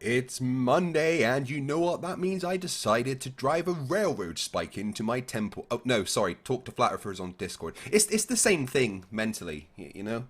It's Monday, and you know what that means? I decided to drive a railroad spike into my temple. Oh, no, sorry, talk to flat earthers on Discord. It's the same thing mentally, you know?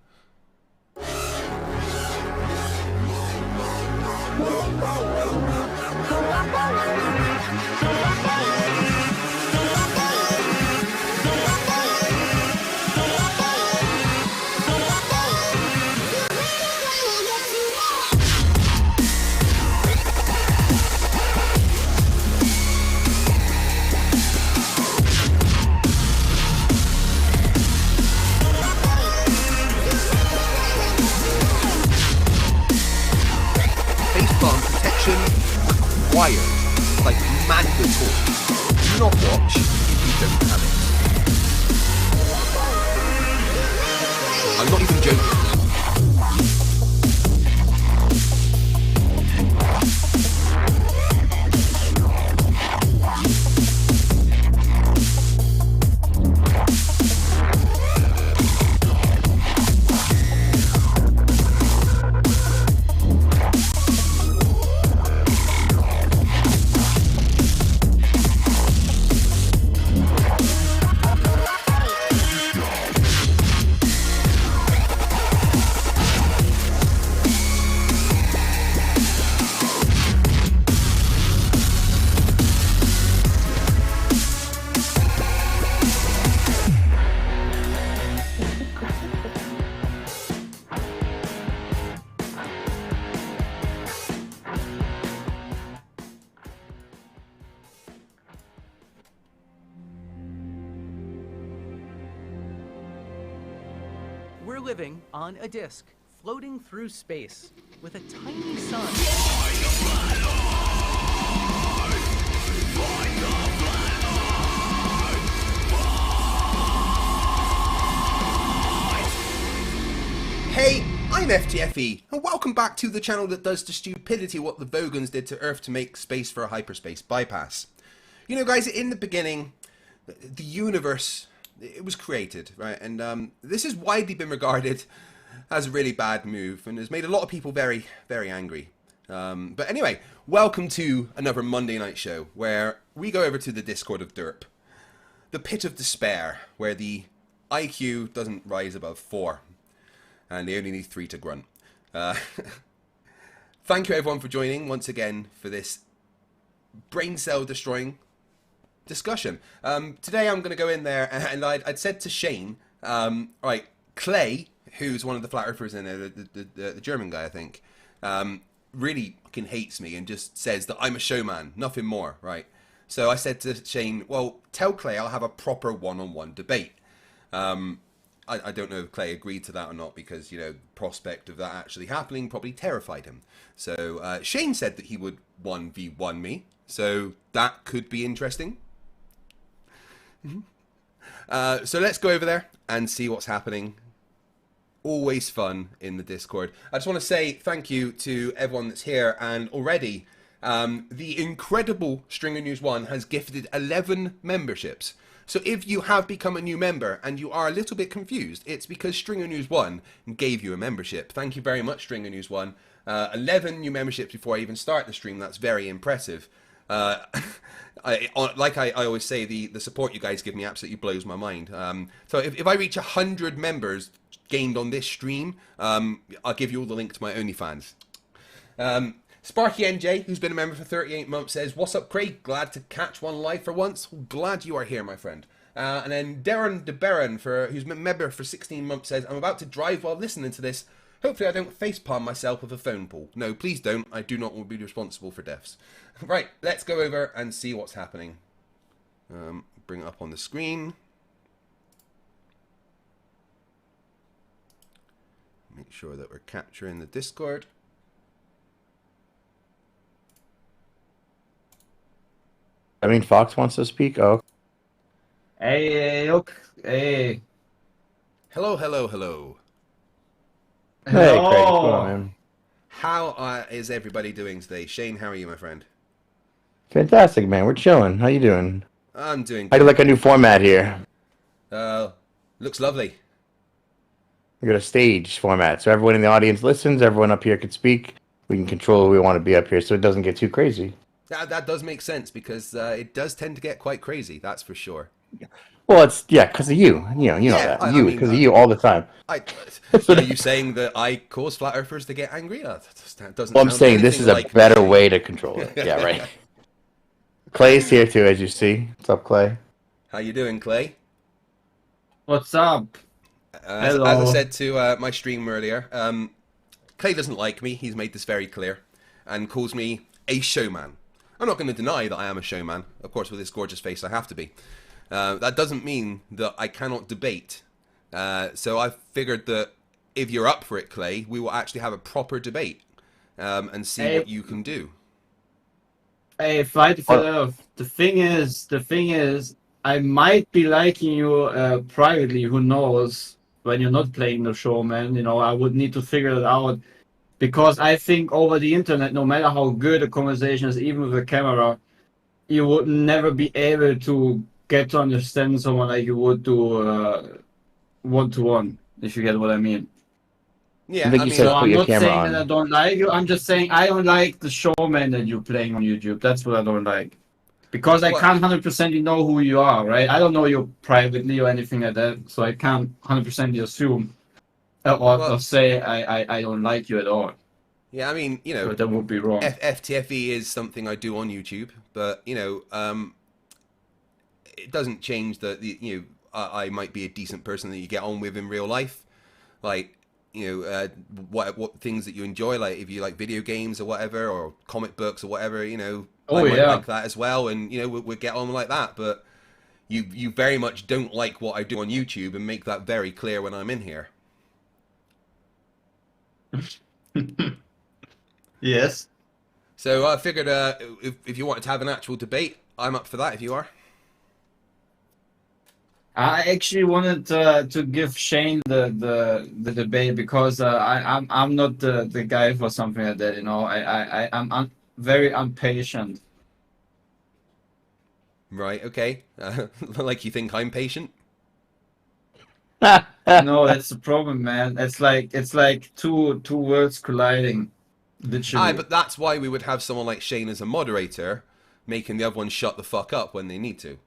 Facepalm protection required, like mandatory. Do not watch if you don't have it. I'm not even joking. We're living on a disk, floating through space, with a tiny sun. Hey, I'm FTFE, and welcome back to the channel that does to stupidity what the Vogons did to Earth to make space for a hyperspace bypass. You know, guys, in the beginning, the universe, it was created, right? And this has widely been regarded as a really bad move and has made a lot of people very, very angry. But anyway, welcome to another Monday night show where we go over to the Discord of Derp, the pit of despair, where the IQ doesn't rise above 4. And they only need 3 to grunt. Thank you everyone for joining once again for this brain cell destroying discussion. Today I'm going to go in there and I'd said to Shane, right, Clay, who's one of the flat earthers in there, the German guy I think, really fucking hates me and just says that I'm a showman, nothing more, right? So I said to Shane, well, tell Clay I'll have a proper one-on-one debate. I don't know if Clay agreed to that or not because, you know, the prospect of that actually happening probably terrified him. So Shane said that he would 1v1 me, so that could be interesting. So let's go over there and see what's happening. Always fun in the Discord. I just want to say thank you to everyone that's here, and already the incredible Stringer News 1 has gifted 11 memberships. So if you have become a new member and you are a little bit confused, it's because Stringer News 1 gave you a membership. Thank you very much, Stringer News 1. 11 new memberships before I even start the stream. That's very impressive. I always say, the support you guys give me absolutely blows my mind. So if I reach 100 members gained on this stream, I'll give you all the link to my OnlyFans. Sparky NJ, who's been a member for 38 months, says, "What's up, Craig? Glad to catch one live for once. Glad you are here, my friend." And then Darren de Baron, who's been a member for 16 months, says, "I'm about to drive while listening to this. Hopefully I don't facepalm myself with a phone pool." No, please don't. I do not want to be responsible for deaths. Right, let's go over and see what's happening. Bring it up on the screen. Make sure that we're capturing the Discord. I mean, Fox wants to speak. Oh. Hey, look. Hey. Hello, hello, hello. Hey, Craig, what's going on, man? How is everybody doing today? Shane, how are you, my friend? Fantastic, man. We're chilling. How you doing? I'm doing I good. do like a new format here. Looks lovely. We got a stage format, so everyone in the audience listens. Everyone up here could speak. we can control who we want to be up here, so it doesn't get too crazy. That does make sense because it does tend to get quite crazy. That's for sure. Well, it's because of you. You know Yeah, that I you mean, because of you all the time. Are you saying that I cause flat earthers to get angry? That doesn't. Well, I'm sound saying this anything is a like better me. way to control it. Yeah, right. Clay's here too, as you see. What's up, Clay? How you doing, Clay? What's up? As Hello. I said to my stream earlier, Clay doesn't like me. He's made this very clear, and calls me a showman. I'm not going to deny that I am a showman. Of course, with this gorgeous face, I have to be. That doesn't mean that I cannot debate. So I figured that if you're up for it, Clay, we will actually have a proper debate and see what you can do. Hey, fight for the thing is, I might be liking you privately. Who knows? When you're not playing the showman, I would need to figure it out. Because I think over the internet, no matter how good a conversation is, even with a camera, you would never be able to get to understand someone like you would do one-to-one, if you get what I mean. Yeah, I think you said So put I'm your not camera saying on. that I don't like you. I'm just saying I don't like the showman that you're playing on YouTube. That's what I don't like. Because I can't 100% know who you are, right? I don't know you privately or anything like that, so I can't 100% assume or say I don't like you at all. Yeah, I mean, But that would be wrong. FTFE is something I do on YouTube, but it doesn't change that I might be a decent person that you get on with in real life, like what things that you enjoy, like if you like video games or whatever, or comic books or whatever, I might like that as well, and we'll get on like that. But you very much don't like what I do on YouTube, and make that very clear when I'm in here. Yes. So I figured if you wanted to have an actual debate, I'm up for that if you are. I actually wanted to give Shane the debate because I'm not the guy for something like that. I'm very impatient. Right, okay. Like you think I'm patient? No, that's the problem, man. It's like two worlds colliding, literally. Aye, but that's why we would have someone like Shane as a moderator, making the other one shut the fuck up when they need to.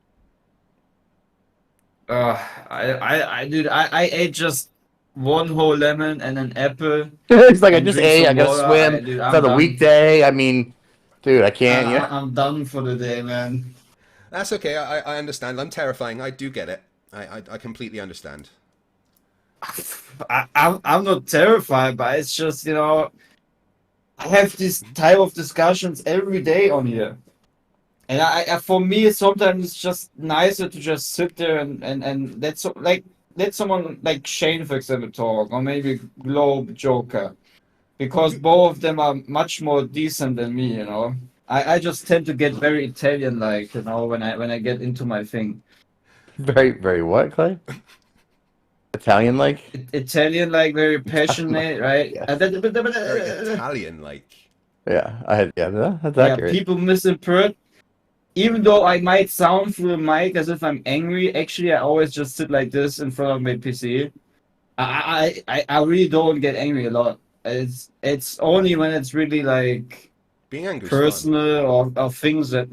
I ate just one whole lemon and an apple. It's like I and just drink ate. some I gotta water. swim. Dude, It's I'm on a done. weekday. I mean, dude, I can't. I'm done for the day, man. That's okay, I understand. I'm terrifying. I do get it. I completely understand. I'm not terrified, but it's just I have this type of discussions every day on here, and I for me sometimes it's just nicer to just sit there and let someone like Shane for example talk, or maybe Globe Joker, because both of them are much more decent than me. I just tend to get very Italian like when I get into my thing. Very, very what, Clay? Italian like? Italian like very passionate, right? Yeah. Very Italian, like. Yeah, that's Yeah, accurate. people misinterpret. Even though I might sound through the mic as if I'm angry, actually I always just sit like this in front of my PC. I really don't get angry a lot. It's only when it's really like Being angry's personal or things that,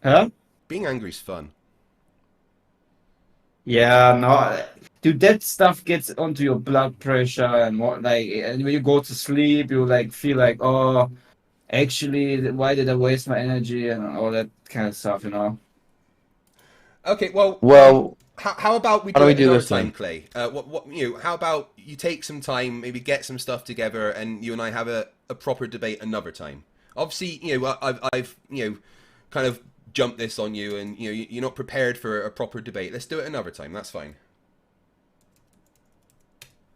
huh? Being angry's fun. Yeah, no, dude, that stuff gets onto your blood pressure and and when you go to sleep, you like feel like, oh, actually, why did I waste my energy and all that kind of stuff, Okay, well, how about we how do do we it do another this time, then? Clay? How about you take some time, maybe get some stuff together, and you and I have a proper debate another time. Obviously, I've kind of jumped this on you, and you're not prepared for a proper debate. Let's do it another time. That's fine.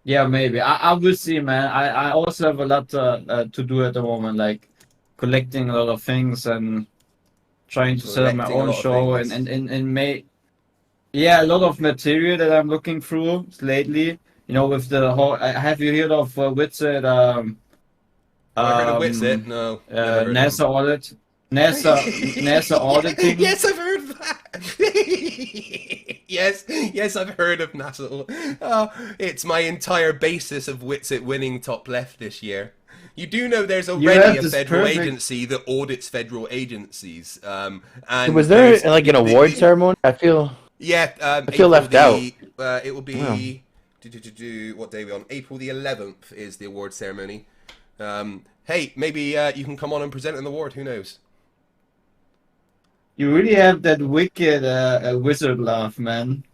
Yeah, maybe. I will see, man. I also have a lot to do at the moment, like collecting a lot of things and trying to set up my Collecting a own lot of show things. and make, yeah, a lot of material that I'm looking through lately. With the whole, have you heard of Witsit, Have I heard of Witsit? No, never heard of NASA him. audit, NASA auditing? Yes, I've heard of that. yes, I've heard of NASA. Oh, it's my entire basis of Witsit winning top left this year. You do know there's have already a this federal perfect- agency that audits federal agencies. And Was there there's like an award ceremony? I feel Yeah, feel left out. It will be what day are we on? April the 11th is the award ceremony. Hey, maybe you can come on and present an award. Who knows? You really have that wicked wizard laugh, man.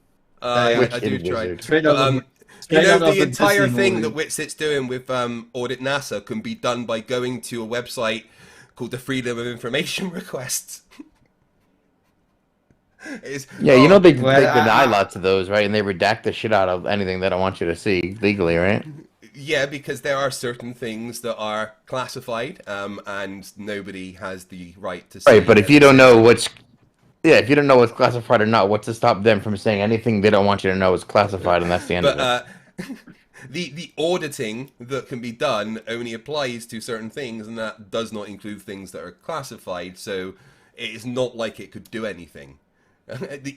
I Wicked do try. wizard. Straight But, out of, you straight know, out of the a entire Disney thing movie. that Witsit's doing with Audit NASA can be done by going to a website called the Freedom of Information Requests. Yeah, you know they Well, deny lots of those, right? And they redact the shit out of anything they don't want you to see legally, right? Yeah, because there are certain things that are classified, and nobody has the right to say. Right, but if you don't know what's if you don't know what's classified or not, what's to stop them from saying anything they don't want you to know is classified, and that's the end of it. The auditing that can be done only applies to certain things, and that does not include things that are classified. So it is not like it could do anything.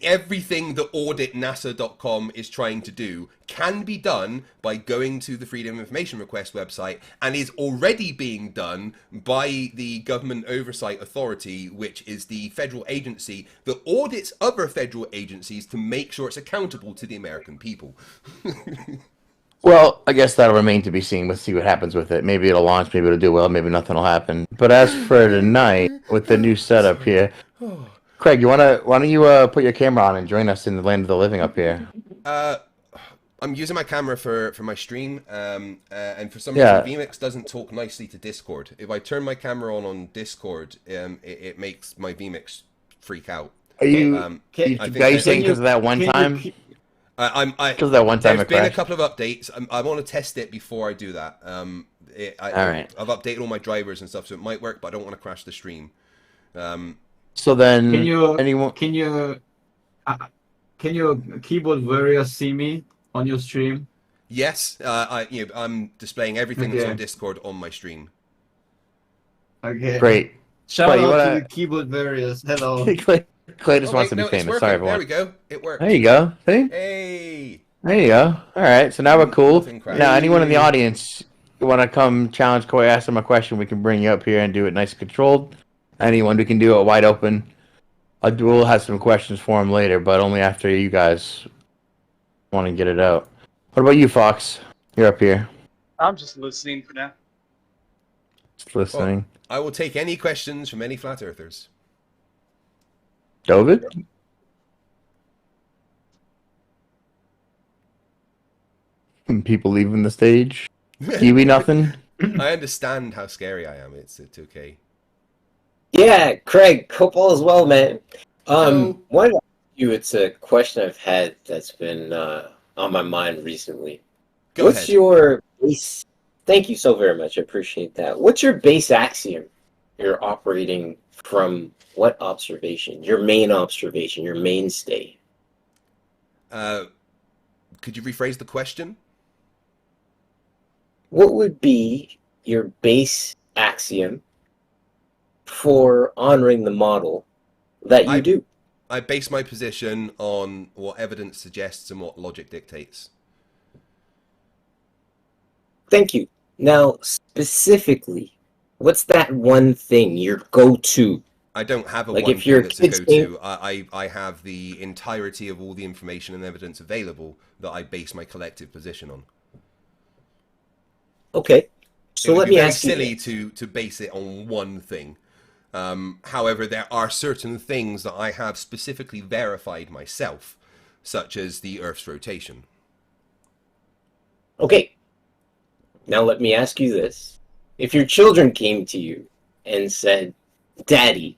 Everything that auditnasa.com is trying to do can be done by going to the Freedom of Information Request website, and is already being done by the Government Oversight Authority, which is the federal agency that audits other federal agencies to make sure it's accountable to the American people. Well, I guess that'll remain to be seen. Let's see what happens with it. Maybe it'll launch, maybe it'll do well, maybe nothing will happen. But as for tonight, with the new setup here, Craig, why don't you put your camera on and join us in the land of the living up here? I'm using my camera for my stream, and for some Yeah. reason VMix doesn't talk nicely to Discord. If I turn my camera on Discord, it makes my VMix freak out. Are you? I think Are you saying because of that one time? Because of that one time There's it been a crashed? couple of updates. I want to test it before I do that. All right. I've updated all my drivers and stuff, so it might work, but I don't want to crash the stream. So then, Can you anyone? can your keyboard warrior see me on your stream? Yes, I'm displaying everything that's Okay. on Discord on my stream. Okay. Great. Shout Wait, you out to wanna- the keyboard warriors. Hello. Clay just Oh, wants to wait, be no, it's famous. working. Sorry, There we everyone. go. It worked. There you go. See? Hey. There you go. All right. So now we're cool. Nothing crashed. Now, anyone in the audience you want to come challenge Koi, ask him a question, we can bring you up here and do it nice and controlled. Anyone, we can do it wide open. We'll have some questions for him later, but only after you guys want to get it out. What about you, Fox? You're up here. I'm just listening for now. Just listening. I will take any questions from any flat earthers. David? People leaving the stage. Kiwi, nothing. I understand how scary I am. It's okay. Yeah, Craig, hope all is well, man. Hello. Wanted to ask you, it's a question I've had that's been on my mind recently. Go What's ahead. your base? Thank you so very much. I appreciate that. What's your base axiom you're operating from? What observation? Your main observation, your mainstay. Could you rephrase the question? What would be your base axiom for honoring the model that you do? I base my position on what evidence suggests and what logic dictates. Thank you. Now, specifically, what's that one thing, your go-to? I don't have a Like one if you're thing that's a kids go-to. I have the entirety of all the information and evidence available that I base my collective position on. Okay. So It would let be me very ask you silly this. to base it on one thing. However, there are certain things that I have specifically verified myself, such as the Earth's rotation. Okay. Now let me ask you this. If your children came to you and said, Daddy,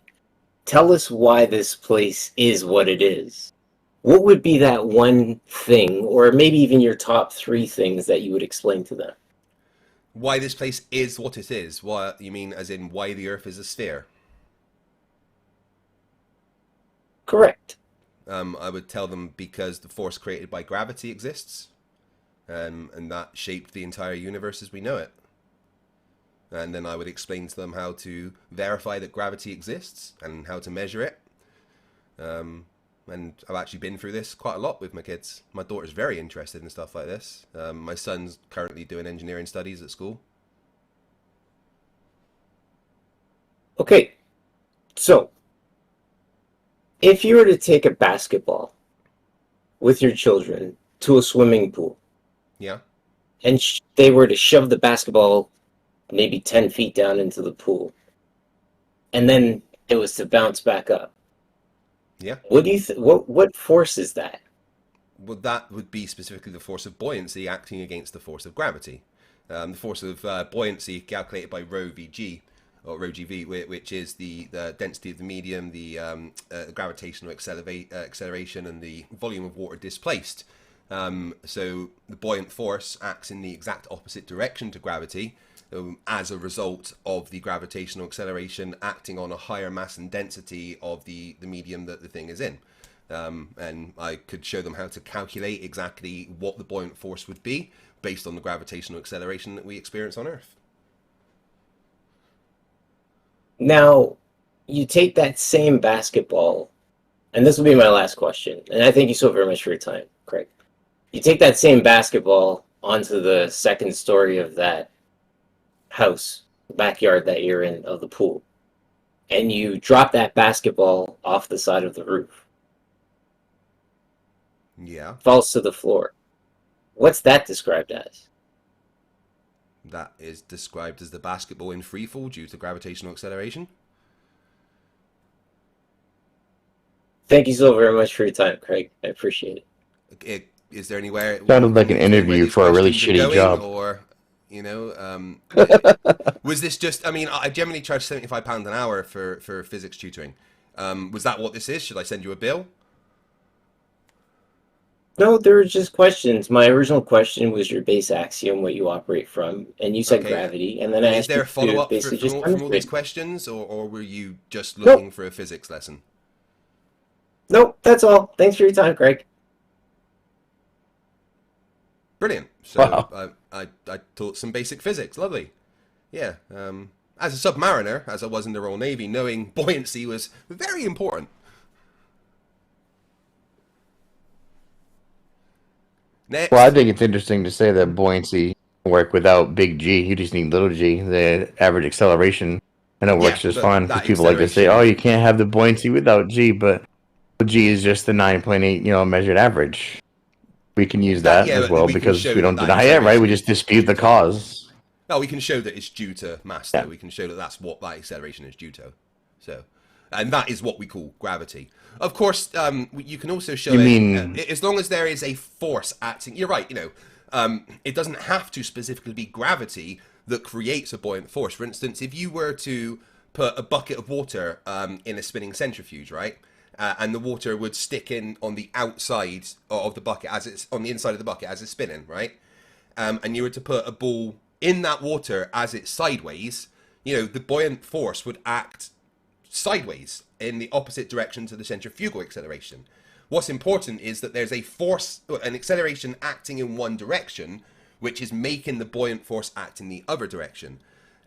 tell us why this place is what it is, what would be that one thing, or maybe even your top 3 things that you would explain to them? Why this place is what it is? What you mean, as in why the Earth is a sphere? Correct. I would tell them because the force created by gravity exists, and that shaped the entire universe as we know it. And then I would explain to them how to verify that gravity exists and how to measure it. And I've actually been through this quite a lot with my kids. My daughter's very interested in stuff like this. My son's currently doing engineering studies at school. Okay, so if you were to take a basketball with your children to a swimming pool, Yeah. and they were to shove the basketball maybe 10 feet down into the pool, and then it was to bounce back up, Yeah. what do you what force is that? Well, that would be specifically the force of buoyancy acting against the force of gravity. The force of buoyancy calculated by rho vg, or rho gv, which is the density of the medium, the gravitational acceleration, and the volume of water displaced. So the buoyant force acts in the exact opposite direction to gravity, as a result of the gravitational acceleration acting on a higher mass and density of the medium that the thing is in. And I could show them how to calculate exactly what the buoyant force would be based on the gravitational acceleration that we experience on Earth. Now, you take that same basketball, and this will be my last question, and I thank you so very much for your time, Craig. You take that same basketball onto the second story of that house, backyard that you're in, of the pool, and you drop that basketball off the side of the roof. Yeah, Falls to the floor. What's that described as? that is described as the basketball in free fall due to gravitational acceleration. Thank you so very much for your time, Craig. I appreciate it. Is there anywhere Sounded like an explain where interview these for a really questions are shitty job. or was this just? I mean, I generally charge £75 an hour for physics tutoring. Was that what this is? Should I send you a bill? No, there were just questions. My original question was your base axiom, what you operate from, and you said Okay. gravity, and then I Is asked there you a follow to up basically just from all these demonstrate. questions, or were you just looking for a physics lesson? Nope, that's all. Thanks for your time, Craig. Brilliant. So Wow. I taught some basic physics. Lovely. Yeah. As a submariner, as I was in the Royal Navy, knowing buoyancy was very important. Next. Well, I think it's interesting to say that buoyancy can work without big G. You just need little g, the average acceleration, and it works just but fine. that Because people like to say, acceleration- "Oh, you can't have the buoyancy without G," but G is just the 9.8, measured average. We can use that yeah, as but well we can because show we don't that deny it, right? We acceleration just is- dispute the cause. No, we can show that it's due to mass, though. Yeah. We can show that that's what that acceleration is due to. So, and that is what we call gravity. Of course, you can also show You it mean- as long as there is a force acting. You're right. It doesn't have to specifically be gravity that creates a buoyant force. For instance, if you were to put a bucket of water in a spinning centrifuge, right, and the water would stick in on the outside of the bucket as it's on the inside of the bucket as it's spinning, right, and you were to put a ball in that water as it's sideways, the buoyant force would act sideways in the opposite direction to the centrifugal acceleration. What's important is that there's a force, an acceleration acting in one direction, which is making the buoyant force act in the other direction.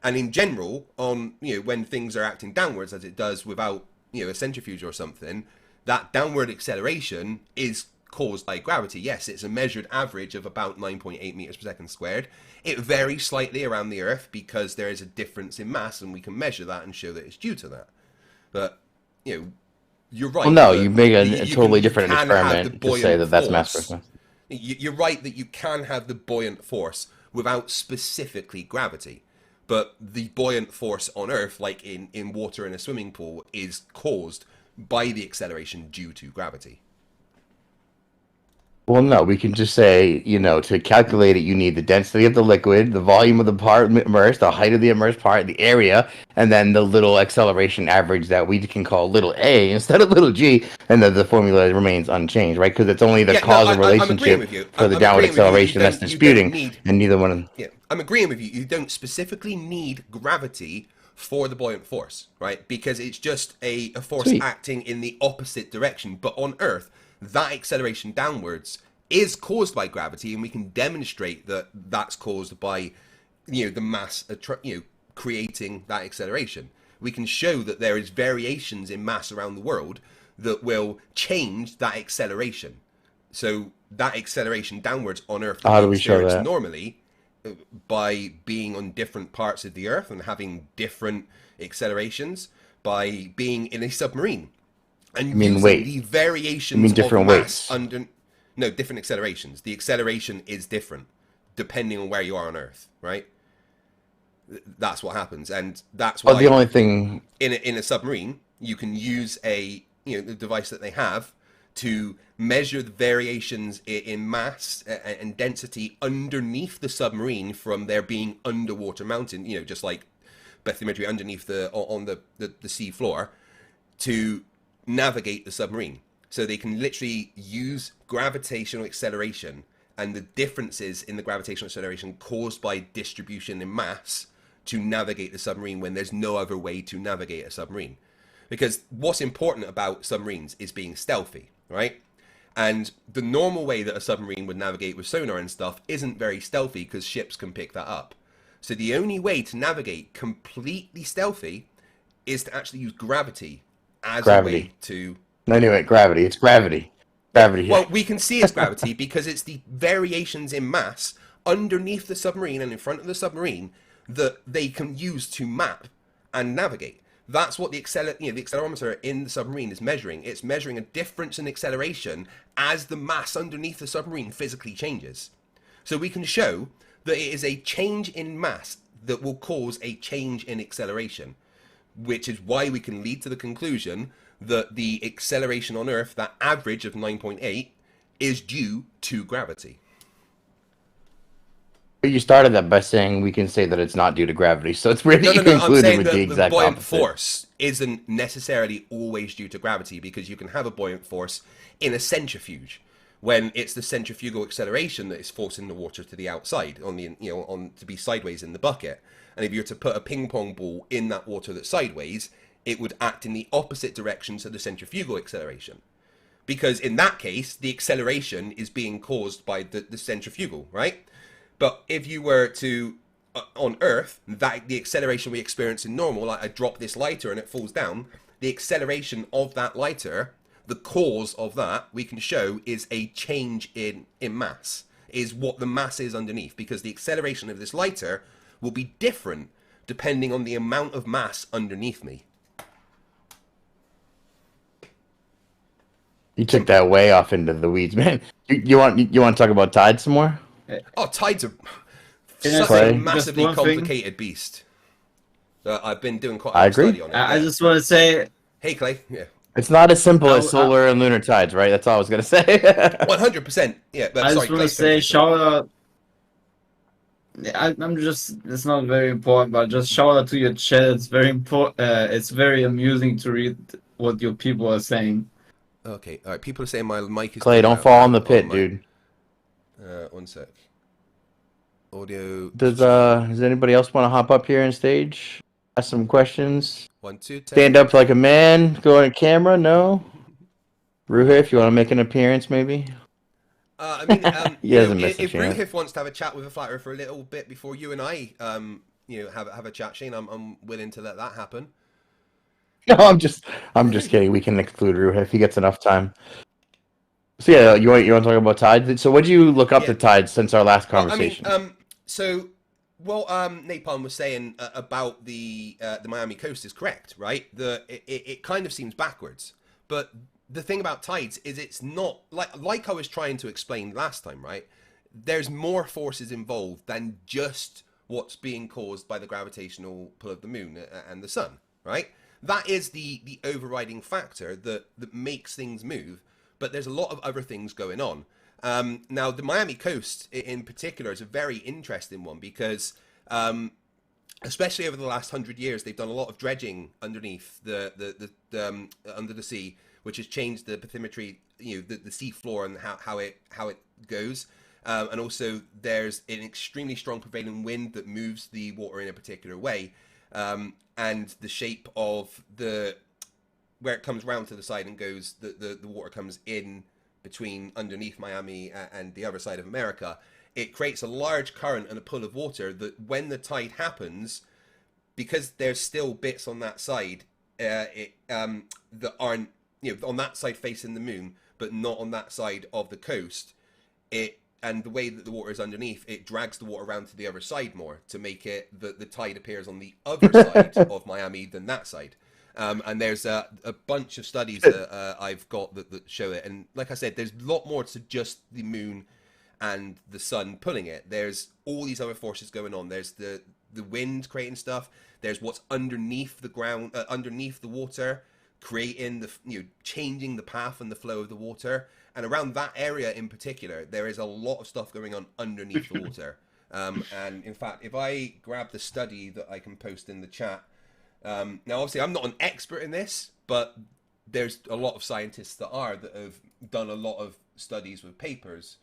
And in general, when things are acting downwards, as it does without, a centrifuge or something, that downward acceleration is caused by gravity. Yes, it's a measured average of about 9.8 meters per second squared. It varies slightly around the Earth because there is a difference in mass, and we can measure that and show that it's due to that. But, you're right. Well, no, that you make a you totally can different have the experiment to say buoyant that that's mass force. percent. You're right that you can have the buoyant force without specifically gravity. But the buoyant force on Earth, like in water in a swimming pool, is caused by the acceleration due to gravity. Well, no, we can just say, to calculate it, you need the density of the liquid, the volume of the part immersed, the height of the immersed part, the area, and then the little acceleration average that we can call little a instead of little g, and then the formula remains unchanged, right? Because it's only the causal I'm agreeing relationship with you. for the I'm downward agreeing with you. acceleration that's You don't disputing, need- and neither one. Yeah, I'm agreeing with you. You don't specifically need gravity for the buoyant force, right? Because it's just a force Sweet. acting in the opposite direction. But on Earth, that acceleration downwards is caused by gravity, and we can demonstrate that that's caused by, the mass, creating that acceleration. We can show that there is variations in mass around the world that will change that acceleration. So that acceleration downwards on Earth that How do we we show experience that? normally, by being on different parts of the Earth and having different accelerations by being in a submarine and using the variations of different mass weights? no, different accelerations. The acceleration is different depending on where you are on Earth, right? That's what happens, and that's why the only thing in a submarine you can use the device that they have to measure the variations in mass and density underneath the submarine from there being underwater mountain, just like bathymetry underneath on the sea floor, to navigate the submarine. So they can literally use gravitational acceleration and the differences in the gravitational acceleration caused by distribution in mass to navigate the submarine when there's no other way to navigate a submarine. Because what's important about submarines is being stealthy, right? And the normal way that a submarine would navigate with sonar and stuff isn't very stealthy because ships can pick that up. So the only way to navigate completely stealthy is to actually use gravity as a way to... Anyway, gravity. It's gravity. Gravity. Well, we can see it's gravity because it's the variations in mass underneath the submarine and in front of the submarine that they can use to map and navigate. That's what the accelerometer in the submarine is measuring. It's measuring a difference in acceleration as the mass underneath the submarine physically changes. So we can show that it is a change in mass that will cause a change in acceleration, which is why we can lead to the conclusion that the acceleration on Earth, that average of 9.8, is due to gravity. You started that by saying we can say that it's not due to gravity, so it's really No. I'm saying with the that exact buoyant opposite. force isn't necessarily always due to gravity, because you can have a buoyant force in a centrifuge when it's the centrifugal acceleration that is forcing the water to the outside to be sideways in the bucket. And if you were to put a ping pong ball in that water that's sideways, it would act in the opposite direction to the centrifugal acceleration. Because in that case, the acceleration is being caused by the centrifugal, right? But if you were to, on Earth, the acceleration we experience in normal, like I drop this lighter and it falls down, the acceleration of that lighter, the cause of that, we can show is a change in mass, is what the mass is underneath, because the acceleration of this lighter will be different depending on the amount of mass underneath me. You took that way off into the weeds, man. You want to talk about tides some more? Oh, tides are Can I such a say massively just one thing? complicated beast. I've been doing quite a I lot of agree. study on it. I Yeah. just want to say, Hey, Clay. Yeah. It's not as simple as I'll- solar and lunar tides, right? That's all I was gonna say. 100%. Yeah, but I sorry, just want Clay, to say, Clay. shout out. I'm just, it's not very important, but just shout out to your chat. It's very important. It's very amusing to read what your people are saying. Okay, all right. People are saying my mic is Clay, too don't loud fall in the on pit, my- dude. 1 sec. Audio. Does anybody else want to hop up here on stage? Ask some questions. 1, 2, 10. Stand up like a man. Go on camera. No. Ruha, if you want to make an appearance, maybe. I mean, He hasn't missed a if chance. Ruhif wants to have a chat with a flat earth for a little bit before you and I, have a chat, Shane, I'm willing to let that happen. No, I'm just kidding. We can exclude Ruha if he gets enough time. So yeah, you want to talk about tides? So what did you look up Yeah. the tides since our last conversation? Napalm was saying about the Miami coast is correct, right? It kind of seems backwards, but the thing about tides is it's not like I was trying to explain last time, right? There's more forces involved than just what's being caused by the gravitational pull of the moon and the sun, right? That is the overriding factor that makes things move, but there's a lot of other things going on. Now, the Miami coast in particular is a very interesting one because, especially over the last 100 years, they've done a lot of dredging underneath under the sea, which has changed the bathymetry, the sea floor and how it goes. And also, there's an extremely strong prevailing wind that moves the water in a particular way, and the shape of where it comes round to the side and goes, the water comes in between underneath Miami and the other side of America. It creates a large current and a pull of water that when the tide happens, because there's still bits on that side that aren't on that side facing the moon, but not on that side of the coast, it and the way that the water is underneath, it drags the water around to the other side more to make it that the tide appears on the other side of Miami than that side. And there's a bunch of studies that I've got that show it. And like I said, there's a lot more to just the moon and the sun pulling it. There's all these other forces going on. There's the wind creating stuff. There's what's underneath the ground, underneath the water, creating changing the path and the flow of the water. And around that area in particular, there is a lot of stuff going on underneath the water. And in fact, if I grab the study that I can post in the chat, now obviously I'm not an expert in this, but there's a lot of scientists that have done a lot of studies with papers.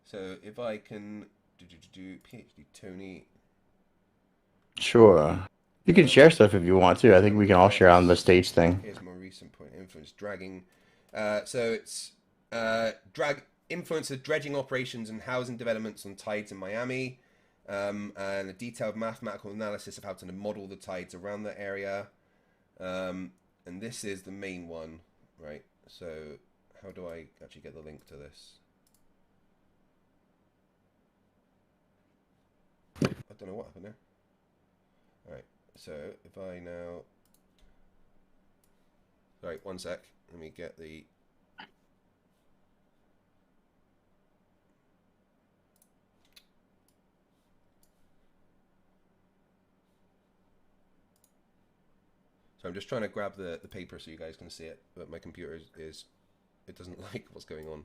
So if I can do PhD Tony. Sure. You can share stuff if you want to. I think we can all share on the stage thing. Here's more recent point influence dragging. So it's influence of dredging operations and housing developments on tides in Miami, and a detailed mathematical analysis of how to model the tides around that area. And this is the main one, right? So how do I actually get the link to this? I don't know what happened there. All right, so if I now... Right, one sec. Let me get the... So I'm just trying to grab the paper so you guys can see it, but my computer it doesn't like what's going on.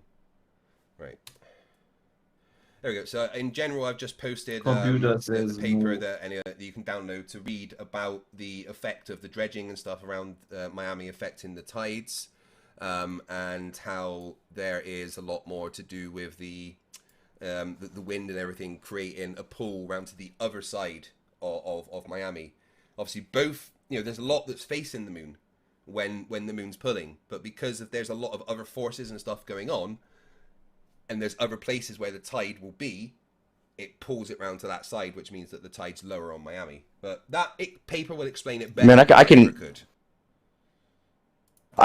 Right. There we go. So in general, I've just posted the paper that you can download to read about the effect of the dredging and stuff around Miami affecting the tides, and how there is a lot more to do with the wind and everything creating a pull around to the other side of Miami. Obviously, both, there's a lot that's facing the moon when the moon's pulling, but because there's a lot of other forces and stuff going on, and there's other places where the tide will be, it pulls it round to that side, which means that the tide's lower on Miami. But paper will explain it better. Man, I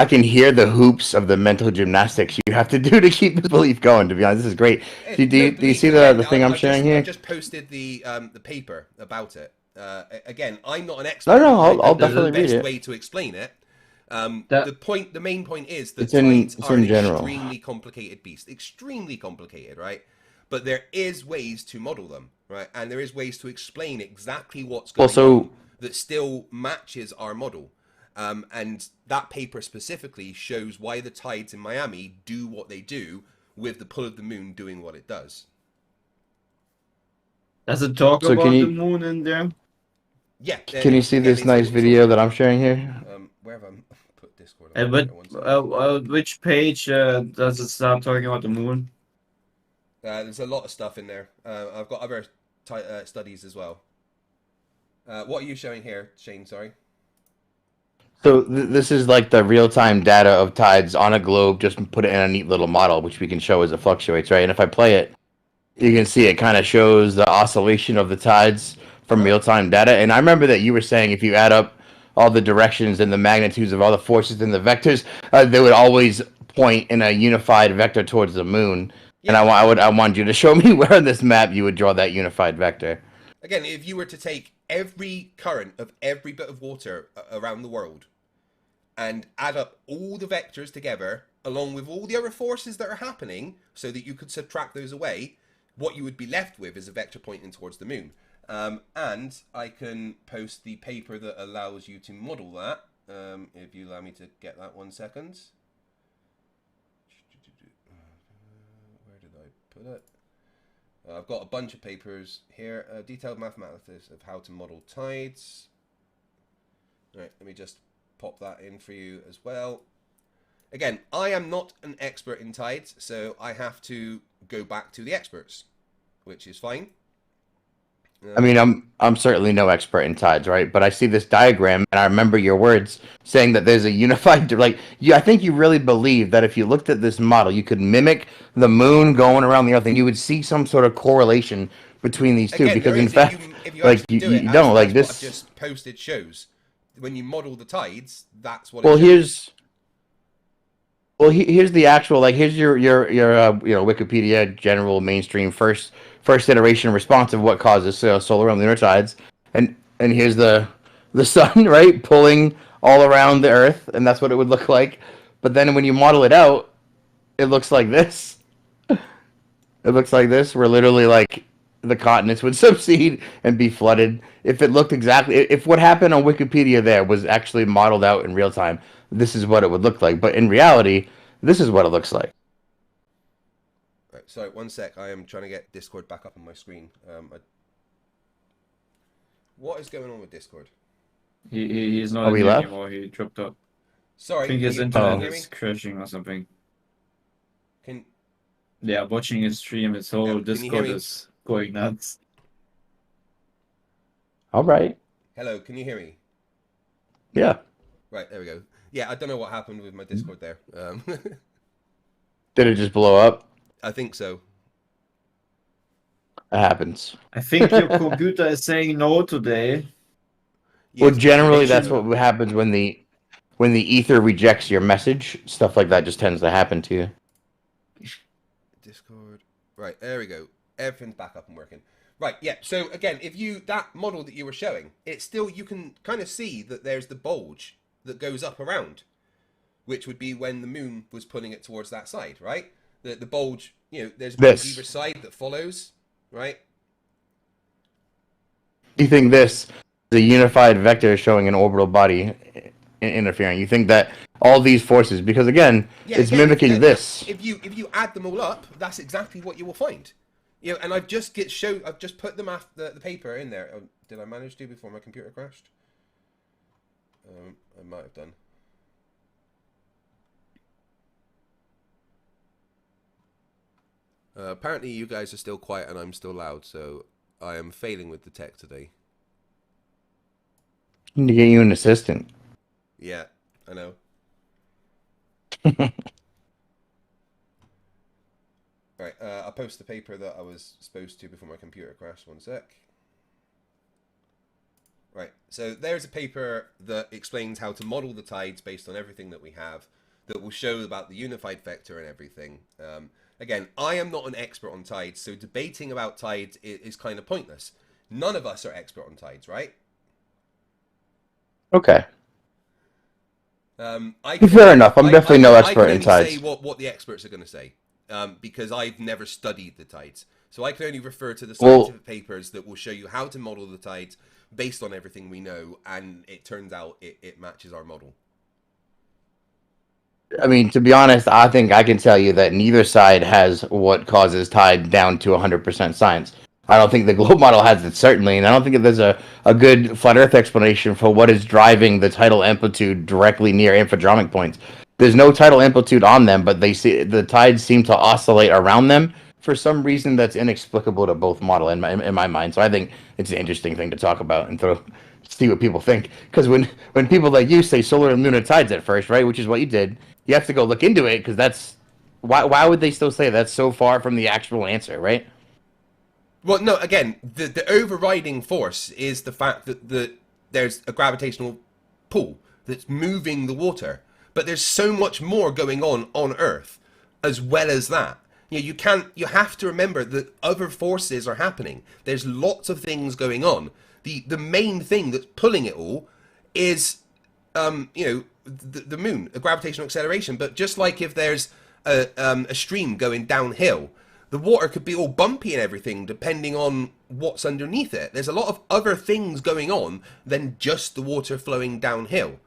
can hear the hoops of the mental gymnastics you have to do to keep this belief going. To be honest, this is great. Do you see the thing I'm sharing here? I just posted the paper about it. Again, I'm not an expert. No, I'll definitely read it. The best way to explain it. The main point is that tides are an extremely complicated beast, extremely complicated, right? But there is ways to model them, right? And there is ways to explain exactly what's going on that still matches our model. And that paper specifically shows why the tides in Miami do what they do with the pull of the moon doing what it does. Does it talk about the moon in there? Yeah. Can you see this nice video that I'm sharing here? Where have I put Discord? But which page does it start talking about the moon? There's a lot of stuff in there. I've got other studies as well. What are you showing here, Shane? Sorry. So this is like the real-time data of tides on a globe, just put it in a neat little model, which we can show as it fluctuates, right? And if I play it, you can see it kind of shows the oscillation of the tides from real-time data. And I remember that you were saying if you add up all the directions and the magnitudes of all the forces and the vectors, they would always point in a unified vector towards the moon. Yeah. And I want you to show me where on this map you would draw that unified vector. Again, if you were to take every current of every bit of water around the world and add up all the vectors together, along with all the other forces that are happening, so that you could subtract those away, what you would be left with is a vector pointing towards the moon. And I can post the paper that allows you to model that, if you allow me to get that 1 second. Where did I put it? I've got a bunch of papers here. Detailed mathematics of how to model tides. All right, let me just pop that in for you as well. Again, I am not an expert in tides, so I have to go back to the experts, which is fine. I mean, I'm certainly no expert in tides, right? But I see this diagram, and I remember your words saying that there's a unified, I think you really believe that if you looked at this model, you could mimic the moon going around the Earth, and you would see some sort of correlation between these two. Again, because in fact, if you don't like this. What I've just posted shows when you model the tides, that's what. Well, here's the actual like here's your Wikipedia general mainstream first iteration response of what causes solar and lunar tides, and here's the sun right pulling all around the Earth, and that's what it would look like. But then when you model it out, it looks like this. It looks like this. Where literally like the continents would subside and be flooded. If it looked exactly, if what happened on Wikipedia there was actually modeled out in real time, this is what it would look like. But in reality, this is what it looks like. Right, sorry, one sec. I am trying to get Discord back up on my screen. What is going on with Discord? He's not Oh, he in left? anymore. He dropped up. Sorry, I think his can internet you hear me? is crashing or something. Can Yeah, watching his stream, his Yeah, whole can you hear Discord me? is going nuts. All right. hello? Can you hear me? Yeah. Right, there we go. Yeah, I don't know what happened with my Discord there. Did it just blow up? I think so. It happens. I think your computer is saying no today. Yeah, Well, it's generally, probably- that's what happens when the ether rejects your message. Stuff like that just tends to happen to you. Discord. Right, there we go. Everything's back up and working. Right, yeah. So again, if you that model that you were showing, it's still you can kind of see that there's the bulge that goes up around, which would be when the moon was pulling it towards that side, right? The bulge, there's a bulge This. either side that follows, right? You think this, the unified vector showing an orbital body interfering? You think that all these forces, because again, Yeah, it's again, mimicking this. If you add them all up, that's exactly what you will find. And I've just put the paper in there. Oh, did I manage to before my computer crashed? I might have done. Apparently you guys are still quiet and I'm still loud, so I am failing with the tech today. Need to get you an assistant. Yeah, I know. Right, I'll post the paper that I was supposed to before my computer crashed. One sec. Right, so there's a paper that explains how to model the tides based on everything that we have, that will show about the unified vector and everything. Again, I am not an expert on tides, so debating about tides is kind of pointless. None of us are expert on tides, right? Okay. Fair Fair enough. I'm definitely no expert in I can tides. only say what the experts are going to say, because I've never studied the tides. So I can only refer to the scientific papers that will show you how to model the tides based on everything we know, and it turns out it matches our model. I mean, to be honest, I think I can tell you that neither side has what causes tide down to 100% science. I don't think the globe model has it, certainly, and I don't think that there's a good flat Earth explanation for what is driving the tidal amplitude directly near infodromic points. There's no tidal amplitude on them, but the tides seem to oscillate around them for some reason that's inexplicable to both model in my mind. So I think it's an interesting thing to talk about and see what people think. Because when people like you say solar and lunar tides at first, right, which is what you did, you have to go look into it because that's why would they still say that's so far from the actual answer, right? Well, no, again, the overriding force is the fact that there's a gravitational pull that's moving the water. But there's so much more going on Earth as well as that. You have to remember that other forces are happening. There's lots of things going on. The main thing that's pulling it all is the moon, a gravitational acceleration. But just like if there's a stream going downhill, the water could be all bumpy and everything depending on what's underneath it. There's a lot of other things going on than just the water flowing downhill.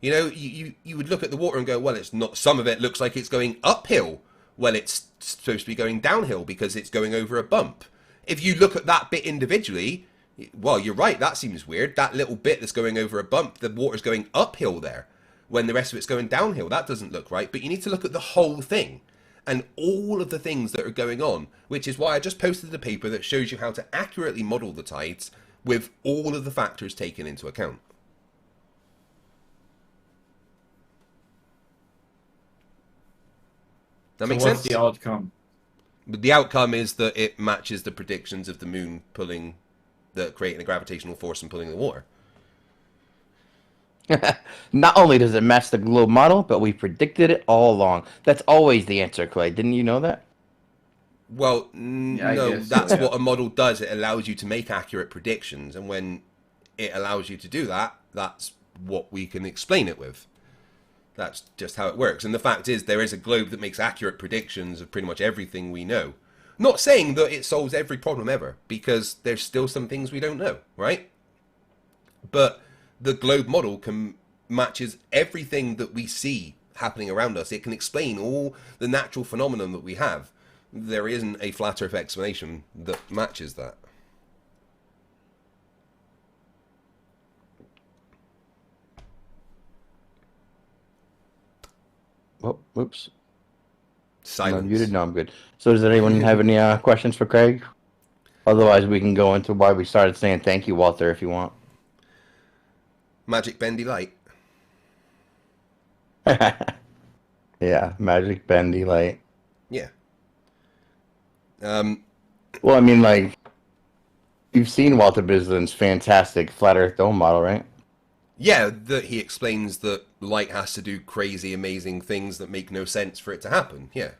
You would look at the water and go, well, it's not. Some of it looks like it's going uphill. Well, it's supposed to be going downhill because it's going over a bump. If you look at that bit individually, well, you're right. That seems weird. That little bit that's going over a bump, the water's going uphill there when the rest of it's going downhill. That doesn't look right. But you need to look at the whole thing and all of the things that are going on, which is why I just posted a paper that shows you how to accurately model the tides with all of the factors taken into account. That makes sense? What's the outcome? But the outcome is that it matches the predictions of the moon creating a gravitational force and pulling the water. Not only does it match the globe model, but we predicted it all along. That's always the answer, Clay. Didn't you know that? Well, Yeah, I no, guess so, that's yeah. what a model does. It allows you to make accurate predictions, and when it allows you to do that, that's what we can explain it with. That's just how it works. And the fact is, there is a globe that makes accurate predictions of pretty much everything we know. Not saying that it solves every problem ever, because there's still some things we don't know, right? But the globe model can matches everything that we see happening around us. It can explain all the natural phenomenon that we have. There isn't a flat Earth explanation that matches that. Oh, oops. Silence. I'm unmuted. No, I'm good. So does anyone have any questions for Craig? Otherwise, we can go into why we started saying thank you, Walter, if you want. Magic bendy light. Yeah, magic bendy light. Yeah. Well, I mean, like, you've seen Walter Bislin's fantastic flat Earth dome model, right? Yeah, that he explains that light has to do crazy, amazing things that make no sense for it to happen. Yeah.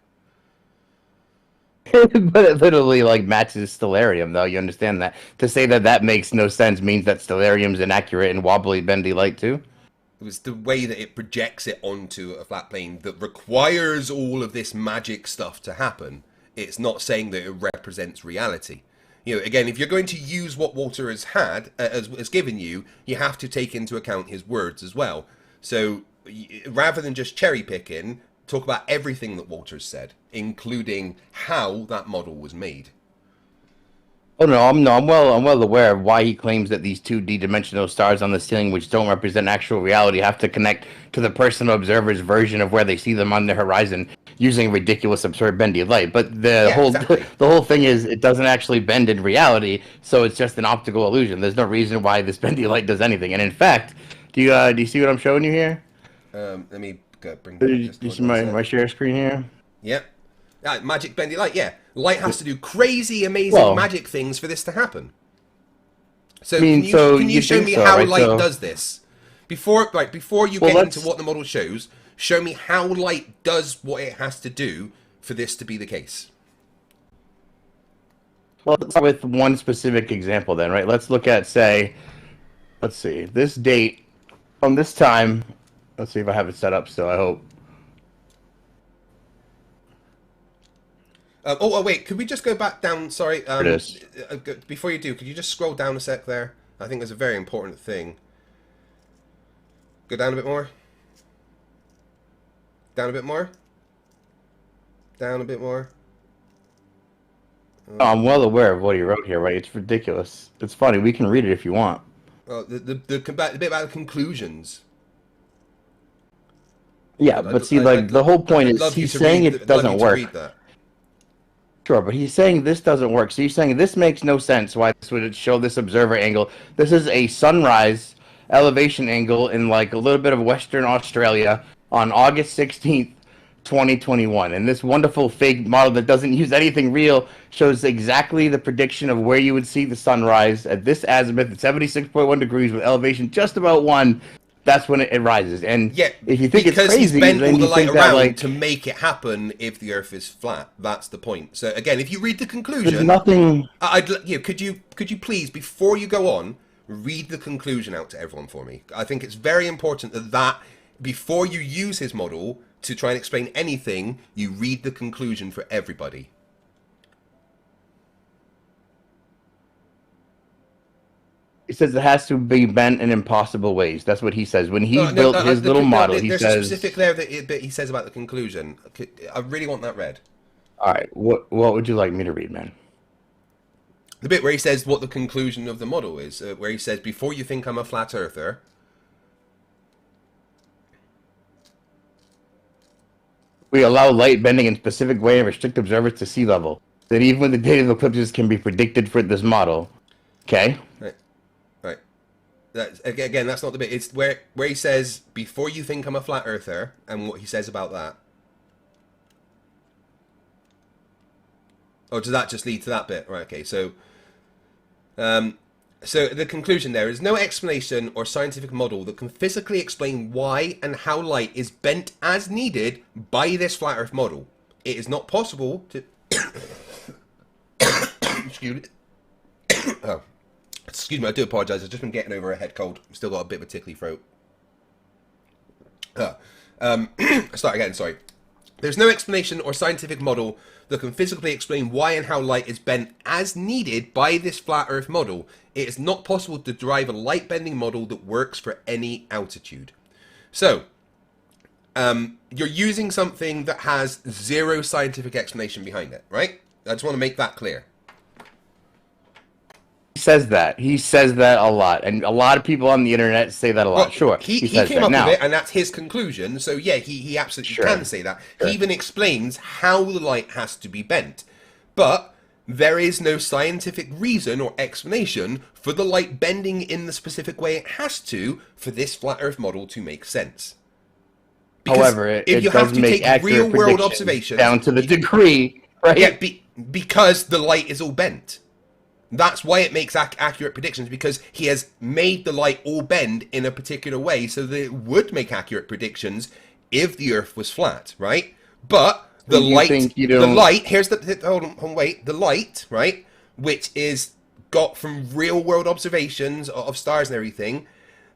But it literally like matches Stellarium, though. You understand that? To say that that makes no sense means that Stellarium's inaccurate and wobbly, bendy light too. It was the way that it projects it onto a flat plane that requires all of this magic stuff to happen. It's not saying that it represents reality. You know, again, if you're going to use what Walter has had, has given you, you have to take into account his words as well. So rather than just cherry picking, talk about everything that Walter's said, including how that model was made. Oh no, I'm well aware of why he claims that these 2D dimensional stars on the ceiling, which don't represent actual reality, have to connect to the personal observer's version of where they see them on the horizon using ridiculous, absurd bendy light. But Exactly. the whole thing is it doesn't actually bend in reality, so it's just an optical illusion. There's no reason why this bendy light does anything. And in fact, do you see what I'm showing you here? Let me bring Do back you Discord see one my sec. share screen here? Yep. Magic bendy light, yeah. Light has to do crazy, amazing Well, magic things for this to happen. So I mean, can you so can you you show think me so, how right? light So, does this? Before you well, get into let's what the model shows, show me how light does what it has to do for this to be the case. well, let's start with one specific example then, right? Let's look at, say, let's see, this date on this time. Let's see if I have it set up still. I hope. Wait, could we just go back down? Sorry, Here it is. before you do, could you just scroll down a sec there? I think there's a very important thing. Go down a bit more. Down a bit more. Down a bit more. Oh, I'm well aware of what he wrote here, right? It's ridiculous. It's funny. We can read it if you want. Oh, the bit about the conclusions. Yeah, but see, like, the whole point I'd is love you he's to saying read. it I'd love you doesn't to work. read that. Sure, but he's saying this doesn't work. So he's saying this makes no sense why this would show this observer angle. This is a sunrise elevation angle in like a little bit of Western Australia on August 16th, 2021. And this wonderful fake model that doesn't use anything real shows exactly the prediction of where you would see the sunrise at this azimuth at 76.1 degrees with elevation just about 1. That's when it rises. And Yeah, if you think it's because he's crazy, bent then all the you light think that, around like, to make it happen if the Earth is flat. That's the point. So again, if you read the there's conclusion, nothing. could you please, before you go on, read the conclusion out to everyone for me? I think it's very important that before you use his model to try and explain anything, you read the conclusion for everybody. He says it has to be bent in impossible ways. That's what he says. When he built his little model, he there's says... a specific there that he says about the conclusion. I really want that read. All right, what would you like me to read, man? The bit where he says what the conclusion of the model is, where he says, before you think I'm a flat earther... We allow light bending in specific way and restrict observers to sea level. That even when the date of eclipses can be predicted for this model. Okay? Right. Again, that's not the bit. It's where he says, before you think I'm a flat earther, and what he says about that. Oh, does that just lead to that bit? Right, okay, so... So the conclusion there is no explanation or scientific model that can physically explain why and how light is bent as needed by this flat Earth model. It is not possible to... Excuse me. Oh. Excuse me, I do apologise. I've just been getting over a head cold. Still got a bit of a tickly throat. Start again, sorry. There's no explanation or scientific model that can physically explain why and how light is bent as needed by this flat Earth model. It is not possible to derive a light bending model that works for any altitude. So, you're using something that has zero scientific explanation behind it, right? I just want to make that clear. He says that. He says that a lot. And a lot of people on the internet say that a lot. Well, sure. He says came that. up Now, with it, and that's his conclusion. So, yeah, he absolutely Sure. can say that. Sure. He even explains how the light has to be bent. But there is no scientific reason or explanation for the light bending in the specific way it has to for this flat Earth model to make sense. Because however, it does make accurate real-world predictions observations down to the degree, right? Yeah, because the light is all bent. That's why it makes accurate predictions, because he has made the light all bend in a particular way so that it would make accurate predictions if the Earth was flat, right? But the light, here's the, hold on, wait, the light, right, which is got from real-world observations of stars and everything,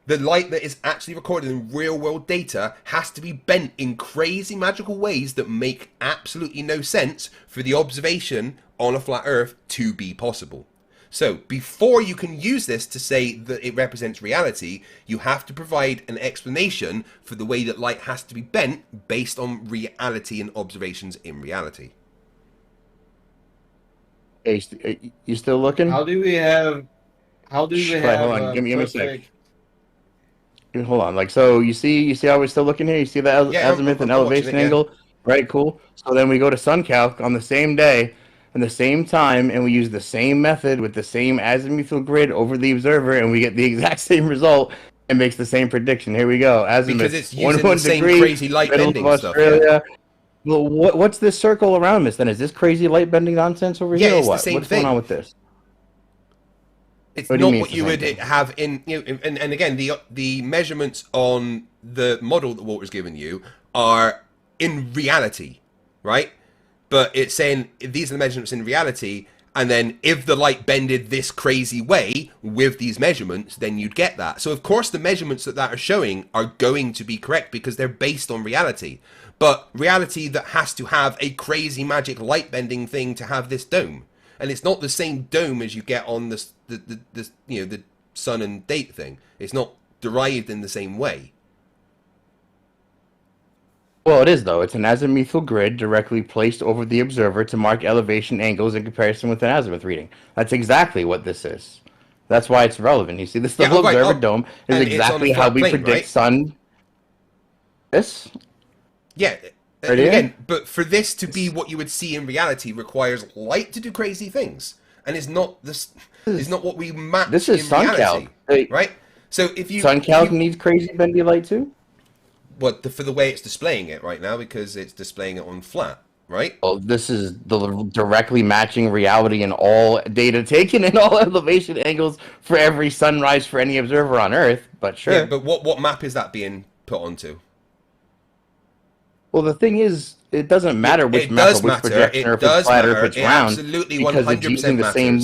the light that is actually recorded in real-world data has to be bent in crazy magical ways that make absolutely no sense for the observation on a flat Earth to be possible. So, before you can use this to say that it represents reality, you have to provide an explanation for the way that light has to be bent based on reality and observations in reality. Hey, you still looking? How do we have? Hold on, give me a sec. Hold on, like, so you see how we're still looking here? You see the azimuth and elevation angle? Right, cool. So then we go to SunCalc on the same day and the same time, and we use the same method with the same azimuthal grid over the observer, and we get the exact same result and makes the same prediction. Here we go. Azimuth, because it's using the same crazy light bending stuff. Yeah. Well, what's this circle around this then? Is this crazy light bending nonsense over here or what? What's going on with this? It's not what you would have in, you know, and again, the measurements on the model that Walter's given you are in reality, right? But it's saying these are the measurements in reality, and then if the light bended this crazy way with these measurements, then you'd get that. So of course the measurements that are showing are going to be correct because they're based on reality. But reality that has to have a crazy magic light bending thing to have this dome. And it's not the same dome as you get on the you know, the sun and date thing. It's not derived in the same way. Well, it is, though. It's an azimuthal grid directly placed over the observer to mark elevation angles in comparison with an azimuth reading. That's exactly what this is. That's why it's relevant. You see, this little observer dome is exactly how we predict sun. This? Yeah. And again, but for this to be what you would see in reality requires light to do crazy things, and is not this is not what we match. This is in reality, right? So if you SunCalc needs crazy bendy light too. What for the way it's displaying it right now, because it's displaying it on flat, right? Oh, this is the directly matching reality in all data taken in all elevation angles for every sunrise for any observer on Earth. But sure. Yeah, but what map is that being put onto? Well, the thing is, it doesn't matter which map or which projection or if it's flat or if it's round. Absolutely, because it's using the same.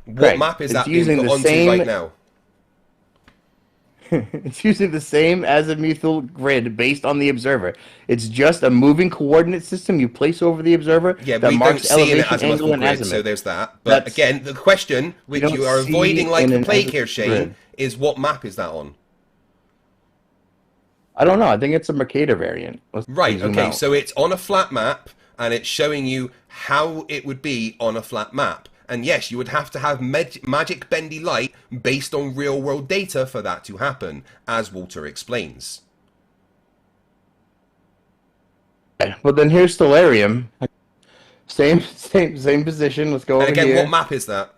What map is that being put onto right now? It's using the same azimuthal grid based on the observer. It's just a moving coordinate system you place over the observer that marks elevation angle and azimuth. So there's that. But again, the question which you are avoiding like the plague here, Shane, is what map is that on? I don't know. I think it's a Mercator variant. Right, okay, so it's on a flat map, and it's showing you how it would be on a flat map. And yes, you would have to have magic bendy light based on real-world data for that to happen, as Walter explains. Well, then here's Stellarium. Same position. Let's go over here. And again, what map is that?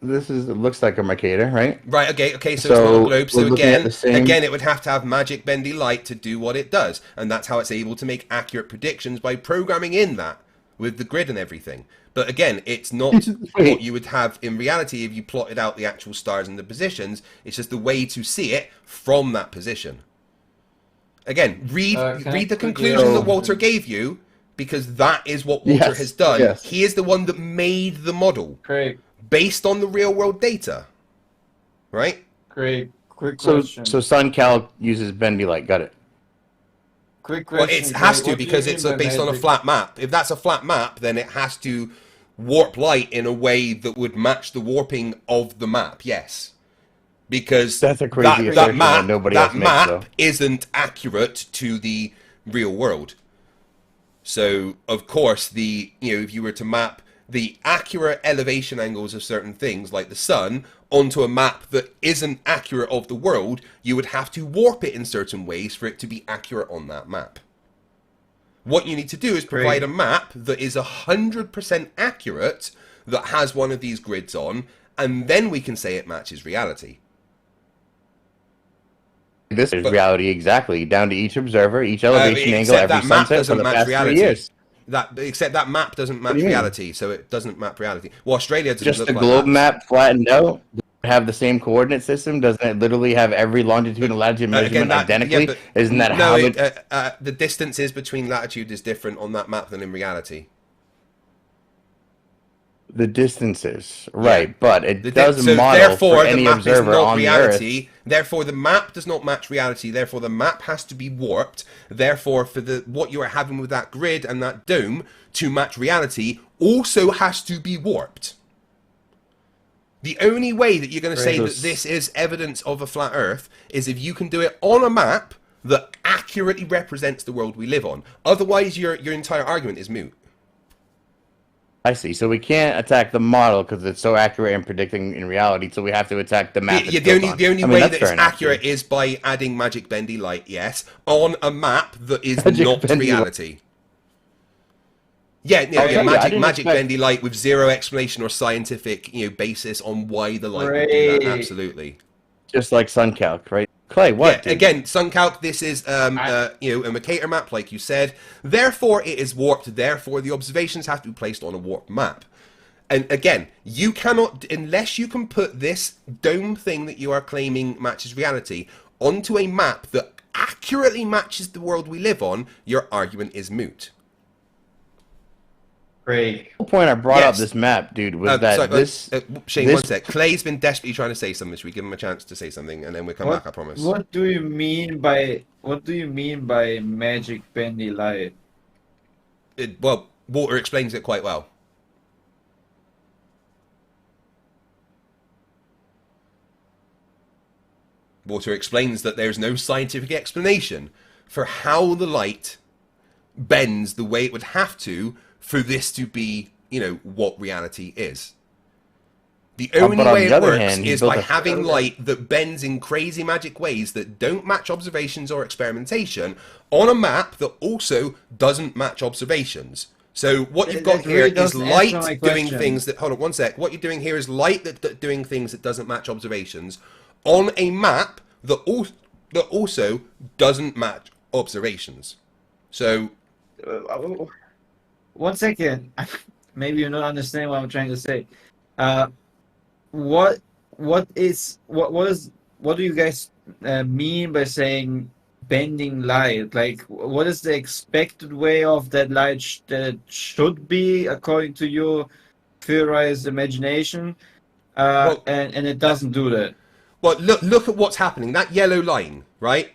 It looks like a Mercator, right? Right, okay, so it's not a globe. So again, it would have to have magic bendy light to do what it does. And that's how it's able to make accurate predictions by programming in that with the grid and everything. But again, it's not what you would have in reality if you plotted out the actual stars and the positions. It's just the way to see it from that position. Again, read the conclusion that Walter gave you, because that is what Walter has done. Yes. He is the one that made the model based on the real world data. Right? Great. Quick So question. SunCalc uses bendy light. Got it. Quick question. Well, it has to, What do you because mean it's by based on a magic? flat map. If that's a flat map, then it has to warp light in a way that would match the warping of the map. Yes, because That's a crazy that assertion map that nobody else makes, though. isn't accurate to the real world. So of course, if you were to map the accurate elevation angles of certain things like the sun onto a map that isn't accurate of the world, you would have to warp it in certain ways for it to be accurate on that map. What you need to do is provide a map that is 100% accurate, that has one of these grids on, and then we can say it matches reality. This is reality exactly, down to each observer, each elevation angle, except every that map sunset for doesn't the match past 3 reality. years. Except that map doesn't match do you mean? reality, so it doesn't map reality. Well, Australia doesn't Just look the like globe that. map flattened out, have the same coordinate system? Doesn't it literally have every longitude and latitude measurement identically? Isn't that how the distances between latitude is different on that map than in reality. the distances, right? Yeah. But it doesn't model therefore for any the map observer is not on reality. the Earth. Therefore, the map does not match reality. Therefore, the map has to be warped. Therefore, for what you are having with that grid and that dome to match reality also has to be warped. The only way that you're going to say that this is evidence of a flat Earth is if you can do it on a map that accurately represents the world we live on. Otherwise, your entire argument is moot. I see. So we can't attack the model because it's so accurate in predicting in reality. So we have to attack the map. The only way that it's accurate is by adding magic bendy light. Yes, on a map that is not reality. Magic bendy light with zero explanation or scientific basis on why the light would do that. Absolutely. Just like SunCalc, right? Clay, what? Yeah, again, SunCalc, this is a Mercator map, like you said. Therefore, it is warped. Therefore, the observations have to be placed on a warped map. And again, you cannot, unless you can put this dome thing that you are claiming matches reality onto a map that accurately matches the world we live on, your argument is moot. The whole point I brought up this map, dude, was that Shane, one sec. Clay's been desperately trying to say something. Should we give him a chance to say something, and then we'll come back? I promise. What do you mean by magic bendy light? Well, Walter explains it quite well. Walter explains that there's no scientific explanation for how the light bends the way it would have to for this to be, what reality is. The only way it works is by having light that bends in crazy magic ways that don't match observations or experimentation on a map that also doesn't match observations. So what you've got here is light doing things that... Hold on one sec. What you're doing here is light that doing things that doesn't match observations on a map that also doesn't match observations. So... 1 second. Maybe you don't understand what I'm trying to say. What do you guys mean by saying bending light? Like, what is the expected way of that light that it should be according to your theorized imagination? And it doesn't do that. Well, look at what's happening. That yellow line, right?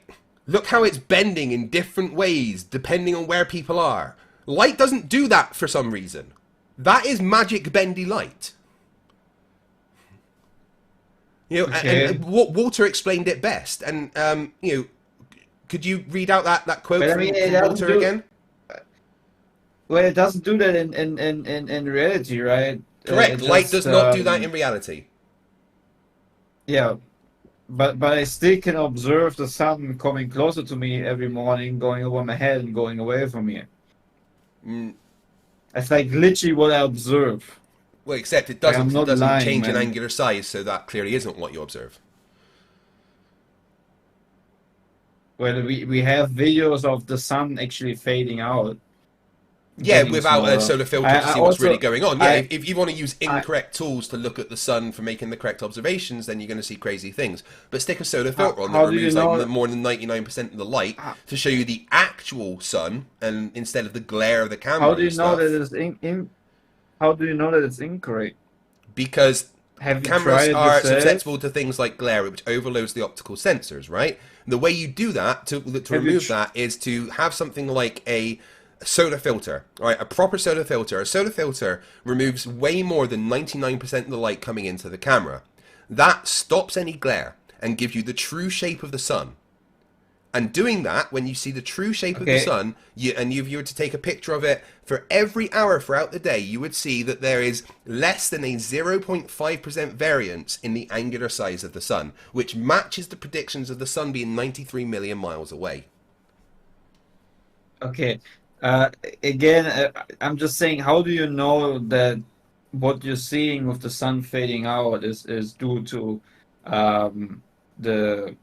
Look how it's bending in different ways depending on where people are. Light doesn't do that for some reason. That is magic bendy light. And Walter explained it best. And could you read out that quote from Walter again? Well, it doesn't do that in reality, right? Correct. Light does not do that in reality. Yeah. But I still can observe the sun coming closer to me every morning, going over my head and going away from me. That's like literally what I observe. Well, except it doesn't change in angular size, so that clearly isn't what you observe. Well, we have videos of the sun actually fading out. Yeah, getting without a smaller. solar filter I- to I see what's also- really going on. Yeah, I- if you want to use incorrect tools to look at the sun for making the correct observations, then you're going to see crazy things. But stick a solar filter on that how do you removes know- like more than 99% of the light to show you the actual sun, and instead of the glare of the camera. How do you and know stuff. that it's how do you know that it's incorrect? Because Have you cameras tried it are yourself? susceptible to things like glare, which overloads the optical sensors, right? The way you do that, to you remove that, is to have something like a solar filter, right? A proper solar filter. A solar filter removes way more than 99% of the light coming into the camera. That stops any glare and gives you the true shape of the sun. And doing that, when you see the true shape of the sun, if you were to take a picture of it for every hour throughout the day, you would see that there is less than a 0.5% variance in the angular size of the sun, which matches the predictions of the sun being 93 million miles away. Okay. Again, I'm just saying, how do you know that what you're seeing with the sun fading out is due to the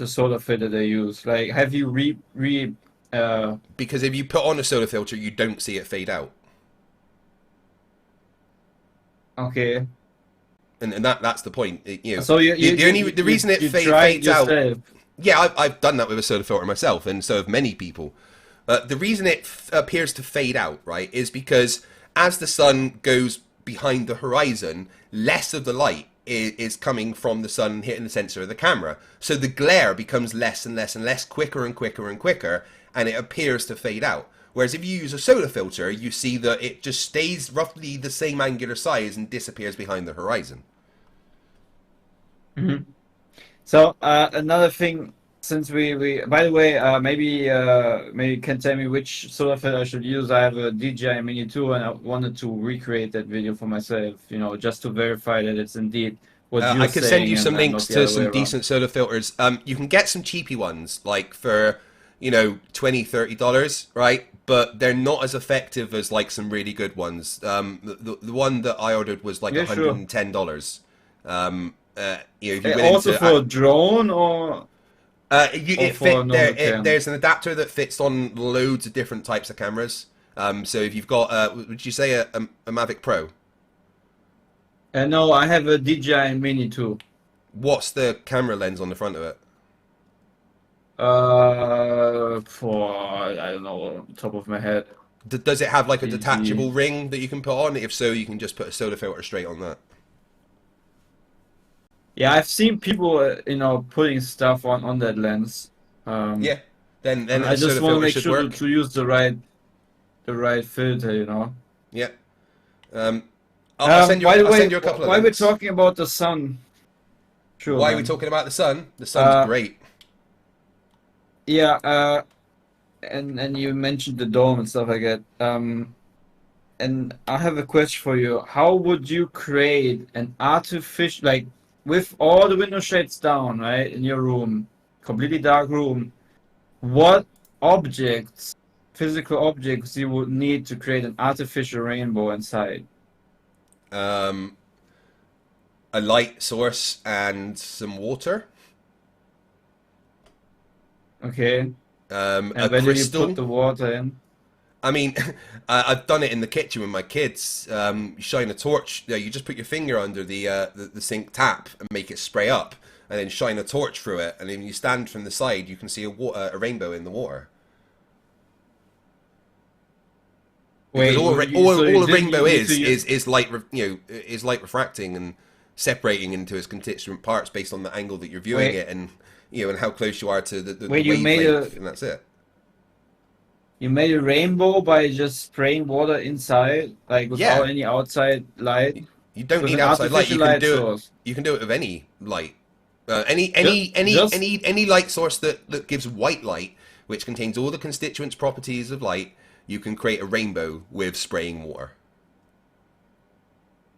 solar filter they use? Like, have you Because if you put on a solar filter, you don't see it fade out. okay. And that's the point. So the reason it tried fades out. yourself. Yeah, I've done that with a solar filter myself, and so have many people. The reason it appears to fade out, right, is because as the sun goes behind the horizon, less of the light is coming from the sun and hitting the sensor of the camera. So the glare becomes less and less and less, quicker and quicker and quicker, and it appears to fade out. Whereas if you use a solar filter, you see that it just stays roughly the same angular size and disappears behind the horizon. Mm-hmm. So another thing, since we by the way, maybe you can tell me which solar filter I should use. I have a DJI Mini 2 and I wanted to recreate that video for myself, just to verify that it's indeed what you're I could saying send you some and not links the to other way some around. decent solar filters. You can get some cheapy ones, like for, $20-$30, right? But they're not as effective as like some really good ones. The one that I ordered was like $110. If you went Also into, for a drone or there's an adapter that fits on loads of different types of cameras. So if you've got, would you say a Mavic Pro? no, I have a DJI Mini 2. What's the camera lens on the front of it? For I don't know, top of my head. Does it have like a detachable ring that you can put on? If so, you can just put a solar filter straight on that. Yeah, I've seen people, putting stuff on that lens. Yeah, then I a solar just want to filter make should sure work. to use the right filter. Yeah. I'll send you. By the I'll way, send you a couple of why we're links. talking about the sun? Sure. Why are man. we talking about the sun? The sun's great. Yeah, and you mentioned the dome and stuff like that. And I have a question for you. How would you create an artificial, like with all the window shades down, right, in your room, completely dark room? What objects, physical objects, you would need to create an artificial rainbow inside? A light source and some water. Okay. A And where do you crystal. put the water in? I mean, I've done it in the kitchen with my kids. You shine a torch. You just put your finger under the sink tap and make it spray up, and then shine a torch through it. And then you stand from the side, you can see a rainbow in the water. Because all a rainbow is light. Is light refracting and separating into its constituent parts based on the angle that you're viewing it, and and how close you are to the wavelength, and that's it. You made a rainbow by just spraying water inside, like without any outside light. You don't With need an outside light. You can artificial do light it. source. You can do it with any light. Any light source that gives white light, which contains all the constituent properties of light. You can create a rainbow with spraying water.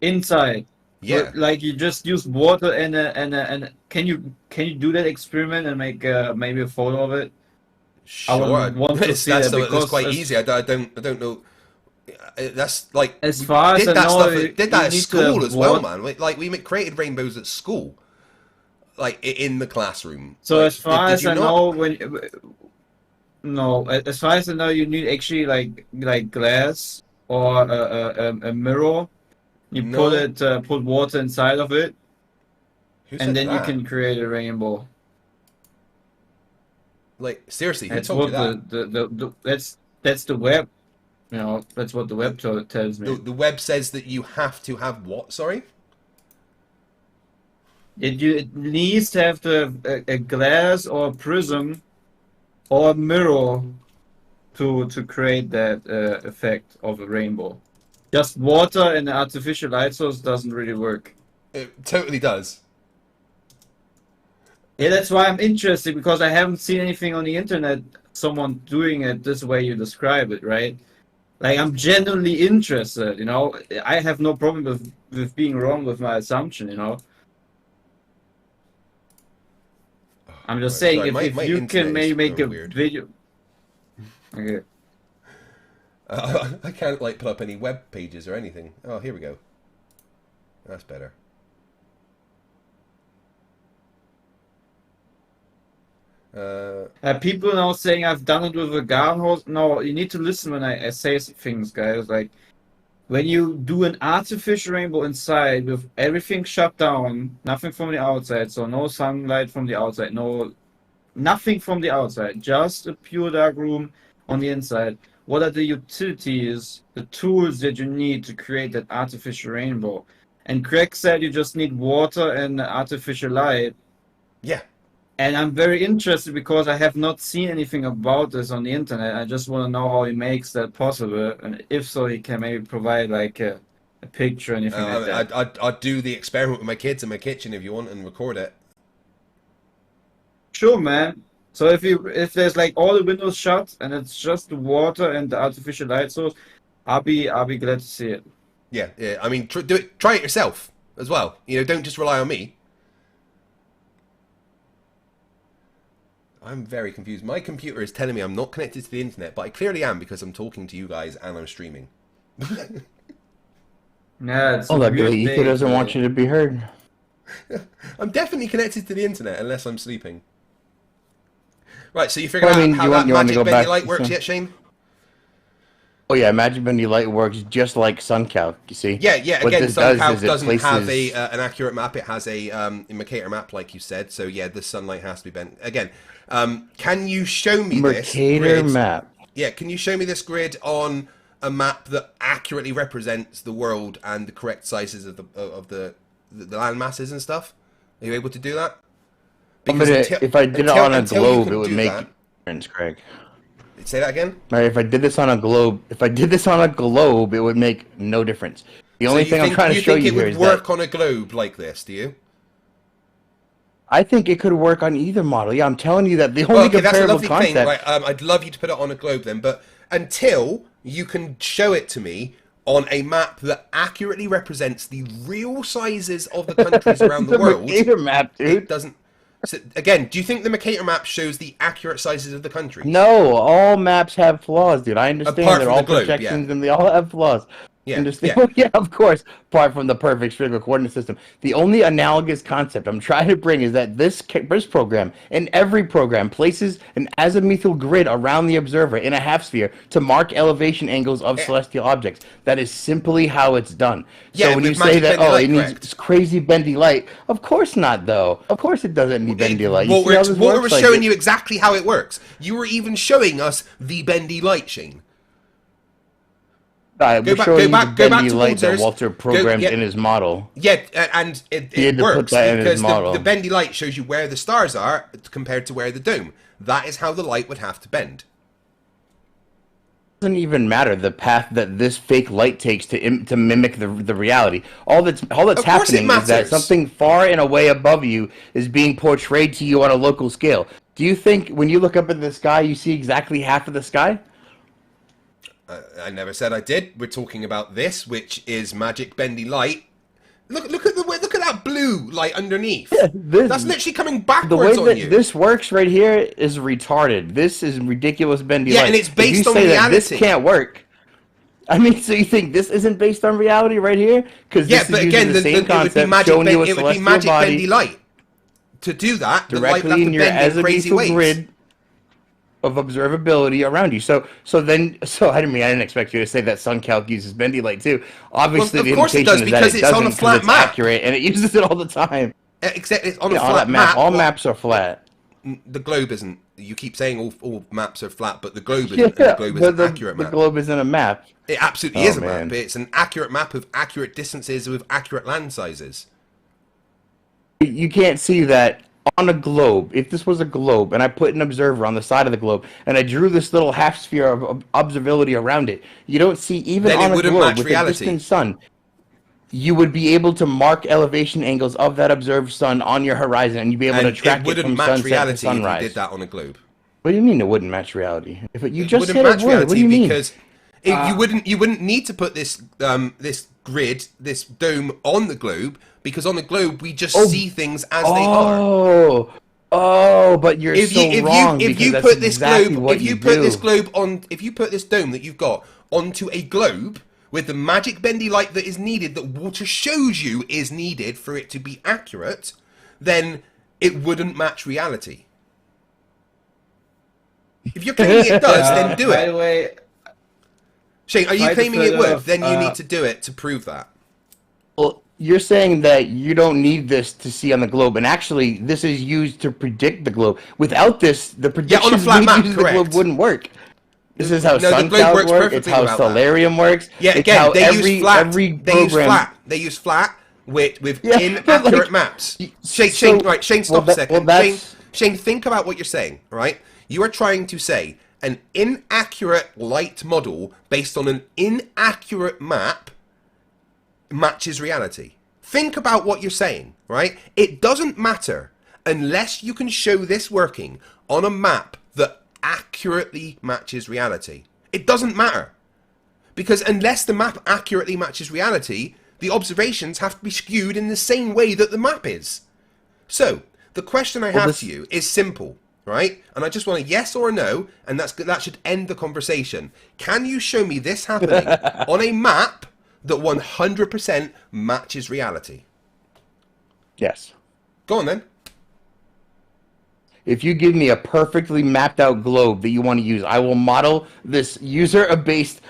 Inside. Yeah. Like you just use water and can you do that experiment and make maybe a photo of it? Sure. I would want to see that that's because quite easy. I don't know. That's like as far as I know, did that you at need to school have as well, water. man. Like we created rainbows at school, like in the classroom. So Like, as far did as you I not? know, No, as far as I know, you need actually like glass or a mirror. You No. put water inside of it, Who and said then you that? can create a rainbow. Like, seriously, who That's told you what that? that's the web. You know, that's what the The, web tells me. the web says that you have to have what, sorry? It needs to have a glass or a prism or a mirror to create that effect of a rainbow. Just water and an artificial light source doesn't really work. It totally does. Yeah, that's why I'm interested, because I haven't seen anything on the internet, someone doing it this way you describe it, right? Like, I'm genuinely interested, you know? I have no problem with being wrong with my assumption, you know? I'm just Right, saying, sorry, if my you internet can maybe is make going a weird. video... Okay. I can't, like, put up any web pages or anything. Oh, here we go. That's better. People now saying I've done it with a garden hose. No, you need to listen when I say things, guys. Like, when you do an artificial rainbow inside with everything shut down, nothing from the outside, so no sunlight from the outside, nothing from the outside, just a pure dark room on the inside. What are the utilities, the tools that you need to create that artificial rainbow? And Craig said you just need water and artificial light. Yeah. And I'm very interested because I have not seen anything about this on the internet. I just want to know how he makes that possible, and if so, he can maybe provide like a picture or anything like that. I'd do the experiment with my kids in my kitchen if you want and record it. Sure, man. So if there's like all the windows shut and it's just the water and the artificial light source, I'll be glad to see it. Yeah, yeah. I mean, try it yourself as well. You know, don't just rely on me. I'm very confused. My computer is telling me I'm not connected to the internet, but I clearly am because I'm talking to you guys and I'm streaming. Yeah, it's Oh, a look, weird the ether day doesn't want today. you to be heard. I'm definitely connected to the internet unless I'm sleeping. Right, so you figured Well, I out mean, how you that want to magic go bendy back light to works some- yet, Shane? Oh yeah, Magic Bendy Light works just like SunCalc. You see? Yeah, yeah. What Again, this does SunCalc is it doesn't have places- an accurate map. It has a Mercator map, like you said. So yeah, the sunlight has to be bent. Again, can you show me this Mercator grid? map. Yeah, can you show me this grid on a map that accurately represents the world and the correct sizes of the land masses and stuff? Are you able to do that? But if I did it on a globe, it would make a difference, Craig. Say that again. Right, if I did this on a globe, it would make no difference. The only thing I'm trying to show you here is it would work that on a globe like this. Do you? I think it could work on either model. Yeah, I'm telling you that the Well, only okay, that's a comparable lovely concept. thing. Right, I'd love you to put it on a globe then, but until you can show it to me on a map that accurately represents the real sizes of the countries around the world, Mercator map, dude. it doesn't. So, again, do you think the Mercator map shows the accurate sizes of the countries? No, all maps have flaws, dude. I understand Apart that from all the globe, projections yeah. and they all have flaws. Yeah, Understand? yeah. Yeah, of course. Apart from the perfect spherical coordinate system, the only analogous concept I'm trying to bring is that this program and every program places an azimuthal grid around the observer in a half sphere to mark elevation angles of celestial objects. That is simply how it's done. Yeah, So when you with say magic that, bendy oh, light, it needs correct. this crazy bendy light, of course not, though. Of course it doesn't need bendy light. You see how this What works? we're Like, showing you exactly how it works. You were even showing us the bendy light, Shane. We're showing you the bendy light that ours. Walter programmed in his model. Yeah, and He had it to put works that in his because model. the bendy light shows you where the stars are compared to where the dome. That is how the light would have to bend. Doesn't even matter the path that this fake light takes to mimic the reality. All that's Of course it happening is that matters. something far and away above you is being portrayed to you on a local scale. Do you think when you look up at the sky, you see exactly half of the sky? I never said I did. We're talking about this, which is magic bendy light. Look at that blue light underneath. That's literally coming The backwards way on that you. this works right here is retarded. This is ridiculous bendy light. Yeah, and it's based if you on say reality. That this can't work. I mean, so you think this isn't based on reality right here? Because Yeah, this but is again, using the same it would be concept, magic. showing you a It would be celestial magic body bendy light. To do that, the light would have directly to in your bend in crazy azimuthal ways. grid. of observability around you. So I didn't expect you to say that SunCalc uses bendy light too. Obviously, Well, of the course it indication does, is that because it it's on a doesn't, flat it's map. accurate, and it uses it all the time. Except it's on a Yeah, flat map. All maps are flat. The globe isn't. You keep saying all maps are flat, but the globe isn't. Yeah, And the globe is but an accurate the map. globe isn't a map. It absolutely Oh, is a man. map. It's an accurate map of accurate distances with accurate land sizes. You can't see that on a globe. If this was a globe, and I put an observer on the side of the globe, and I drew this little half sphere of observability around it, you don't see even Then it on a wouldn't globe match with reality. a distant sun. You would be able to mark elevation angles of that observed sun on your horizon, and you'd be able And to track it it wouldn't from match sunset to reality if sunrise. you did that on a globe. What do you mean it wouldn't match reality? If you It just wouldn't said match it would. What do reality you mean? because you wouldn't need to put this this grid, this dome on the globe, because on the globe we just see things as they are. Oh, but you're wrong. If you because put that's this exactly globe, what if you you put do. this globe on, if you put this dome that you've got onto a globe with the magic bendy light that is needed, that water shows you is needed for it to be accurate, then it wouldn't match reality. If you're claiming it does, then do By it. the way, Shane, are you try to claiming it further, would? Then you need to do it to prove that. Well, you're saying that you don't need this to see on the globe, and actually, this is used to predict the globe. Without this, the predictions flat made map, using the globe correct. wouldn't work. This is how No, the globe SunCloud works works. It's perfectly how without that. Stellarium works. Yeah, it's again, how they use flat. every They use program. flat. They use flat with Yeah, but, inaccurate like, maps. so- Shane, stop well, a second. that's- Shane, think about what you're saying, right? You are trying to say an inaccurate light model based on an inaccurate map matches reality. Think about what you're saying, right? It doesn't matter unless you can show this working on a map that accurately matches reality. It doesn't matter. Because unless the map accurately matches reality, the observations have to be skewed in the same way that the map is. So, the question I have to you is simple, right? And I just want a yes or a no, and that should end the conversation. Can you show me this happening on a map that 100% matches reality? Yes. Go on then. If you give me a perfectly mapped out globe that you want to use, I will model this user-based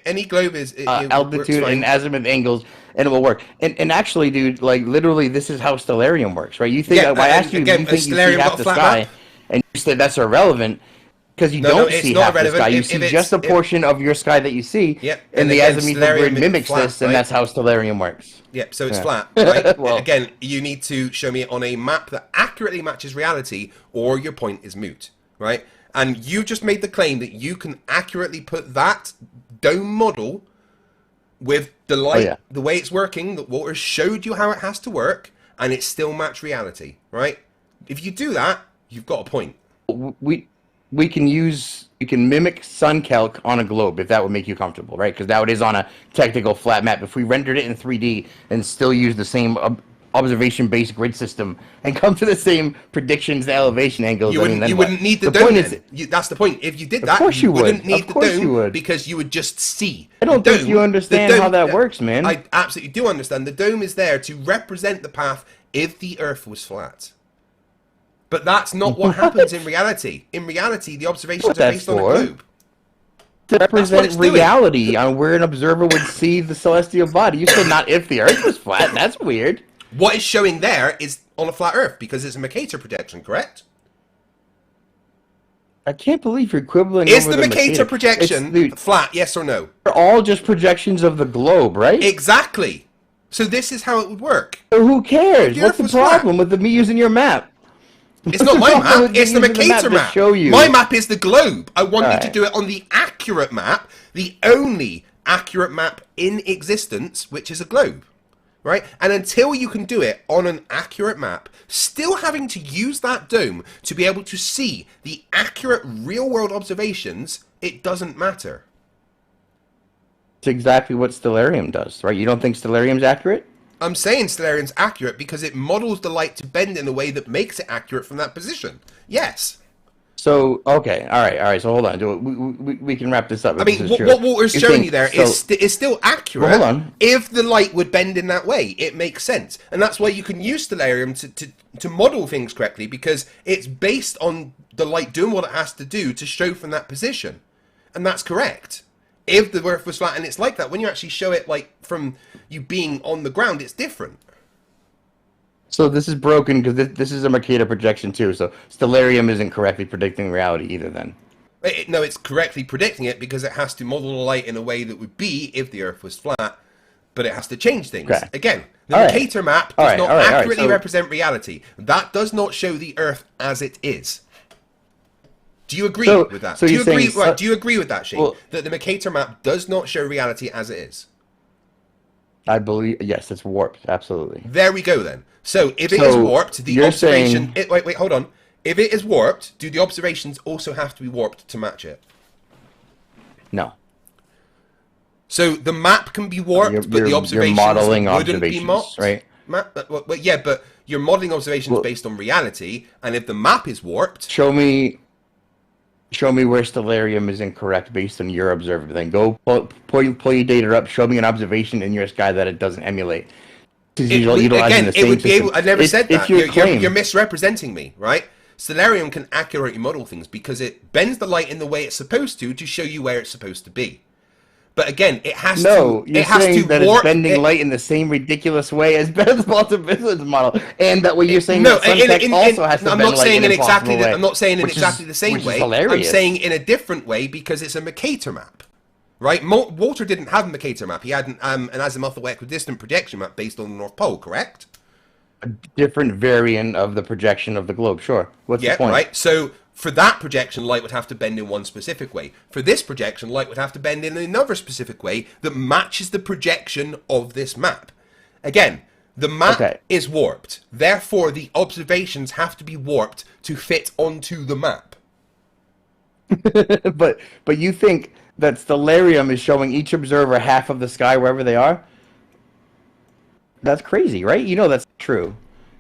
Any globe is it works altitude fine. and azimuth angles, and it will work. And actually, dude, like literally, this is how Stellarium works, right? You think Yeah, I asked you, again, do you think you see Stellarium half got a the flat sky, map? and you said that's irrelevant because you No, don't it's see not half the irrelevant. sky. You If see it's- just a portion of your sky that you see. Yep, And and the again, azimuthal Stellarium grid is mimics flat, this, and right? that's how Stellarium works. Yep, so it's Yeah. flat, right? Well- Again, you need to show me it on a map that accurately matches reality, or your point is moot, right? And you just made the claim that you can accurately put that dome model with the light, yeah. the way it's working, that water showed you how it has to work, and it still match reality, right? If you do that, you've got a point. We can mimic SunCalc on a globe if that would make you comfortable, right? Because now it is on a technical flat map. If we rendered it in 3D and still use the same observation-based grid system and come to the same predictions and elevation angles, You wouldn't, then you what? wouldn't need the The dome. point is, Then. That's the point. If you did that, course you you would. wouldn't need Of the course dome you would. because you would just see. I don't The think you dome- understand the dome- how that works, man. I absolutely do understand. The dome is there to represent the path if the Earth was flat. But that's not what happens in reality. In reality, the observations What are that's based on a for. globe. To represent it's doing. reality on where an observer would see the celestial body. You said not if the Earth was flat. That's weird. What is showing there is on a flat Earth because it's a Mercator projection, correct? I can't believe you're quibbling Is over the the Mercator projection Dude, flat, yes or no? they're all just projections of the globe, right? Exactly. So this is how it would work. So who cares? The What's Earth the was flat. problem with me using your map? It's not my What's wrong map, with it's the using the map Mercator to map. show you? My map is the globe. I want you to Alright. do it on the accurate map, the only accurate map in existence, which is a globe. Right? And until you can do it on an accurate map, still having to use that dome to be able to see the accurate real-world observations, it doesn't matter. It's exactly what Stellarium does, right? You don't think Stellarium's accurate? I'm saying Stellarium's accurate because it models the light to bend in a way that makes it accurate from that position. Yes. So okay, all right. So hold on. We can wrap this up. I if mean, this is what, true. what Walter's You showing think- you there so- is still accurate. Well, hold on. If the light would bend in that way, it makes sense. And that's why you can use Stellarium to model things correctly, because it's based on the light doing what it has to do to show from that position. And that's correct. If the Earth was flat and it's like that, when you actually show it like from you being on the ground, it's different. So this is broken because this is a Mercator projection too. So Stellarium isn't correctly predicting reality either. Then No, it's correctly predicting it because it has to model the light in a way that would be if the Earth was flat, but it has to change things. Okay. Again, the All right. Mercator map All does right, not all right, all right. accurately So- represent reality. That does not show the Earth as it is. Do you agree So- with that? so do you you're agree? saying- Right? Do you agree with that, Shane? Well- that the Mercator map does not show reality as it is. I believe yes, it's warped. Absolutely. There we go then. So if it So is warped, the you're observation. saying- Wait, hold on. If it is warped, do the observations also have to be warped to match it? No. So the map can be warped, You're- but the you're observations modeling wouldn't be observations, mocked, right? But yeah, but you're modeling observations Well- based on reality, and if the map is warped, Show me where Stellarium is incorrect based on your observer. Then go pull your data up. Show me an observation in your sky that it doesn't emulate. Because again, it would be able. I never said that. Your claim, You're misrepresenting me, right? Stellarium can accurately model things because it bends the light in the way it's supposed to show you where it's supposed to be. But again, it has no, to. you're It has saying to that warp it's bending it- light in the same ridiculous way as Ben's multi-business model, and that what you're saying No, that Suntech also has to I'm bend not light saying in in an exactly. impossible way, I'm not saying in which is- exactly the same which is way. I'm hilarious. saying in a different way because it's a Mercator map, right? Walter didn't have a Mercator map. He had an azimuthal equidistant projection map based on the North Pole, correct? a different variant of the projection of the globe. Sure. What's Yeah, the point? right. So for that projection, light would have to bend in one specific way. For this projection, light would have to bend in another specific way that matches the projection of this map. Again, the map Okay. is warped. Therefore, the observations have to be warped to fit onto the map. but you think that Stellarium is showing each observer half of the sky wherever they are? That's crazy, right? You know that's true.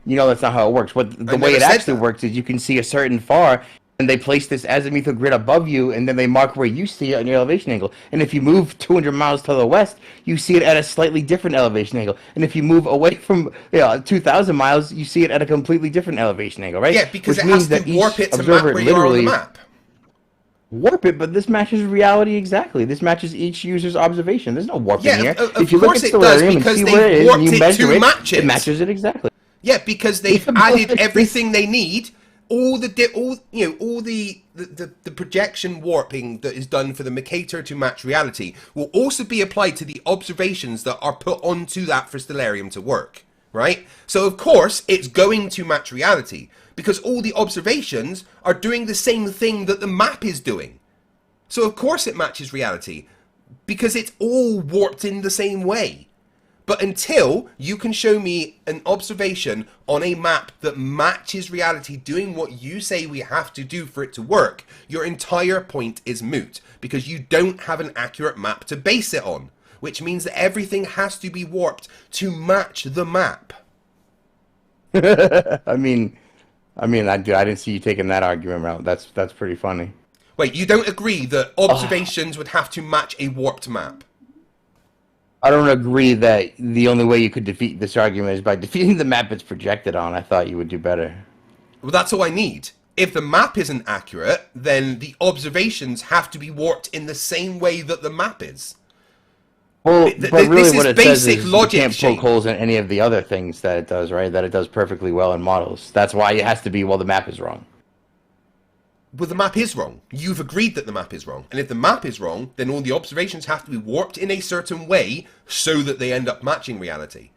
You know that's not how it works. But the way never it said actually that. works is you can see a certain far, and they place this azimuthal grid above you, and then they mark where you see it on your elevation angle. And if you move 200 miles to the west, you see it at a slightly different elevation angle. And if you move away from 2,000 miles, you see it at a completely different elevation angle, right? Yeah, because Which it has means to that warp each it to map observer where you are on the literally map. warp it, but this matches reality exactly. This matches each user's observation. There's no warping Yeah, here. of If you look course at it does, Stellarium and because see they where it is warped and you it measure to it, match it. it matches it exactly. Yeah, because they've Yeah, but added it's- everything they need. All the projection warping that is done for the Mercator to match reality will also be applied to the observations that are put onto that for Stellarium to work, right? So of course it's going to match reality because all the observations are doing the same thing that the map is doing. So of course it matches reality because it's all warped in the same way. But until you can show me an observation on a map that matches reality doing what you say we have to do for it to work, your entire point is moot because you don't have an accurate map to base it on, which means that everything has to be warped to match the map. I mean, I didn't see you taking that argument route. That's pretty funny. Wait, you don't agree that observations would have to match a warped map? I don't agree that the only way you could defeat this argument is by defeating the map it's projected on. I thought you would do better. Well, that's all I need. If the map isn't accurate, then the observations have to be warped in the same way that the map is. Well, This but really is what it says basic is logic, you can't Shane. poke holes in any of the other things that it does, right? That it does perfectly well in models. That's why it has to be, well, the map is wrong. Well, the map is wrong. You've agreed that the map is wrong. And if the map is wrong, then all the observations have to be warped in a certain way so that they end up matching reality.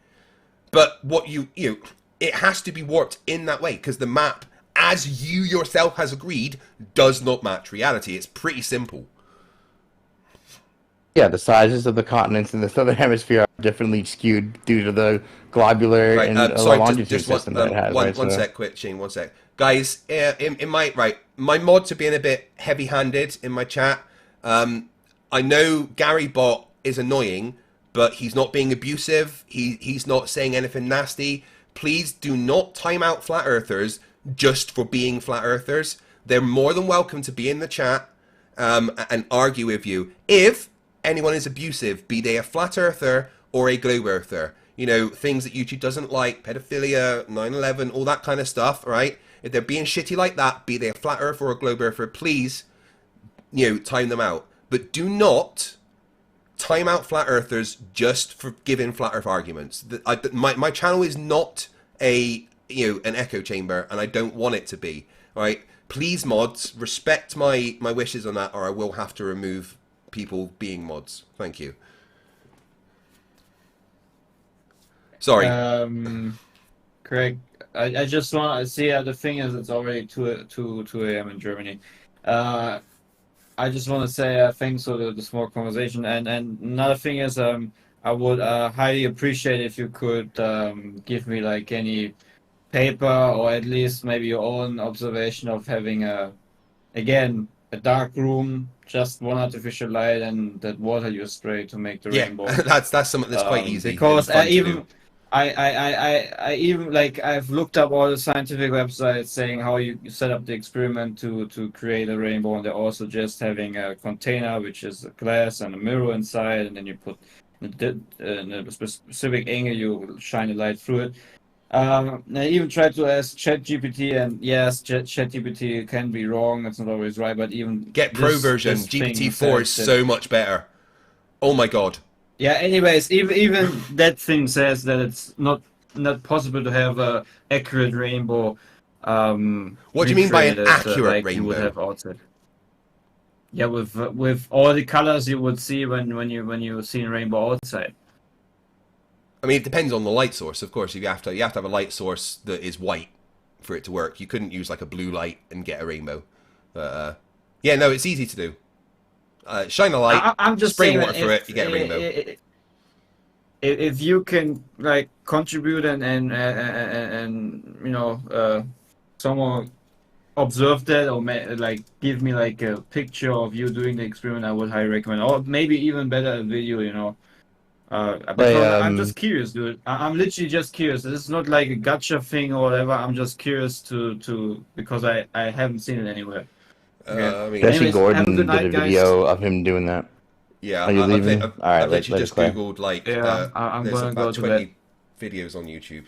But what it has to be warped in that way because the map, as you yourself has agreed, does not match reality. It's pretty simple. Yeah, the sizes of the continents in the southern hemisphere are differently skewed due to the globular Right, and sorry, longitude just system that it has. one right? one So- sec, quick, Shane, one sec. Guys, in my mods are being a bit heavy-handed in my chat. I know Gary Bot is annoying, but he's not being abusive. He's not saying anything nasty. Please do not time out flat earthers just for being flat earthers. they're more than welcome to be in the chat and argue with you. If anyone is abusive, be they a flat earther or a globe earther, you know, things that YouTube doesn't like, pedophilia, 9/11, all that kind of stuff, right? If they're being shitty like that, be they a flat earther or a globe earther, please, you know, time them out. But do not time out flat earthers just for giving flat earth arguments. My channel is not an echo chamber, and I don't want it to be, right? Please, mods, respect my wishes on that, or I will have to remove people being mods. Thank you. Sorry. Craig, I just want to see. The thing is, it's already 2 a.m. in Germany. I just want to say thanks for the small conversation. And another thing is, I would highly appreciate if you could give me like any paper or at least maybe your own observation of having a dark room, just one artificial light, and that water you spray to make the rainbow. that's something that's quite easy. Because I even like I've looked up all the scientific websites saying how you set up the experiment to create a rainbow, and they're also just having a container which is a glass and a mirror inside, and then you put in a specific angle, you shine a light through it. I even tried to ask ChatGPT, and yes, ChatGPT can be wrong. It's not always right, but even get pro version. GPT-4 is so much better. Oh my god. Yeah. Anyways, even that thing says that it's not possible to have a accurate rainbow. What do you mean by an accurate like rainbow? You would have outside. Yeah, with all the colors you would see when you see a rainbow outside. I mean, it depends on the light source, of course. You have to have a light source that is white for it to work. You couldn't use like a blue light and get a rainbow. Yeah, no, it's easy to do. Shine a light, I'm just spray saying water through it, you get a rainbow. If you can like contribute and you know someone observe that or like give me like a picture of you doing the experiment, I would highly recommend. Or maybe even better, a video, you know. Because I'm just curious, dude. I'm literally just curious. This is not like a gotcha thing or whatever. I'm just curious to because I haven't seen it anywhere. Okay. I mean, Jesse Gordon did a video of him doing that. Yeah, Are you leaving? All right, I've literally just clear. googled like I'm there's gonna about go to 20 videos on YouTube.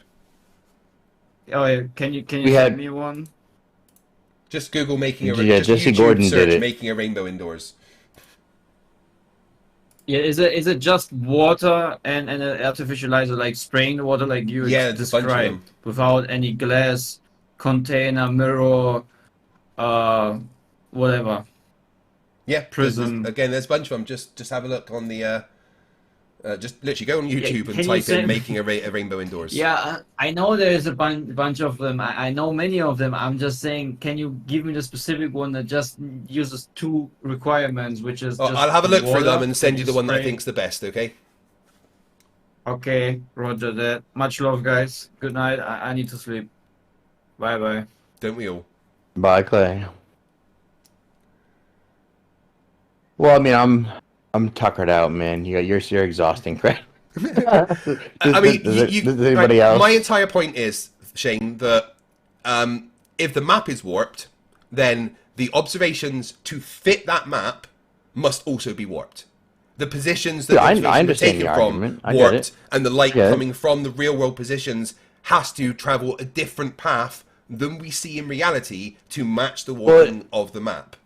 Oh yeah, can you send me one? Just Google making a just Jesse YouTube Gordon search did it. making a rainbow indoors. Yeah, is it just water and an artificial light, like spraying the water like you described, without any glass, container, mirror, whatever? Yeah, prism. There's a bunch of them. Just have a look on the. Just literally go on YouTube and can type in "making a rainbow indoors." Yeah, I know there's a bunch of them. I know many of them. I'm just saying, can you give me the specific one that just uses 2 requirements, which is just I'll have a look water, for them and send you the one that I spray? think's the best. Okay. Okay, roger that. Much love, guys. Good night. I need to sleep. Bye bye. Don't we all? Bye, Clay. Well, I mean, I'm tuckered out, man. You're exhausting, Craig. I mean, anybody else? My entire point is, Shane, that if the map is warped, then the observations to fit that map must also be warped. The positions that the observations were taken from warped, and the light coming from the real world positions has to travel a different path than we see in reality to match the warping of the map.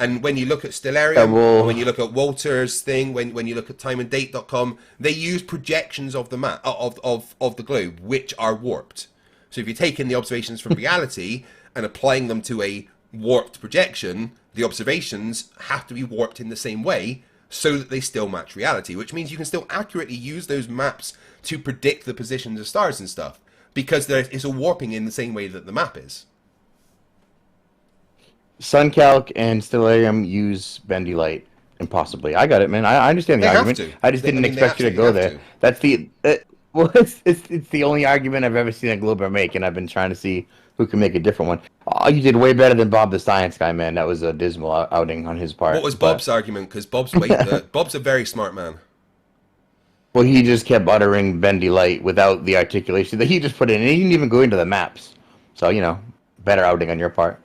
And when you look at Stellarium, when you look at Walter's thing, when you look at timeanddate.com, they use projections of the map of the globe, which are warped. So if you're taking the observations from reality and applying them to a warped projection, the observations have to be warped in the same way so that they still match reality, which means you can still accurately use those maps to predict the positions of stars and stuff, because there is a warping in the same way that the map is. SunCalc and Stellarium use bendy light, impossibly. I got it, man. I understand the argument. I just didn't expect you to go there. That's the well, it's the only argument I've ever seen a Glober make, and I've been trying to see who can make a different one. Oh, you did way better than Bob the Science Guy, man. That was a dismal outing on his part. What was Bob's argument? Because Bob's Bob's a very smart man. Well, he just kept uttering bendy light without the articulation that he just put in. And he didn't even go into the maps. So, better outing on your part.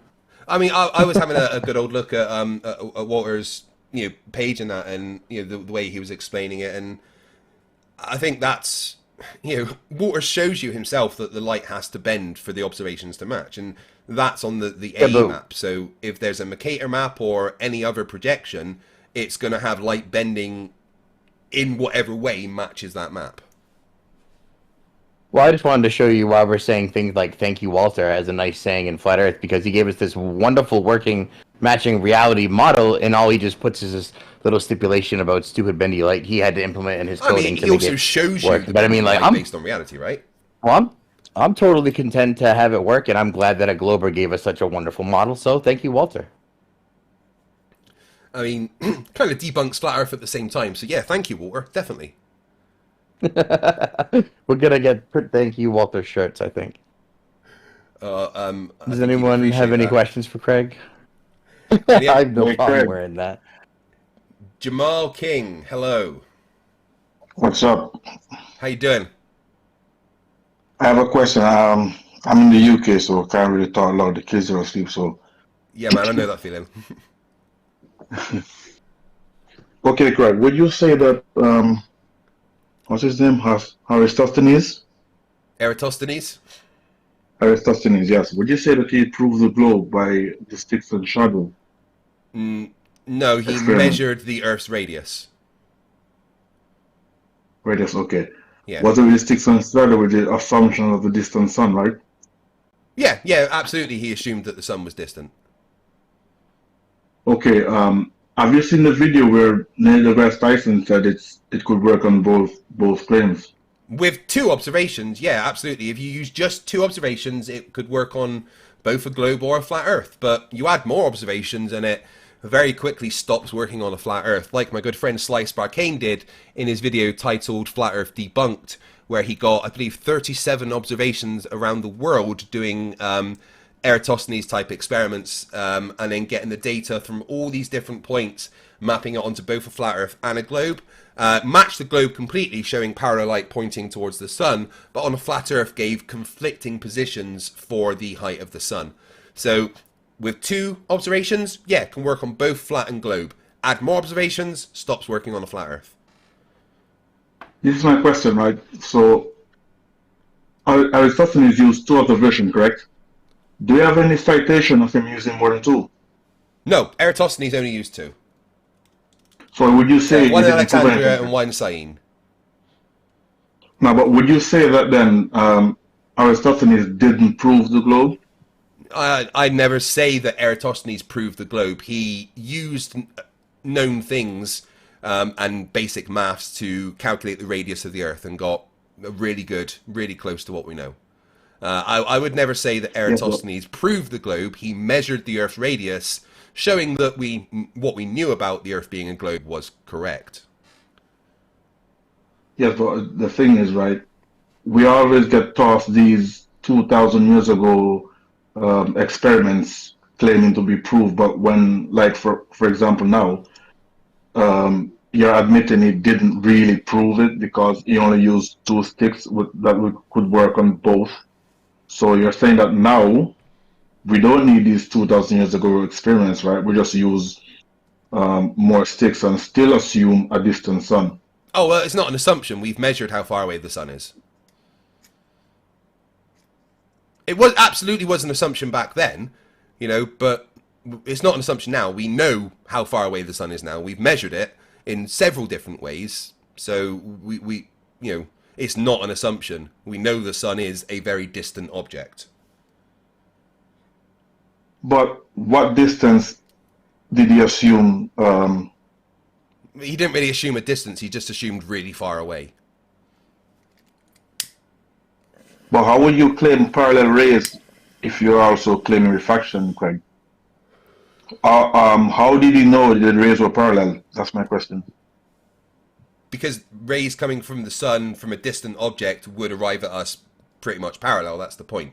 I mean, I was having a good old look at Walter's page and that, and the way he was explaining it, and I think that's Walter shows you himself that the light has to bend for the observations to match, and that's on the Yeah, A but map. So if there's a Mercator map or any other projection, it's going to have light bending in whatever way matches that map. well, I just wanted to show you why we're saying things like "Thank you, Walter" as a nice saying in Flat Earth, because he gave us this wonderful working matching reality model, and all he just puts is this little stipulation about stupid bendy light he had to implement in his I coding mean, to he make also it shows you work. the But I mean, bending like, light based on reality, right? well, I'm totally content to have it work, and I'm glad that a Glober gave us such a wonderful model. So thank you, Walter. I mean, kind of debunks Flat Earth at the same time. So yeah, thank you, Walter. Definitely. We're gonna get thank you, Walter shirts, I think. I Does think he'd anyone have appreciate any that. questions for Craig? And I yeah, have no Hey, problem Craig. wearing that. Jamal King, hello. What's up? How you doing? I have a question. I'm in the UK, so can't really talk loud. The kids are asleep. So, Yeah, man, I know that feeling. okay, Craig, would you say that what's his name? Aristophanes? Eratosthenes? Aristophanes, yes. Would you say that he proved the globe by the sticks and shadow No, he experiment? measured the Earth's radius. Right, yes, okay. Yeah. Was it with the sticks and shadow with the assumption of the distant sun, right? Yeah, absolutely. He assumed that the sun was distant. Okay. Have you seen the video where Neil deGrasse Tyson said it could work on both claims? With two observations, yeah, absolutely. If you use just two observations, it could work on both a globe or a flat Earth. But you add more observations and it very quickly stops working on a flat Earth, like my good friend Slice Barcane did in his video titled Flat Earth Debunked, where he got, I believe, 37 observations around the world doing Eratosthenes type experiments, and then getting the data from all these different points, mapping it onto both a flat Earth and a globe. Matched the globe completely, showing parallel light pointing towards the sun, but on a flat Earth gave conflicting positions for the height of the sun. So with two observations, yeah, it can work on both flat and globe. Add more observations, stops working on a flat Earth. This is my question, right? So, Aristophanes used two observations, correct? Do you have any citation of him using more than two? No, Eratosthenes only used two. So would you say One he in didn't prove Alexandria anything? and one in Syene. No, but would you say that then Aristophanes didn't prove the globe? I never say that Eratosthenes proved the globe. He used known things and basic maths to calculate the radius of the Earth and got really good, really close to what we know. I would never say that Yes, but, Eratosthenes proved the globe. He measured the Earth's radius, showing that what we knew about the Earth being a globe was correct. yes, but the thing is, right, we always get tossed these 2,000 years ago experiments claiming to be proved, but when, like, for example, now, you're admitting he didn't really prove it because he only used two sticks could work on both. So you're saying that now we don't need these 2,000 years ago experiments, right? We just use more sticks and still assume a distant sun. Oh, well, it's not an assumption. We've measured how far away the sun is. It absolutely was an assumption back then, but it's not an assumption now. We know how far away the sun is now. We've measured it in several different ways. So we it's not an assumption. We know the sun is a very distant object. But what distance did he assume? He didn't really assume a distance. He just assumed really far away. But how would you claim parallel rays if you're also claiming refraction, Craig? How did he know the rays were parallel? That's my question. Because rays coming from the sun from a distant object would arrive at us pretty much parallel. That's the point.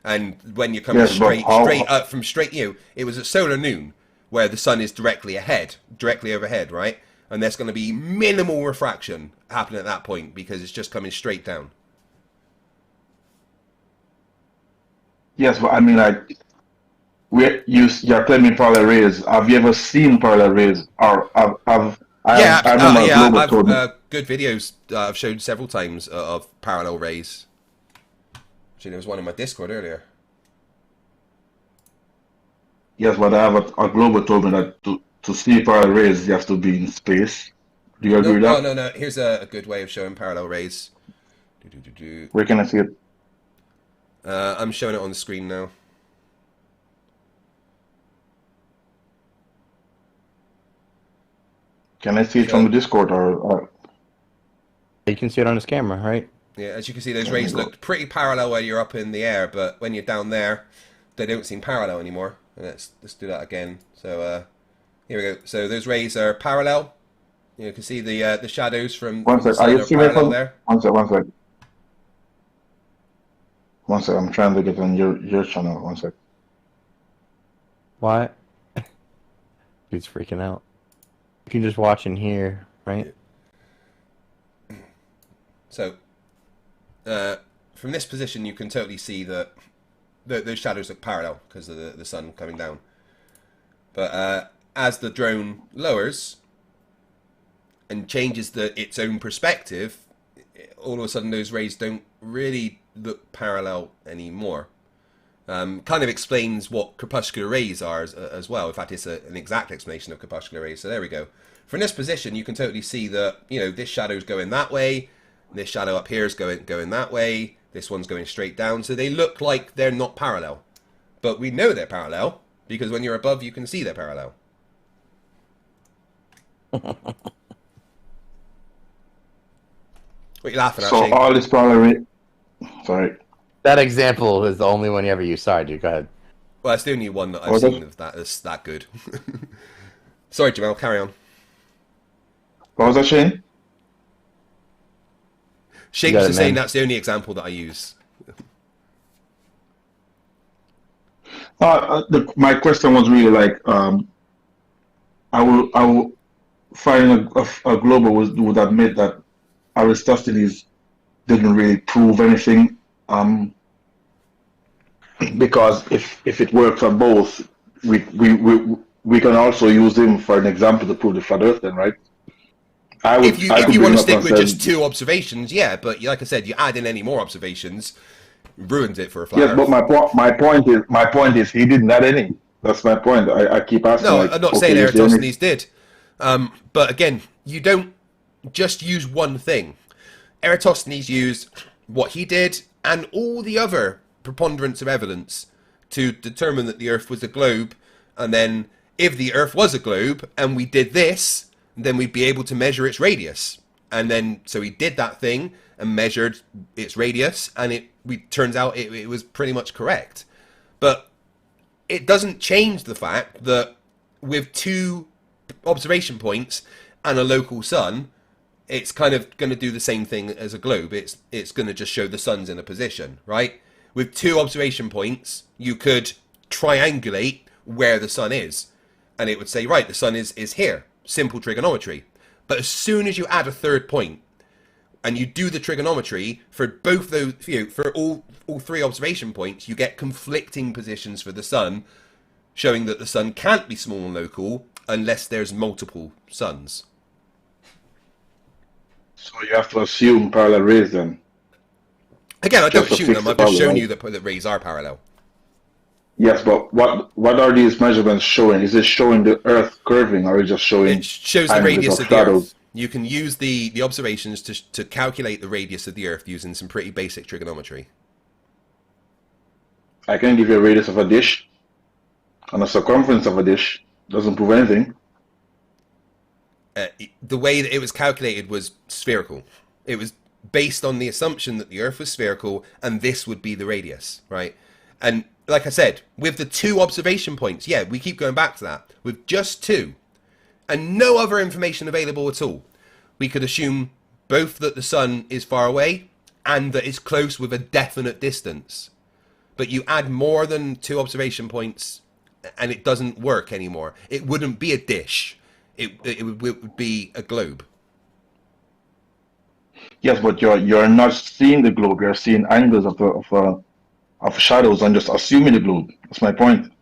And when you're coming Yes, but straight up from it was at solar noon where the sun is directly overhead, right? And there's going to be minimal refraction happening at that point because it's just coming straight down. Yes, but I mean, like, you're claiming parallel rays. Have you ever seen parallel rays? Or I remember a yeah, Globo I've told me. good videos I've showed several times of parallel rays. Actually, there was one in my Discord earlier. Yes, but I have a Globo told me that to see parallel rays, you have to be in space. Do you agree No, with oh that? no. Here's a good way of showing parallel rays. Where can I see it? I'm showing it on the screen now. Can I see it from the Discord or You can see it on his camera, right? Yeah, as you can see, those There we rays go. look pretty parallel when you're up in the air, but when you're down there, they don't seem parallel anymore. And let's do that again. So here we go. So those rays are parallel. You can see the shadows from one the sec? Are sun you are seeing my parallel phone? there. One sec. One sec. I'm trying to get on your channel. One sec. What? Dude's freaking out. You can just watch in here, right? So from this position, you can totally see that those shadows look parallel because of the sun coming down. But as the drone lowers and changes its own perspective, all of a sudden those rays don't really look parallel anymore. Kind of explains what crepuscular rays are as well. In fact, it's an exact explanation of crepuscular rays. So there we go. From this position, you can totally see that, you know, this shadow's going that way, this shadow up here is going that way, this one's going straight down. So they look like they're not parallel. But we know they're parallel because when you're above, you can see they're parallel. What are you laughing at, So Shane? all this parallel ray. Sorry. That example is the only one you ever use. Sorry, dude. Go ahead. Well, it's the only one that I've What was seen of that's that good. Sorry, Jamal, carry on. What was that, Shane? Shane's got it, just saying man. that's the only example that I use. My question was really like, I will find a Globo would admit that Eratosthenes didn't really prove anything. Because if it works on both, we can also use him for an example to prove the flat Earth, then, right? If you could want bring to up stick and with say, just 2 observations, yeah, but like I said, you add in any more observations, ruins it for a flat yes, Earth. but my point is he didn't add any. That's my point. I keep asking. No, like, I'm not okay, saying is there any- Eratosthenes did. But again, you don't just use one thing. Eratosthenes used what he did and all the other preponderance of evidence to determine that the Earth was a globe. And then if the Earth was a globe and we did this, then we'd be able to measure its radius. And then, so he did that thing and measured its radius, and it turns out it was pretty much correct. But it doesn't change the fact that with 2 observation points and a local sun, it's kind of going to do the same thing as a globe. It's going to just show the sun's in a position, right? With 2 observation points, you could triangulate where the sun is, and it would say, right, the sun is here. Simple trigonometry. But as soon as you add a 3rd point, and you do the trigonometry for both those, for all 3 observation points, you get conflicting positions for the sun, showing that the sun can't be small and local unless there's multiple suns. So you have to assume parallel rays then. Again, I don't Just to assume fix them. the I've just problem, shown right? you that rays are parallel. Yes, but what are these measurements showing? Is it showing the Earth curving, or is it just showing It shows the angles radius of of the shadows? Earth. You can use the observations to calculate the radius of the Earth using some pretty basic trigonometry. I can give you a radius of a dish, and a circumference of a dish. Doesn't prove anything. The way that it was calculated was spherical. It was based on the assumption that the Earth was spherical and this would be the radius, right? And like I said, with the 2 observation points, yeah, we keep going back to that. With just 2 and no other information available at all, we could assume both that the sun is far away and that it's close with a definite distance. But you add more than 2 observation points and it doesn't work anymore. It wouldn't be a dish. It would be a globe. Yes, but you're not seeing the globe. You're seeing angles of shadows and just assuming the globe. That's my point.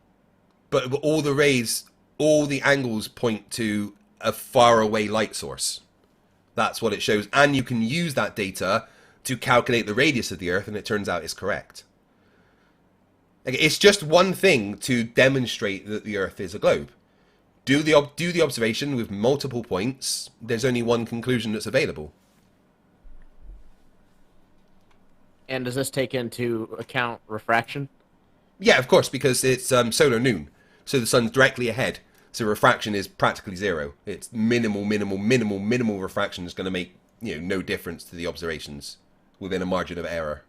But all the rays, all the angles point to a far away light source. That's what it shows. And you can use that data to calculate the radius of the Earth, and it turns out it's correct. Like, it's just one thing to demonstrate that the Earth is a globe. Do the observation with multiple points. There's only one conclusion that's available. And does this take into account refraction? Yeah, of course, because it's solar noon. So the sun's directly ahead. So refraction is practically zero. It's minimal refraction is going to make, no difference to the observations within a margin of error.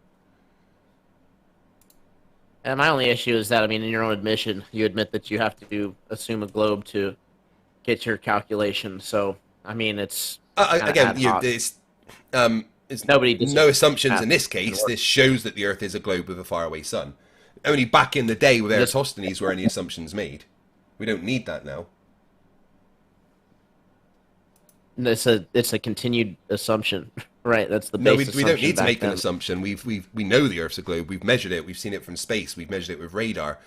And my only issue is that, I mean, in your own admission, you admit that you have to assume a globe to get your calculation. So, I mean, it's again, it's no assumptions in this case. This shows that the Earth is a globe with a faraway sun. Only back in the day with Eratosthenes were any assumptions made. We don't need that now. It's a continued assumption, right? That's the base we don't need to make then. an assumption. We know the Earth's a globe. We've measured it. We've seen it from space. We've measured it with radar.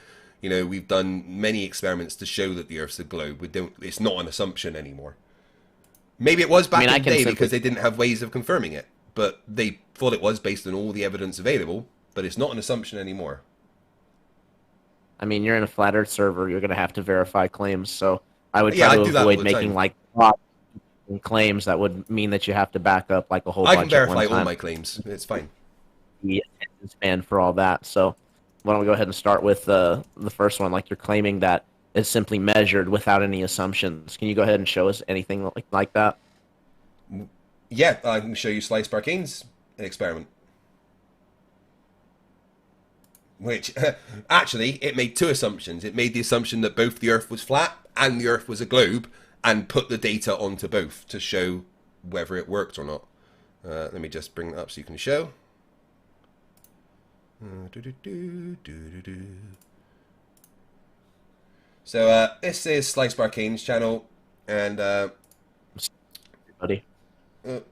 We've done many experiments to show that the Earth's a globe. It's not an assumption anymore. Maybe it was back in the day because they didn't have ways of confirming it, but they thought it was based on all the evidence available. But it's not an assumption anymore. I mean, you're in a flat Earth server. You're going to have to verify claims. So I would try to avoid making claims that would mean that you have to back up like a whole bunch. I can verify all my claims. It's fine. The attention span for all that. So why don't we go ahead and start with the first one? Like, you're claiming that it's simply measured without any assumptions. Can you go ahead and show us anything like that? Yeah, I can show you Sliced Barkane's experiment. Which, actually, it made two assumptions. It made the assumption that both the Earth was flat and the Earth was a globe, and put the data onto both to show whether it worked or not. Let me just bring that up so you can show. So this is Sliced Barkane's channel, and buddy. So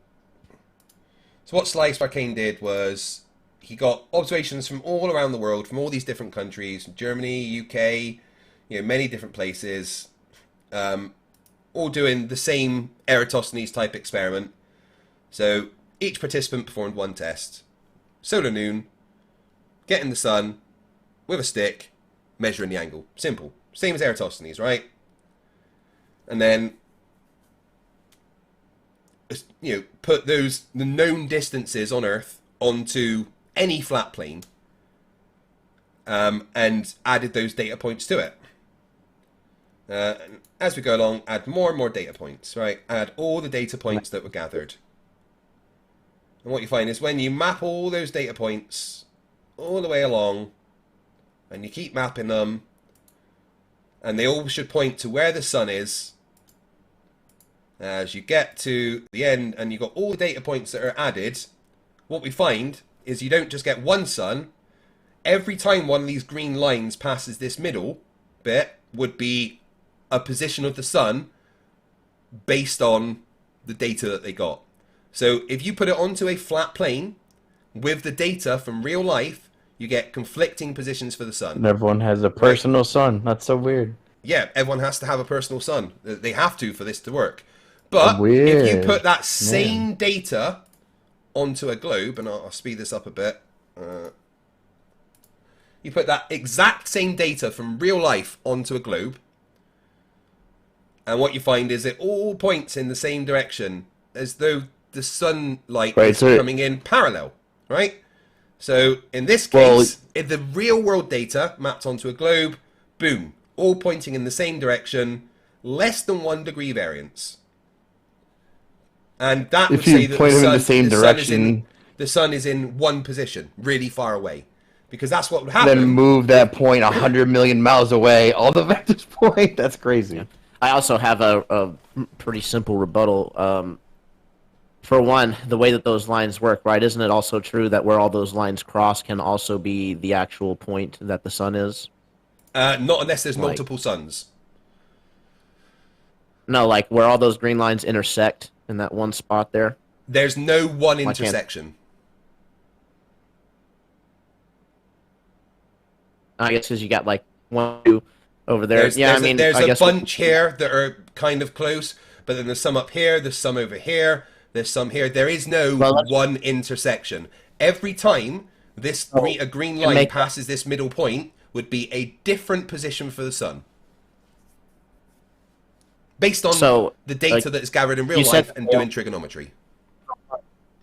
what Sliced Barkane did was he got observations from all around the world, from all these different countries, Germany, UK, many different places, all doing the same Eratosthenes type experiment. So each participant performed one test. Solar noon, get in the sun with a stick, measuring the angle. Simple. Same as Eratosthenes, right? And then put the known distances on Earth onto any flat plane, and added those data points to it. As we go along, add more and more data points, right? Add all the data points that were gathered. And what you find is when you map all those data points all the way along, and you keep mapping them, and they all should point to where the sun is, as you get to the end and you've got all the data points that are added, what we find is you don't just get one sun. Every time one of these green lines passes this middle bit would be a position of the sun based on the data that they got. So if you put it onto a flat plane with the data from real life, you get conflicting positions for the sun. And everyone has a personal sun. That's so weird. Yeah, everyone has to have a personal sun. They have to for this to work. But if you put that same data onto a globe, and I'll speed this up a bit. You put that exact same data from real life onto a globe, and what you find is it all points in the same direction, as though the sunlight is coming in parallel, right? So in this case, if the real world data mapped onto a globe, boom, all pointing in the same direction, less than 1 degree variance. And that would say that the sun is in one position, really far away. Because that's what would happen. Then move that point 100 million miles away, all the vectors point. That's crazy. Yeah. I also have a pretty simple rebuttal. For one, the way that those lines work, right? Isn't it also true that where all those lines cross can also be the actual point that the sun is? Not unless there's multiple suns. No, like where all those green lines intersect in that one spot there. There's no one intersection. I guess because you got like 1, 2, over there. There's I a guess bunch here that are kind of close, but then there's some up here, there's some over here, there's some here. There is no one intersection. Every time a green line passes this middle point would be a different position for the sun. Based on the data that is gathered in real life and doing trigonometry.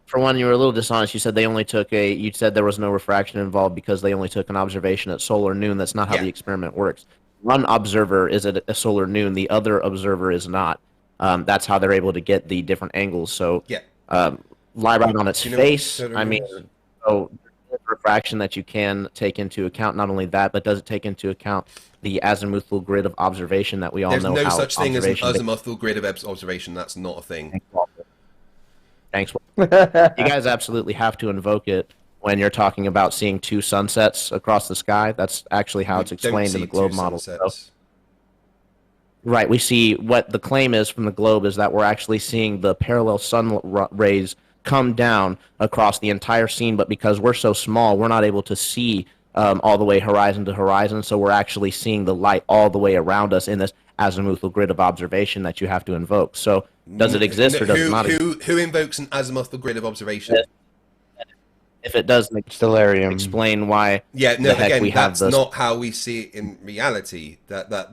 For one, you were a little dishonest. You said you said there was no refraction involved because they only took an observation at solar noon. That's not how the experiment works. One observer is at a solar noon, the other observer is not. That's how they're able to get the different angles. So, lie right on its face. So there's refraction that you can take into account. Not only that, but does it take into account the azimuthal grid of observation that we all know? There's no such thing as an azimuthal grid of observation. That's not a thing. Thanks. You guys absolutely have to invoke it when you're talking about seeing two sunsets across the sky. That's actually how it's explained in the globe model. So, right, we see what the claim is from the globe is that we're actually seeing the parallel sun rays come down across the entire scene, but because we're so small, we're not able to see all the way horizon to horizon, so we're actually seeing the light all the way around us in this azimuthal grid of observation that you have to invoke. So does it exist or does it not exist? Who invokes an azimuthal grid of observation? If it does, Stellarium. Explain why. Yeah, no, again, that's not how we see it in reality.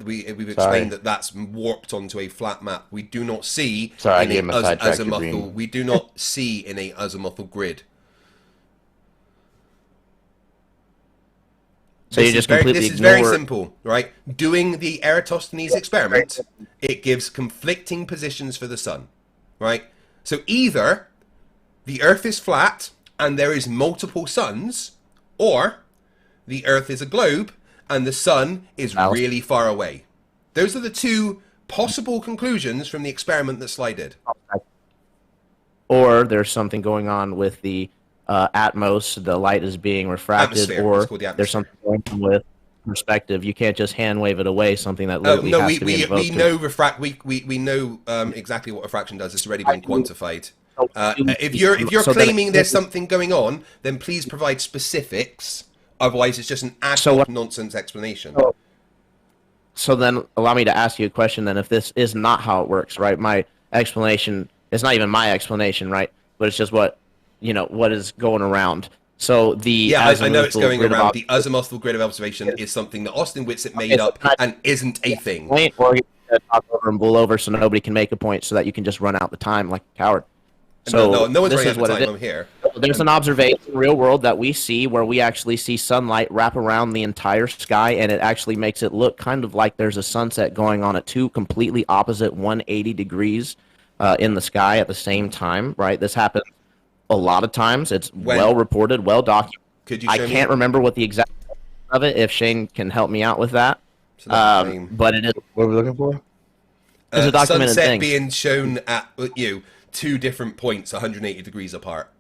We've explained that that's warped onto a flat map. We do not see azimuthal. We do not see in a azimuthal grid. So you just completely This is very simple, right? Doing the Eratosthenes experiment, it gives conflicting positions for the sun, right? So either the Earth is flat and there is multiple suns, or the Earth is a globe and the sun is really far away. Those are the two possible conclusions from the experiment that Sly did. Or there's something going on with the atmos, the light is being refracted, or there's something going on with perspective. You can't just hand wave it away, something that literally has to be invoked. We know exactly what refraction does. It's already been quantified. If you're claiming there's something going on, then please provide specifics. Otherwise, it's just an ad hoc nonsense explanation. So then, allow me to ask you a question. Then, if this is not how it works, right? My explanation is not even my explanation, right? But it's just what is going around. So I know it's going around. The azimuthal grid of observation is something that Austin Whitsitt made up and isn't a thing. Or you talk over and bull over so nobody can make a point, so that you can just run out the time like a coward. So no one's this running is out what of it time. is. I'm here. There's an observation in the real world that we see where we actually see sunlight wrap around the entire sky, and it actually makes it look kind of like there's a sunset going on at two completely opposite 180 degrees in the sky at the same time, right? This happens a lot of times. It's well reported, well documented. Could you show I can't remember what the exact of it, if Shane can help me out with that. But it is. What are we looking for? It's a documented sunset thing. Being shown at two different points, 180 degrees apart.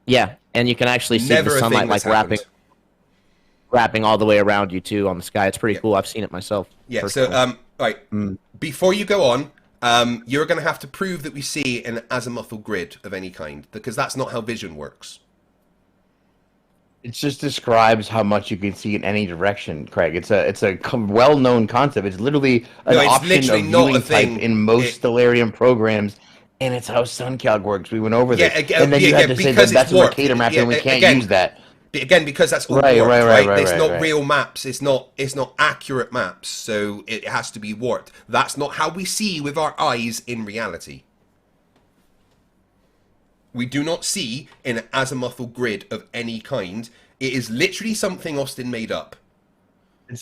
Yeah, and you can actually see the sunlight like wrapping all the way around you too on the sky. It's pretty cool. I've seen it myself. Yeah. So right. Before you go on, you're going to have to prove that we see an azimuthal grid of any kind, because that's not how vision works. It just describes how much you can see in any direction, Craig. It's a well-known concept. It's literally an option of viewing type in most Stellarium programs, and it's how SunCalc works. We went over this, and then you had to say that that's a Mercator map, and we can't use that. Again, because that's all warped, right? It's not real maps. It's not accurate maps, so it has to be warped. That's not how we see with our eyes in reality. We do not see in an azimuthal grid of any kind. It is literally something Austin made up. Can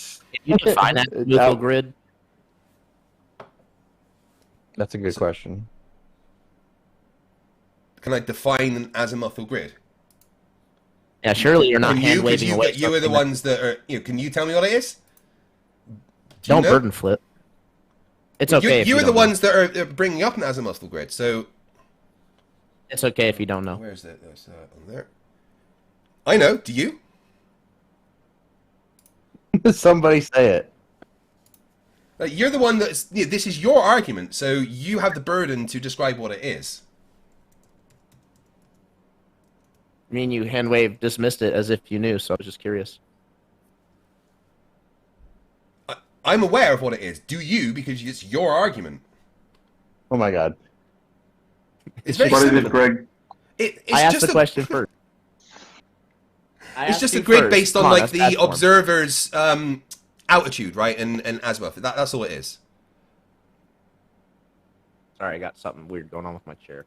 you define that azimuthal grid? That's a good question. Can I define an azimuthal grid? Yeah, surely you're not hand waving away. You are the ones that are. Can you tell me what it is? Don't burden flip. It's okay. You are the ones that are bringing up an azimuthal grid, so. It's okay if you don't know. Where's that? That's on there. I know. Do you? Somebody say it. You're the one that's. This is your argument, so you have the burden to describe what it is. I mean, you hand wave dismissed it as if you knew, so I was just curious. I'm aware of what it is. Do you? Because it's your argument. Oh my god. It's very What is simple. it, Greg? It's I asked just the question first. It's just a grid based on like the observer's altitude, right, and azimuth. That's all it is. Sorry, I got something weird going on with my chair.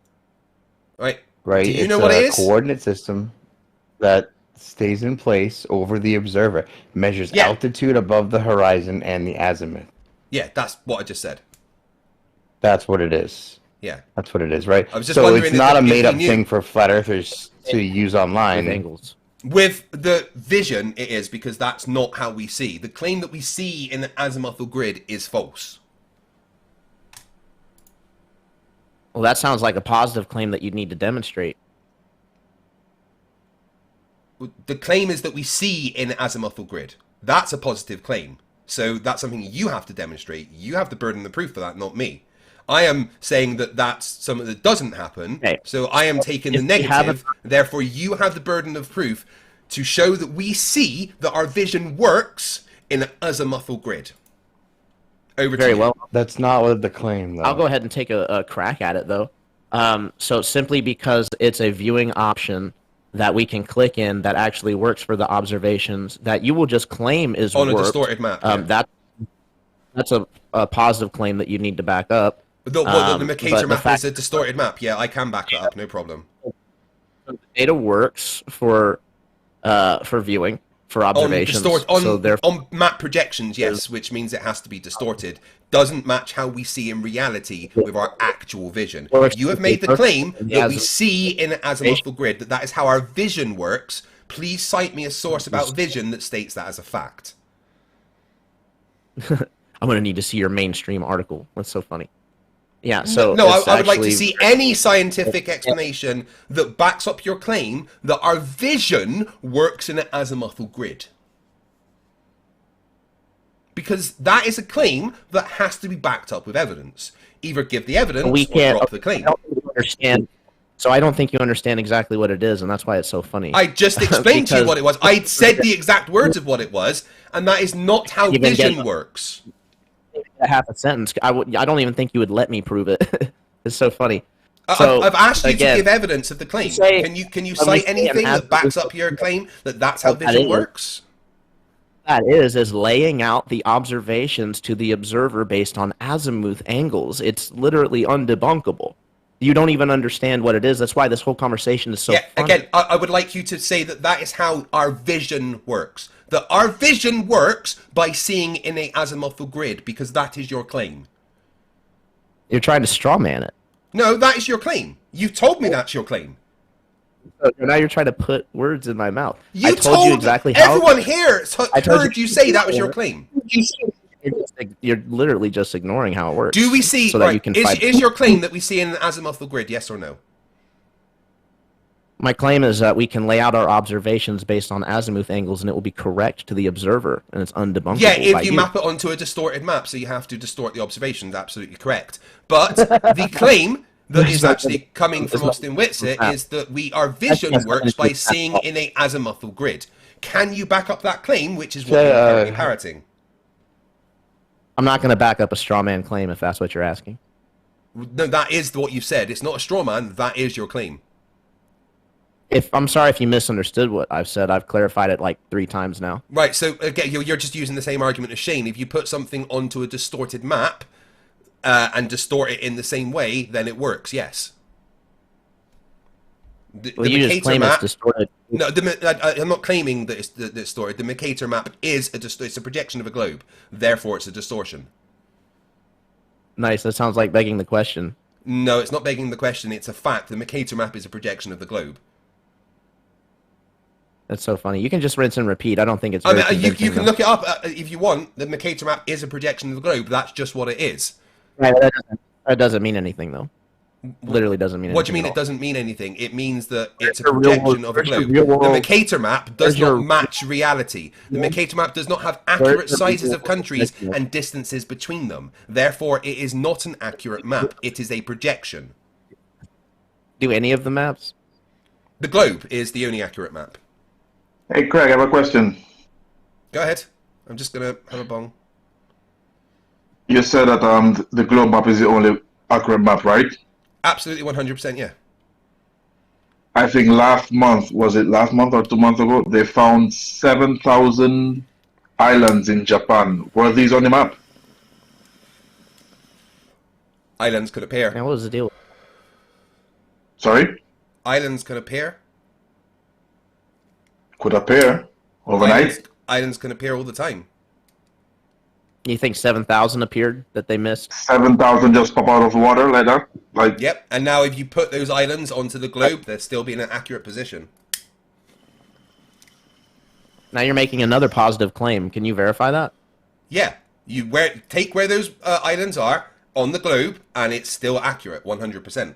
Right. Right. Do you it's know what it a is? coordinate system that stays in place over the observer, measures Yeah. altitude above the horizon and the azimuth. Yeah, that's what I just said. That's what it is. Yeah. That's what it is, right? I was just so wondering it's not a if you made-up knew. thing for flat earthers to use online. With angles. With the vision, it is, because that's not how we see. The claim that we see in the azimuthal grid is false. Well, that sounds like a positive claim that you'd need to demonstrate. The claim is that we see in the azimuthal grid. That's a positive claim. So that's something you have to demonstrate. You have the burden of proof for that, not me. I am saying that that's something that doesn't happen. Okay. So I am taking the If we have negative. Therefore, you have the burden of proof to show that we see that our vision works in an azimuthal grid. Over Very to you. well. That's not what the claim, though. I'll go ahead and take a crack at it, though. So simply because it's a viewing option that we can click in that actually works for the observations that you will just claim is On a warped, distorted map. Yeah. That's a positive claim that you need to back up. The Mercator but map is a distorted map. Yeah, I can back that up, no problem. The data works for viewing, for observations. On map projections, yes, which means it has to be distorted. Doesn't match how we see in reality with our actual vision. You have made the claim that we see in an azimuthal grid, that is how our vision works. Please cite me a source about vision that states that as a fact. I'm going to need to see your mainstream article. That's so funny. Yeah, so no, it's I would like to actually- see any scientific explanation that backs up your claim that our vision works in an azimuthal grid. Because that is a claim that has to be backed up with evidence. Either give the evidence we or can't drop the claim. I don't think you understand. So I don't think you understand exactly what it is, and that's why it's so funny. I just explained to you Because- what it was. I said the exact words of what it was, and that is not how You didn't vision get- works. A half a sentence. I don't even think you would let me prove it. It's so funny. So, I've asked you again, to give evidence of the claim. say- Can you when we cite say an anything that backs azimuthal- up your claim that that's how That vision is- works? that is laying out the observations to the observer based on azimuth angles. It's literally undebunkable. You don't even understand what it is. That's why this whole conversation is so Yeah, funny. again, I would like you to say that that is how our vision works. That our vision works by seeing in a azimuthal grid, because that is your claim. You're trying to straw man it. No, that is your claim. You've told me that's your claim. So now you're trying to put words in my mouth. You I told you exactly how. everyone here I told heard you say that was your claim. You're literally just ignoring how it works. Do we see, so that right, you can is your claim that we see in an azimuthal grid, yes or no? My claim is that we can lay out our observations based on azimuth angles, and it will be correct to the observer, and it's undebunkable. Yeah, by if you map it onto a distorted map, so you have to distort the observations, absolutely correct. But the claim that is actually coming from Austin Whitsitt is that our vision works by seeing in a azimuthal grid. Can you back up that claim, which is what you're currently parroting? I'm not going to back up a straw man claim if that's what you're asking. No, that is what you said. It's not a straw man. That is your claim. I'm sorry if you misunderstood what I've said. I've clarified it like 3 times now. Right, so again, you're just using the same argument as Shane. If you put something onto a distorted map and distort it in the same way, then it works, yes. Well, you just claim it's distorted. No, I'm not claiming that it's distorted. The Mercator map is it's a projection of a globe. Therefore, it's a distortion. Nice. That sounds like begging the question. No, it's not begging the question. It's a fact. The Mercator map is a projection of the globe. That's so funny. You can just rinse and repeat. I don't think it's. I very mean, you convincing, can though. look it up if you want. The Mercator map is a projection of the globe. That's just what it is. Right, that doesn't mean anything, though. Literally doesn't mean anything. What do you mean at it doesn't mean anything? It means that it's a Where's your real projection world- of a where's your globe. real The world- Mercator map does where's your- not match reality. The Mercator map does not have accurate sizes of countries and distances between them. Therefore, it is not an accurate map. It is a projection. Do any of the maps? The globe is the only accurate map. Hey, Craig, I have a question. Go ahead. I'm just going to have a bong. You said that the globe map is the only accurate map, right? Absolutely 100%, yeah. I think was it last month or 2 months ago, they found 7,000 islands in Japan. Were these on the map? Islands could appear. Now, what was the deal? Sorry? Islands could appear. Could appear overnight? Islands can appear all the time. You think 7,000 appeared that they missed? 7,000 just pop out of the water like that? Like, Yep, and now if you put those islands onto the globe, they'll still be in an accurate position. Now you're making another positive claim. Can you verify that? Yeah, you take where those islands are on the globe, and it's still accurate, 100%.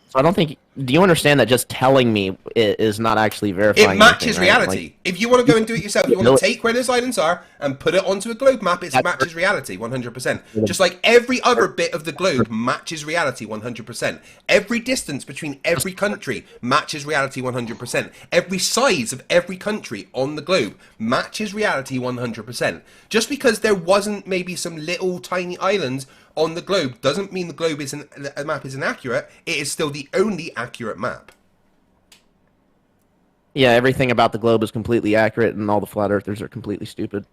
So I don't think. Do you understand that just telling me is not actually verifying? It matches anything, right? reality. Like, if you want to go and do it yourself, you want to take where those islands are and put it onto a globe map, it matches reality 100%. Just like every other bit of the globe matches reality 100%. Every distance between every country matches reality 100%. Every size of every country on the globe matches reality 100%. Just because there wasn't maybe some little tiny islands on the globe doesn't mean the map is inaccurate. It is still the only accurate map. yeah, everything about the globe is completely accurate, and all the flat earthers are completely stupid.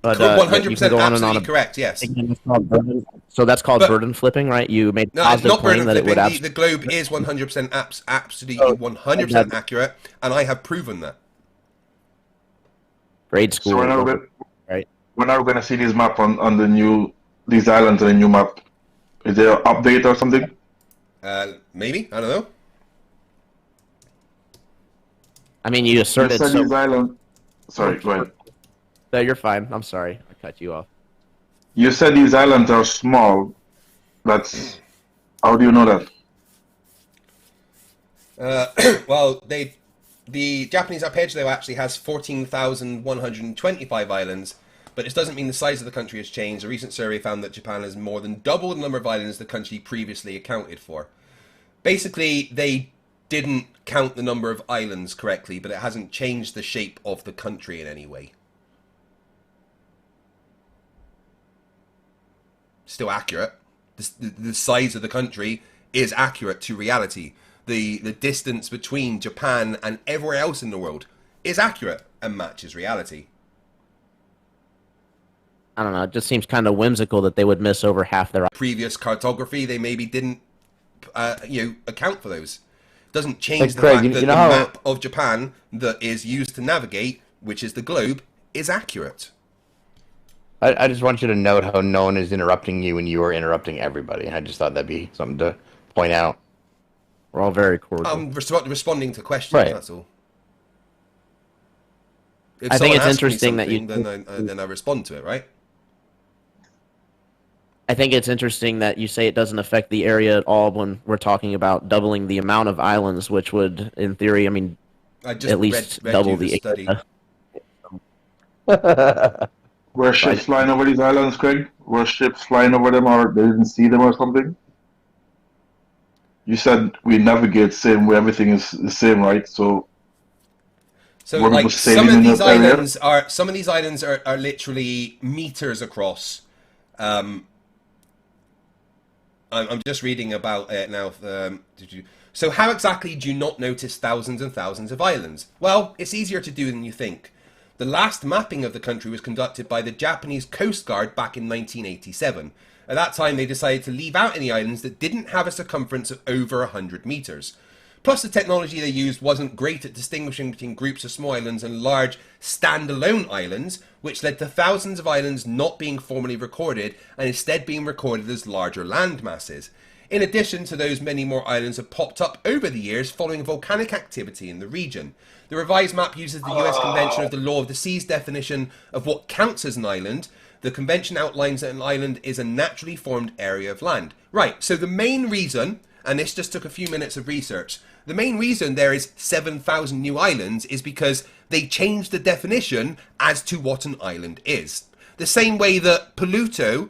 But 100% absolutely correct, yes. So that's called burden flipping, right? You made a No, it's positive not claim burden that it flipping. would The globe is 100% absolutely 100% accurate, and I have proven that. grade school. so right? when are we going to see this map on these islands on the new map? Is there an update or something? Maybe, I don't know. I mean, you You asserted said so. these islands. Sorry, go ahead. No, you're fine. I'm sorry. I cut you off. You said these islands are small. That's how do you know that? Well, the Japanese archipelago actually has 14,125 islands, but it doesn't mean the size of the country has changed. A recent survey found that Japan has more than double the number of islands the country previously accounted for. Basically, they didn't count the number of islands correctly, but it hasn't changed the shape of the country in any way. Still accurate. The size of the country is accurate to reality. The distance between Japan and everywhere else in the world is accurate and matches reality. I don't know. It just seems kind of whimsical that they would miss over half their. Previous cartography, they maybe didn't account for those. Doesn't change the Craig, fact you that know the how- map of Japan that is used to navigate, which is the globe, is accurate. I just want you to note how no one is interrupting you and you are interrupting everybody. I just thought that'd be something to point out. We're all very cordial. I'm responding to questions, Right. that's all. If I think someone it's asks me interesting that you- something, then I respond to it, right? I think it's interesting that you say it doesn't affect the area at all when we're talking about doubling the amount of islands, which would, in theory, I mean, I just at least read double you the the study. area. Were ships flying over these islands, Craig? Were ships flying over them, or they didn't see them, or something? You said we navigate same way, everything is the same, right? So So Were like people sailing in this area? some of these islands are literally meters across. I'm just reading about it now. So how exactly do you not notice thousands and thousands of islands? Well, it's easier to do than you think. The last mapping of the country was conducted by the Japanese Coast Guard back in 1987. At that time, they decided to leave out any islands that didn't have a circumference of over 100 meters. Plus, the technology they used wasn't great at distinguishing between groups of small islands and large standalone islands, which led to thousands of islands not being formally recorded and instead being recorded as larger land masses. In addition to those, many more islands have popped up over the years following volcanic activity in the region. The revised map uses the US Convention of the Law of the Sea's definition of what counts as an island. The convention outlines that an island is a naturally formed area of land. Right, so the main reason, and this just took a few minutes of research, the main reason there is 7,000 new islands is because they changed the definition as to what an island is. The same way that Pluto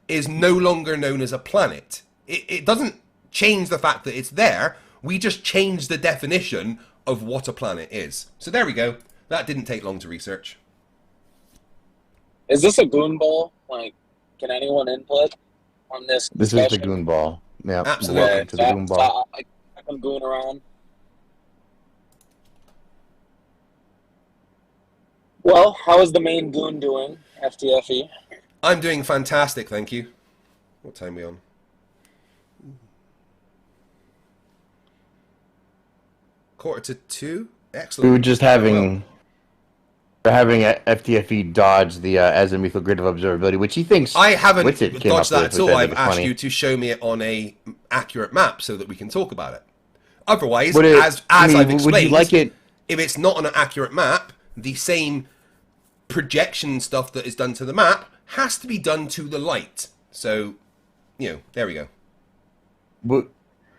is no longer known as a planet. It doesn't change the fact that it's there, we just changed the definition of what a planet is. So there we go. That didn't take long to research. Is this a goon ball? Like, Can anyone input on this This is the discussion? goon ball. Yeah, Absolutely. welcome to the goon ball. I can goon around. Well, how is the main goon doing, FTFE? I'm doing fantastic, thank you. What time are we on? Quarter to 2? Excellent. We were just having FTFE dodge the azimuthal grid of observability, which he thinks I haven't Witsit came dodged up that with, at which all. I I've think is asked funny. you to show me it on a accurate map so that we can talk about it. Otherwise, Would it- as I mean, I've would you explained, like it? if it's not on an accurate map, the same projection stuff that is done to the map has to be done to the light. So, there we go.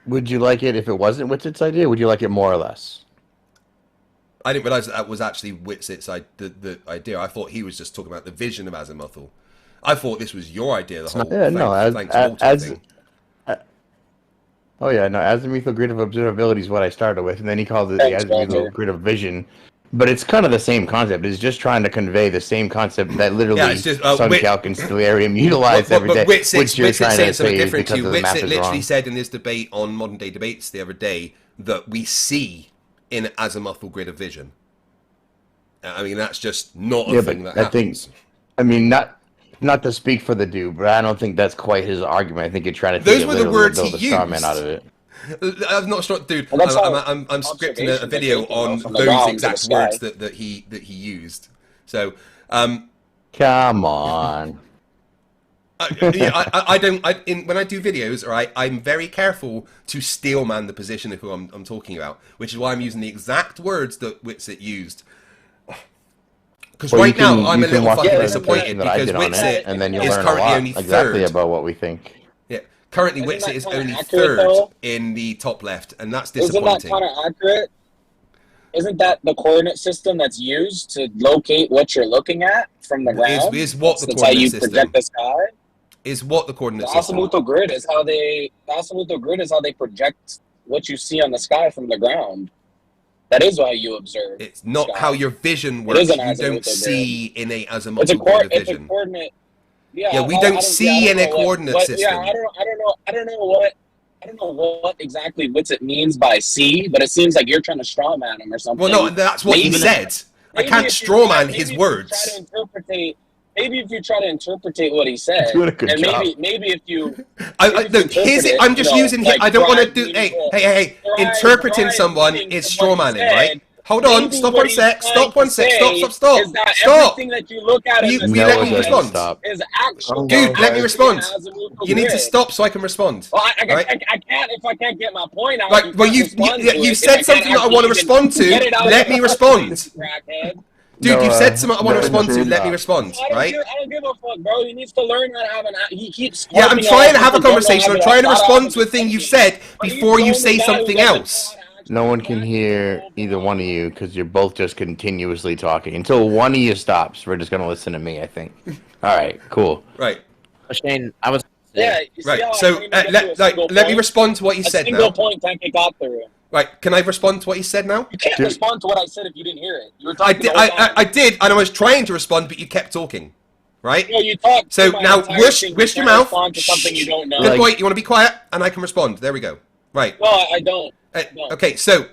Would you like it if it wasn't Witsit's idea? Would you like it more or less? I didn't realize that was actually Witsit's the idea. I thought he was just talking about the vision of azimuthal. I thought this was your idea, the whole thanks Walter thing. Oh yeah, no, azimuthal grid of observability is what I started with, and then he called it Thanks, the azimuthal Walter. grid of vision. But it's kind of the same concept. It's just trying to convey the same concept that literally Yeah, it's just, Suncalc and Stellarium utilize every day. But which you're Witsit's trying saying to something say is different because too. of the map Witsit is literally wrong. said in his debate on Modern Day Debates the other day that we see in an azimuthal grid of vision. I mean, that's just not a thing that happens. I mean, not to speak for the dude, but I don't think that's quite his argument. I think you're trying to Those take it were the literally words and he build a straw man used. out of it. I'm not sure, dude. Well, that's I'm scripting a observations video are taken, on from the those ground to exact the sky. words that he used. So, Come on. I don't. When I do videos, all right, I'm very careful to steel man the position of who I'm talking about, which is why I'm using the exact words that Witsit used. Because Well, right now I'm a you can little watch fucking the disappointed that I because did on Witsit it, and then you'll is learn a currently lot only exactly third. about what we think. Yeah, currently Isn't Witsit that is kinda only accurate, third though? in the top left, and that's Isn't that disappointing. kind of accurate? Isn't that the coordinate system that's used to locate what you're looking at from the ground? Is what the That's how you coordinate system project the sky. is what the The coordinate system. azimuthal grid is how they project what you see on the sky from the ground. That is why you observe. It's not sky. how your vision It works. is an You azimuthal don't grid. see in a It's a azimuthal grid of it's a vision. coordinate. Yeah, we I don't see in a know coordinate what, system. Yeah, I don't know what exactly Witsit means by C, but it seems like you're trying to strawman him or something. Well, no, that's what he Maybe- said. I maybe can't if you strawman try- his maybe if you words. try to maybe if you try to interpret what he said, Doing a good and job. maybe if you, I'm just using. I don't want to do. Hey! Interpreting derive someone meaning is from what he strawmanning, right? said. Hold on. Maybe Stop what one he's sec. trying Stop one to sec. say Stop. is that Stop. everything that you look at in You the let sky me respond. Stop. is actually Dude, let me respond. an azimuthal You need to grid. stop so I can respond. Well, I Right? can't if I can't get my point out. Right. Well, you said something that I want to respond to. Let me respond. Crackhead. Dude, you No, said something I want to no, respond to. no, Let me no. respond. I Right? don't give a fuck, bro. He needs to learn how to have he keeps. Yeah, I'm harping trying on to have a people don't conversation. I'm have trying to it. respond to a thing you said But he's before the you only say guy who something doesn't else. know how to actually No one can hear either one of you because you're both just continuously talking. Until one of you stops, we're just going to listen to me, I think. All right, cool. Right. Shane, I was. Yeah, you see Right. how I So can't even get to a single let me point? respond to what you A said single now. point can't get got through. Right. Can I respond to what you said now? You can't Dude. respond to what I said if you didn't hear it. You were I talking did. the whole time. I did, and I was trying to respond, but you kept talking. Right. No, you talked. So through my now entire wish thing. your You mouth. can't respond to something you don't know. Good boy. You want to be quiet, and I can respond. There we go. Right. No, I don't. No. Okay. So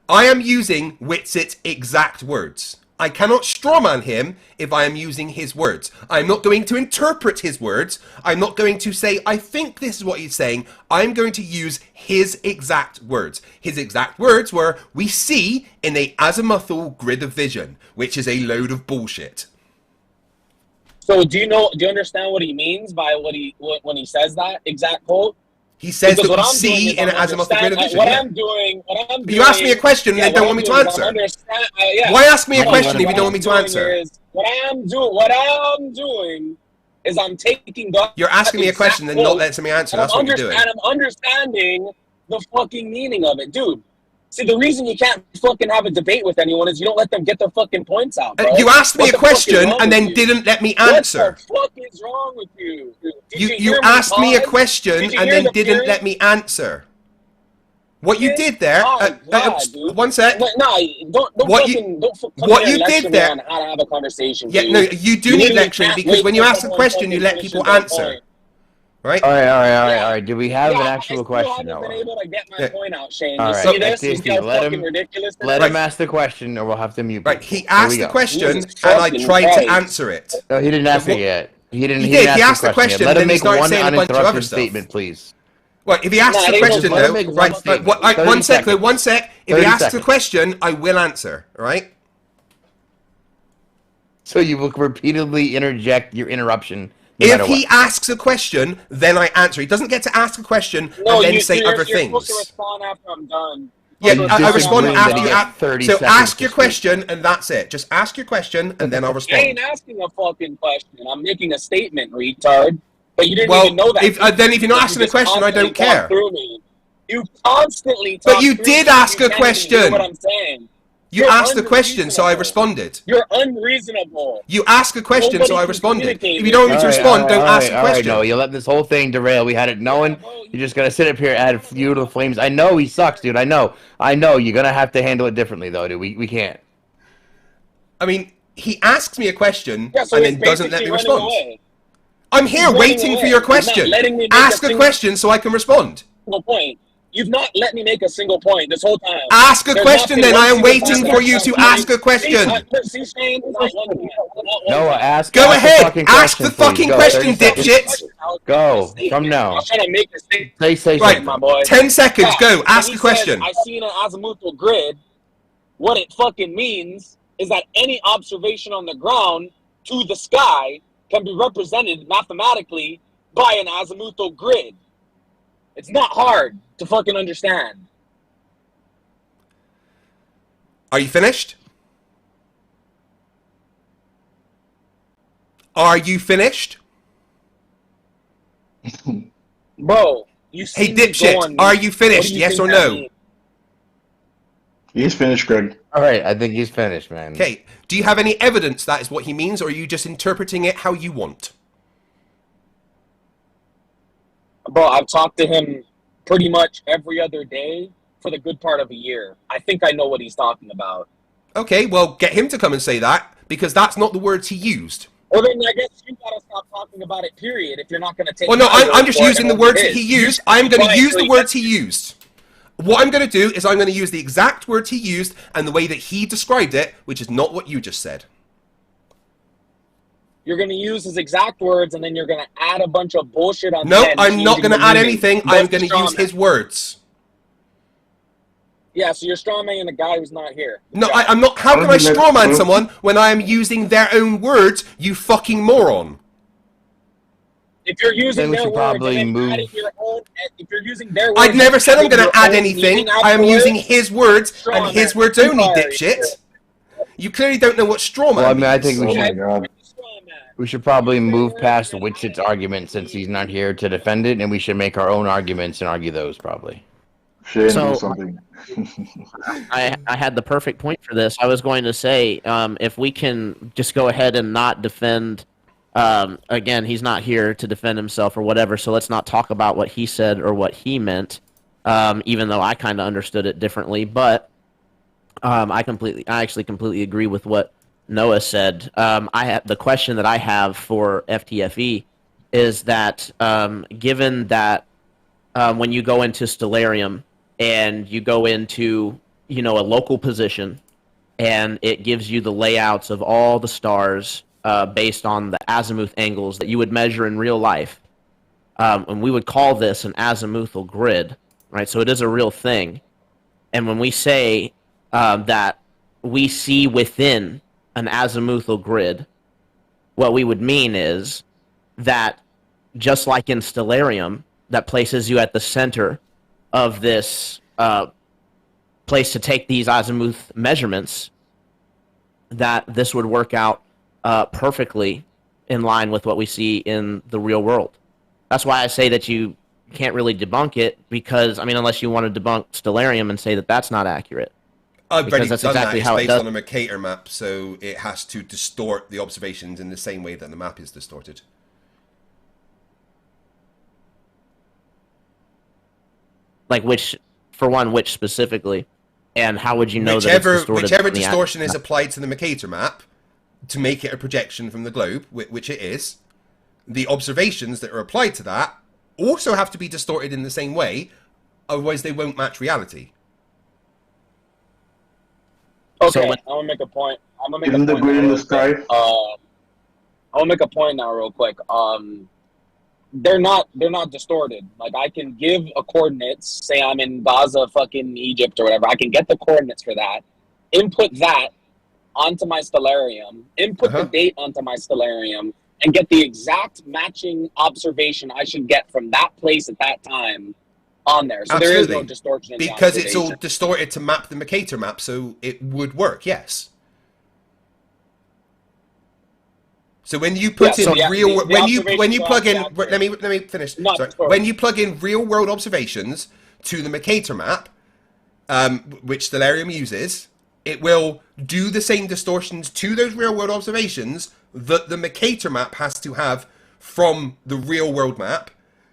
I am using Witsit's exact words. I cannot strawman him if I am using his words. I'm not going to interpret his words. I'm not going to say, I think this is what he's saying. I'm going to use his exact words. His exact words were, we see in a azimuthal grid of vision, which is a load of bullshit. So do you understand what he means by when he says that exact quote? He says Because that we what I'm doing see is in an I'm azimuthal grid of vision. What Yeah. I'm doing. You asked me a question and then don't want me to answer. Why ask me a question if you don't want me to answer? What I'm doing is I'm taking the. You're asking me a question and not letting me answer. That's what you're doing. And I'm understanding the fucking meaning of it, dude. See, the reason you can't fucking have a debate with anyone is you don't let them get their fucking points out, bro. You asked me What a the fuck is question wrong and with then you? didn't let me answer. What the fuck is wrong with you? Did You hear asked me a pause? question Did you and hear then the didn't period? let me answer. What you did there, Oh, God, dude. one sec. Nah, don't What fucking, don't come what here you and did lecture me there- on how to have a conversation, Yeah, dude. no, you do You need literally lecturing can't because wait when you till ask a someone question, you fucking let finishes people their answer, point. right? All right, Yeah. all right. Do we have Yeah, an I actual still question? haven't been Noah? able to get my Yeah. point out, Shane. All You right, see this? You see FTFE, how fucking ridiculous this let is? him ask the question, or we'll have to mute Right. people. He Here asked we the go. question, Jesus and I fucking tried to Christ. answer it. No, he didn't ask What- it yet. He didn't. He didn't did. He ask asked the question, yet. Let and him then he make started one saying a bunch of other uninterrupted stuff. statement, please. Well, if he asks Nah, the they don't question, let though, him make one right? statement. What, 30 one sec, though. seconds. One sec. If 30 he asks the seconds. question, I will answer. Right? So you will repeatedly interject your interruption. No If matter he what. asks a question, then I answer. He doesn't get to ask a question No, and then say you're other supposed to things. respond after I'm done. Yeah, you I respond disagreeing after that he you gets ask. 30 So seconds ask to your speak. question, and that's it. Just ask your question, and then I'll I respond. ain't asking a fucking question. I'm making a statement, retard. But you didn't Well, even know that. then if you're not You asking a just question, I constantly don't care. talk through me. You constantly talk But you through did me. ask You a can't even hear question. what I'm saying. You You're asked the question, so I unreasonable. responded. You're unreasonable. You ask a question, Nobody so I can responded. communicate If you don't want me with to you. respond, don't ask the all right, question. no, you let this whole thing derail. We had it knowing. bro, You're just gonna sit up here and add fuel to the flames. I know he sucks, dude. I know. You're gonna have to handle it differently, though, dude. We can't. I mean, he asks me a question Yeah, so and he's then doesn't let me basically running respond. away. I'm here running waiting for away. your He's not question. letting me make Ask a a single- question so I can respond. Point. You've not let me make a single point this whole time. Ask a There's question, not been then. one I am single waiting time for that you I've to come ask a See, question. see, Shane, not one time. Not one Noah, time. ask. Go ask ahead. The fucking Ask question, the fucking please. Go, question, 30 seconds. dipshit. Go, from now. I was trying to make a statement, Say Right, something. my boy. 10 seconds. Yeah, Go. when Ask he a question. says, I seen an azimuthal grid. What it fucking means is that any observation on the ground to the sky can be represented mathematically by an azimuthal grid. It's not hard to fucking understand. Are you finished? Are you finished? Bro, you see Hey, me dipshit, going, are you what finished? do you Yes think or that no? means? He's finished, Greg. All right, I think he's finished, man. Okay. Do you have any evidence that is what he means, or are you just interpreting it how you want? Bro, I've talked to him pretty much every other day for the good part of a year. I think I know what he's talking about. Okay, well, get him to come and say that, because that's not the words he used. Well, then I guess you gotta stop talking about it, period, if you're not gonna take Well, no, my I'm word just for it using and the only words that his. he used. You I'm going to try use until the you words get- he used. What I'm going to do is I'm going to use the exact words he used and the way that he described it, which is not what you just said. You're gonna use his exact words and then you're gonna add a bunch of bullshit on No, the end, I'm not changing going to the add meaning. anything. But I'm going to straw use man. his words. Yeah, so you're strawmanning a guy who's not here. No, Yeah. I'm not. How can I Let- strawman let- someone when I am using their own words, you fucking moron? If you're using Then we their should words probably and then move- adding your own, if you're using their words, I'd never said I'm adding going your to add own anything. meaning I am using afterwards, his words straw and his man. words You only, are- dipshit. You clearly don't know what strawman Well, I mean, I means. think Oh my god. Straw man. we should probably move past Witchit's argument since he's not here to defend it, and we should make our own arguments and argue those probably. Shane, So- do something. I had the perfect point for this. I was going to say, if we can just go ahead and not defend, again, he's not here to defend himself or whatever, so let's not talk about what he said or what he meant, even though I kind of understood it differently. But I actually completely agree with what Noah said. The question that I have for FTFE is that, given that when you go into Stellarium and you go into, a local position, and it gives you the layouts of all the stars based on the azimuth angles that you would measure in real life. And we would call this an azimuthal grid, right? So it is a real thing. And when we say that we see within an azimuthal grid, what we would mean is that just like in Stellarium, that places you at the center of this place to take these azimuth measurements, that this would work out perfectly in line with what we see in the real world. That's why I say that you can't really debunk it, because, unless you want to debunk Stellarium and say that that's not accurate. I've Because already that's done exactly that. how it It's based does. on a Mercator map, so it has to distort the observations in the same way that the map is distorted. Like which For one, which specifically? And how would you know that it's distorted? Whichever from the distortion is applied to the Mercator map to make it a projection from the globe, which it is, the observations that are applied to that also have to be distorted in the same way, otherwise they won't match reality. Okay, I'm gonna make a point. Isn't the grid in the sky? I'll make a point now, real quick. They're not distorted. Like, I can give a coordinates. Say I'm in Gaza, fucking Egypt, or whatever. I can get the coordinates for that. Input that onto my Stellarium. Input the date onto my Stellarium, and get the exact matching observation I should get from that place at that time on there. So there is no distortion in the because it's all observation. distorted to map the Mercator map, so it would work. Yes. So when you put in when you plug in, let me finish. Sorry. When you plug in real world observations to the Mercator map, which Stellarium uses, it will do the same distortions to those real world observations that the Mercator map has to have from the real world map,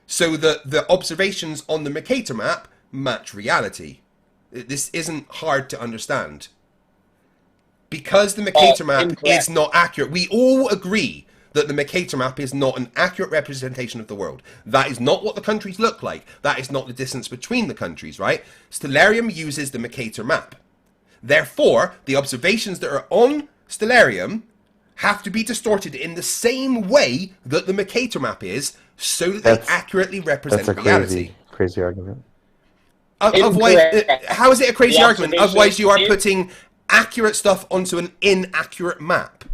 so that the observations on the Mercator map match reality. This isn't hard to understand. Because the Mercator map is not accurate, we all agree that the Mercator map is not an accurate representation of the world. That is not what the countries look like. That is not the distance between the countries, right? Stellarium uses the Mercator map. Therefore, the observations that are on Stellarium have to be distorted in the same way that the Mercator map is, so that they accurately represent reality. Crazy argument. Otherwise, how is it a crazy argument? Otherwise, you are putting accurate stuff onto an inaccurate map.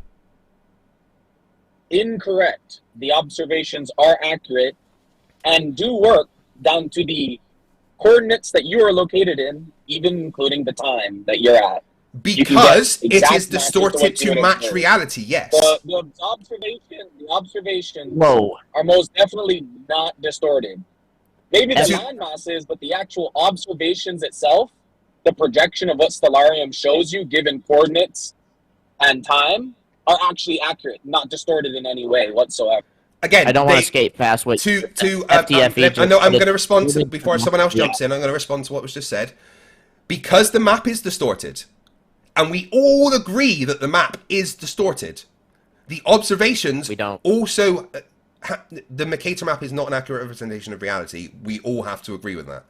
Incorrect. The observations are accurate and do work down to the coordinates that you are located in, even including the time that you're at. Because it is distorted to match reality, yes. The observations are most definitely not distorted. Maybe the landmass is, but the actual observations itself, the projection of what Stellarium shows you, given coordinates and time, are actually accurate, not distorted in any way whatsoever. Again, I don't want to skate past what FTFE. I know I'm going to respond to, before someone else jumps in. I'm going to respond to what was just said. Because the map is distorted, and we all agree that the map is distorted, the observations also. The Mercator map is not an accurate representation of reality. We all have to agree with that.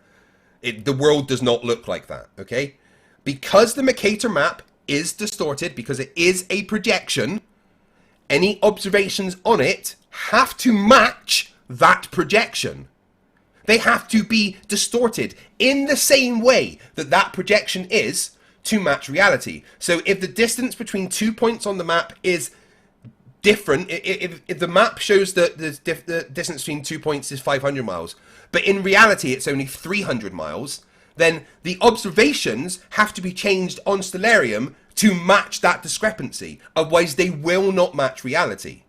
The world does not look like that, okay? Because the Mercator map is distorted, because it is a projection, any observations on it have to match that projection. They have to be distorted in the same way that that projection is to match reality. So if the distance between 2 points on the map is different, if the map shows that the distance between 2 points is 500 miles, but in reality it's only 300 miles, then the observations have to be changed on Stellarium to match that discrepancy. Otherwise, they will not match reality.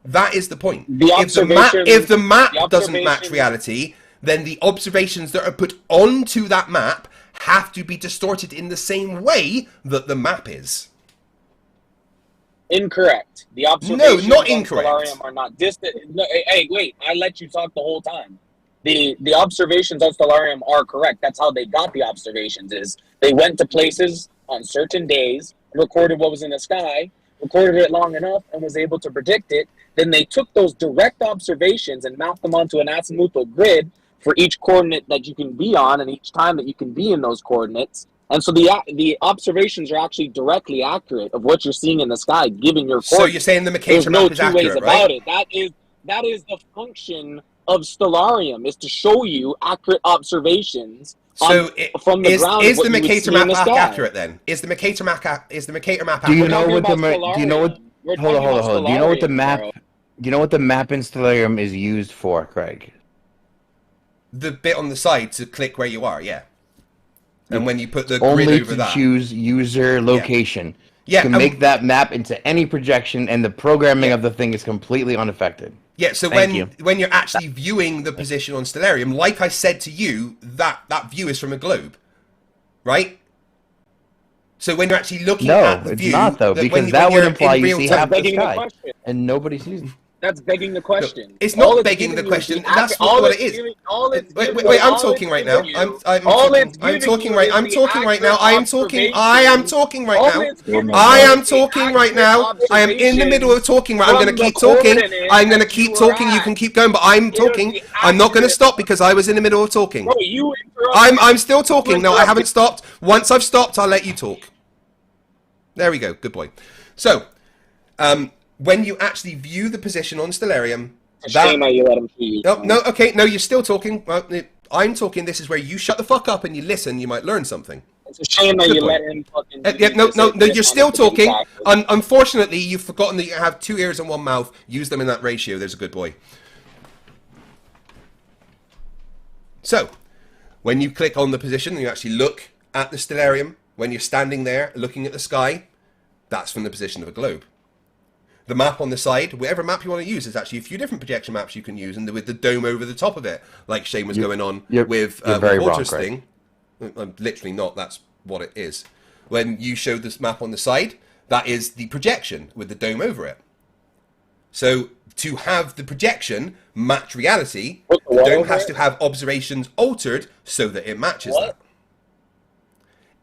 That is the point. If the map doesn't match reality, then the observations that are put onto that map have to be distorted in the same way that the map is. Incorrect. The observations not incorrect. on Stellarium are not distant. No, hey, wait! I let you talk the whole time. The observations on Stellarium are correct. That's how they got the observations. Is they went to places on certain days, recorded what was in the sky, recorded it long enough, and was able to predict it. Then they took those direct observations and mapped them onto an azimuthal grid for each coordinate that you can be on and each time that you can be in those coordinates. And so the observations are actually directly accurate of what you're seeing in the sky, given your coordinates. So you're saying the Mercator map is accurate, There's no two ways about it. That is the function of Stellarium, is to show you accurate observations from the ground. Is the Mercator map accurate then? Is the Mercator map accurate? Do you know what the map in Stellarium is used for, Craig? The bit on the side to click where you are, yeah. And when you put the grid only over that, choose user location. Yeah, you can make that map into any projection, and the programming of the thing is completely unaffected. Yeah, so when you're actually viewing the position on Stellarium, like I said to you, that view is from a globe, right? So when you're actually looking at the view... No, it's not, though, because that would imply you see half the sky, and nobody sees it. That's begging the question. It's All not begging giving the you is question. the That's all what it it's is. giving- all it's Wait, giving- wait, I'm all talking it's right now. giving you- I'm all talking. it's I'm giving talking you right. is I'm the talking right now. accurate I am talking. I am observations. talking right All now. it's giving I you am is the talking right accurate now. I am in the middle of talking. Right. I'm going from to the keep talking. coordinate I'm going to that you keep were talking. You at. can keep going, but I'm It is talking. the I'm not going to accurate- stop because I was in the middle of talking. Bro, you interrupted. I'm still talking. No, I interrupted. haven't stopped. Once I've stopped, I'll let you talk. There we go. Good boy. So, when you actually view the position on Stellarium, It's a shame that you let him see. no, okay, no, you're still talking. Well, I'm talking. This is where you shut the fuck up and you listen. You might learn something. It's a shame that Good you point. let him fucking. Yeah, no, you're still talking. Exactly. Unfortunately, you've forgotten that you have 2 ears and 1 mouth. Use them in that ratio. There's a good boy. So, when you click on the position and you actually look at the Stellarium, when you're standing there looking at the sky, that's from the position of a globe. The map on the side, whatever map you want to use, there's actually a few different projection maps you can use, and with the dome over the top of it, like Shane was going on with very wrong, Walter's Craig. thing. I'm literally not. That's what it is. When you show this map on the side, that is the projection with the dome over it. So to have the projection match reality, Put the the what dome over has it? to have observations altered so that it matches What? that.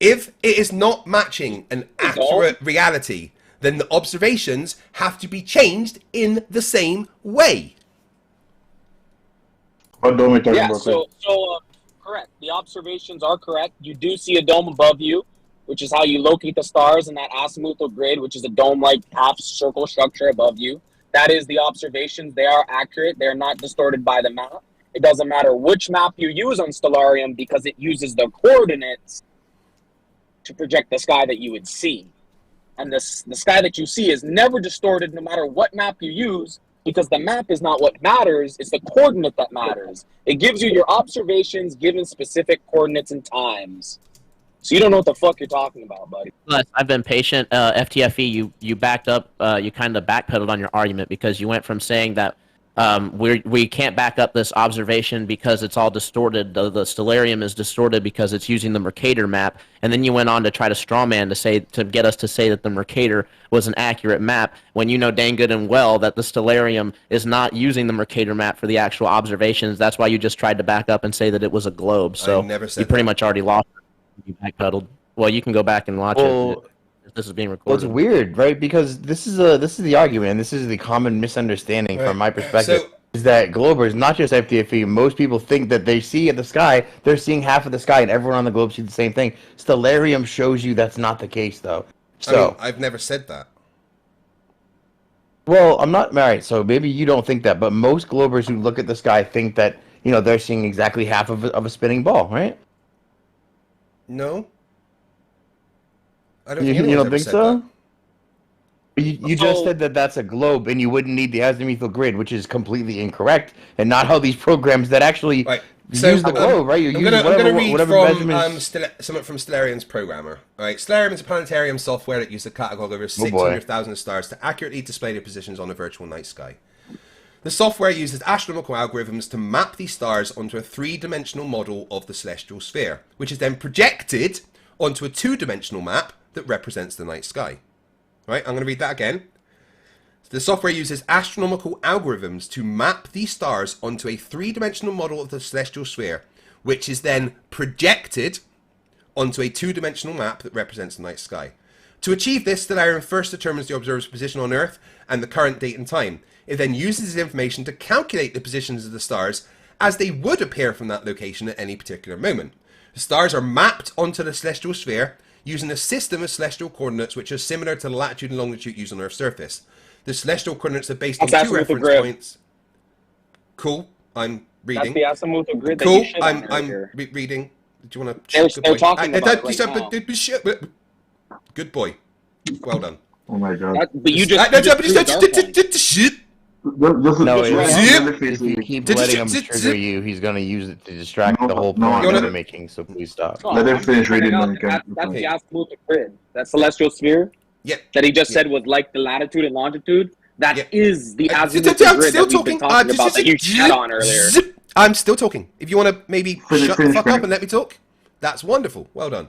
If it is not matching an accurate reality, then the observations have to be changed in the same way. What dome are we talking Yeah, about? so correct. The observations are correct. You do see a dome above you, which is how you locate the stars in that azimuthal grid, which is a dome-like half-circle structure above you. That is the observations. They are accurate. They are not distorted by the map. It doesn't matter which map you use on Stellarium because it uses the coordinates to project the sky that you would see. And the sky that you see is never distorted no matter what map you use, because the map is not what matters, it's the coordinate that matters. It gives you your observations given specific coordinates and times. So you don't know what the fuck you're talking about, buddy. Plus, I've been patient. FTFE, you backed up, you kind of backpedaled on your argument because you went from saying that we can't back up this observation because it's all distorted. The Stellarium is distorted because it's using the Mercator map, and then you went on to try to strawman to get us to say that the Mercator was an accurate map when you know dang good and well that the Stellarium is not using the Mercator map for the actual observations. That's why you just tried to back up and say that it was a globe. So I never said you pretty that. much already lost it. You backpedaled. Well, you can go back and watch it. This is being Well, recorded. it's weird, right? Because this is the argument, and this is the common misunderstanding Right. from my perspective. So- is that globers, not just FTFE, most people think that they see at the sky, they're seeing half of the sky, and everyone on the globe sees the same thing. Stellarium shows you that's not the case, though. So, I mean, I've never said that. well, I'm not married, so maybe you don't think that, but most globers who look at the sky think that, they're seeing exactly half of a spinning ball, right? No. I don't You, think you anyone's don't ever think said so? that. You just So- said that that's a globe, and you wouldn't need the azimuthal grid, which is completely incorrect, and not how these programs that actually Right. use the globe, right? You're I'm using going to read whatever from measurements. something from Stellarium's programmer. All right, Stellarium is a planetarium software that uses a catalog over boy. 600,000 stars to accurately display their positions on a virtual night sky. The software uses astronomical algorithms to map these stars onto a 3-dimensional model of the celestial sphere, which is then projected onto a 2-dimensional map that represents the night sky. Right, I'm going to read that again. The software uses astronomical algorithms to map these stars onto a 3-dimensional model of the celestial sphere, which is then projected onto a 2-dimensional map that represents the night sky. To achieve this, Stellarium first determines the observer's position on Earth and the current date and time. It then uses this information to calculate the positions of the stars as they would appear from that location at any particular moment. The stars are mapped onto the celestial sphere using a system of celestial coordinates which are similar to the latitude and longitude used on Earth's surface. The celestial coordinates are based on That's 2 azimuthal reference grid. points. Cool. I'm That's reading. the azimuthal grid that Cool. you shit on I'm earlier. reading. Do you want They're- to? they're talking about it right Good boy. Well done. Oh my god. But you just proved our point. Shit. Just No, just if you keep letting him trigger you, he's going to use it to distract No, the whole no, point no, that no. I'm making, so please stop. No, Let him I'm finish pointing reading, out then you that can- That's the azimuthal grid. That celestial sphere Yep. that he just Yeah. said was like the latitude and longitude. That Yeah. is the I'm azimuthal still grid that we've talking. been talking about that you shat on earlier. I'm still talking. If you want to maybe Finish, shut the finish, fuck finish. up and let me talk, that's wonderful. Well done.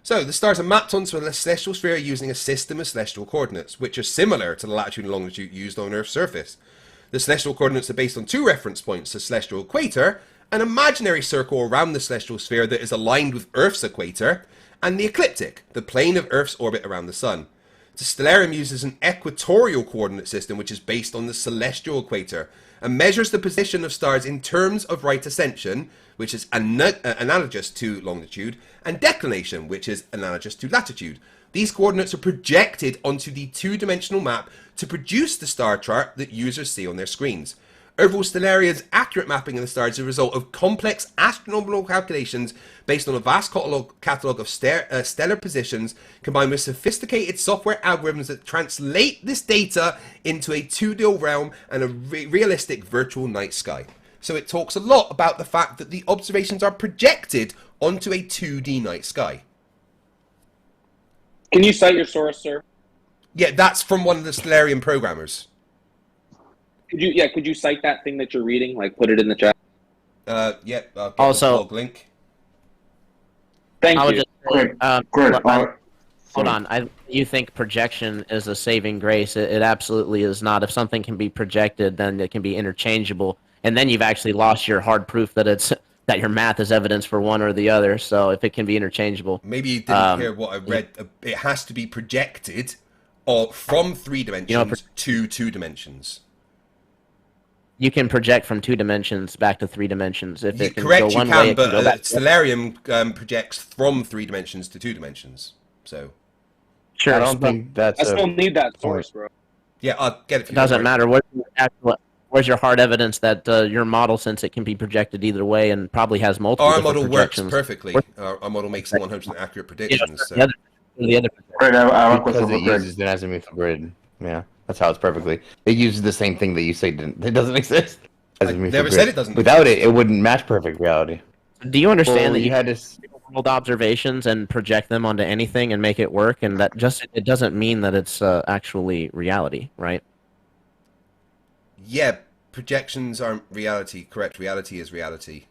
So, the stars are mapped onto a celestial sphere using a system of celestial coordinates, which are similar to the latitude and longitude used on Earth's surface. The celestial coordinates are based on 2 reference points, the celestial equator, an imaginary circle around the celestial sphere that is aligned with Earth's equator, and the ecliptic, the plane of Earth's orbit around the Sun. The Stellarium uses an equatorial coordinate system which is based on the celestial equator and measures the position of stars in terms of right ascension, which is analogous to longitude, and declination, which is analogous to latitude. These coordinates are projected onto the 2-dimensional map to produce the star chart that users see on their screens. Overall, Stellarium's accurate mapping of the stars is a result of complex astronomical calculations based on a vast catalogue of stellar positions, combined with sophisticated software algorithms that translate this data into a 2D realm and a realistic virtual night sky. So it talks a lot about the fact that the observations are projected onto a 2D night sky. Can you cite your source, sir? Yeah, that's from one of the Stellarium programmers. Could you cite that thing that you're reading? Like, put it in the chat. I'll get Also, the blog link. Thank I would you. just say, Great. hold on. You think projection is a saving grace? It absolutely is not. If something can be projected, then it can be interchangeable, and then you've actually lost your hard proof that your math is evidence for one or the other. So if it can be interchangeable, maybe you didn't hear what I read. It has to be projected from 3 dimensions to 2 dimensions. You can project from 2 dimensions back to 3 dimensions. If it can Correct, go you one can, way, it but can go back. Stellarium projects from 3 dimensions to 2 dimensions. So, Sure, I don't think that's. I still need that source, bro. yeah, I'll get it for It you. doesn't matter. Where's your hard evidence that your model, since it can be projected either way and probably has multiple Our different model works projections, perfectly. Our model makes 100% accurate predictions. So. the other Greg, I have a question Because for it Greg. uses an azimuthal grid. Yeah, that's how it's perfectly. It uses the same thing that you say it doesn't exist. I Azimuthal never grid. said it doesn't Without exist. it wouldn't match perfect reality. Do you understand Well, that you had to. world observations and project them onto anything and make it work, and that it doesn't mean that it's actually reality, right? Yeah, projections aren't reality. Correct, reality is reality.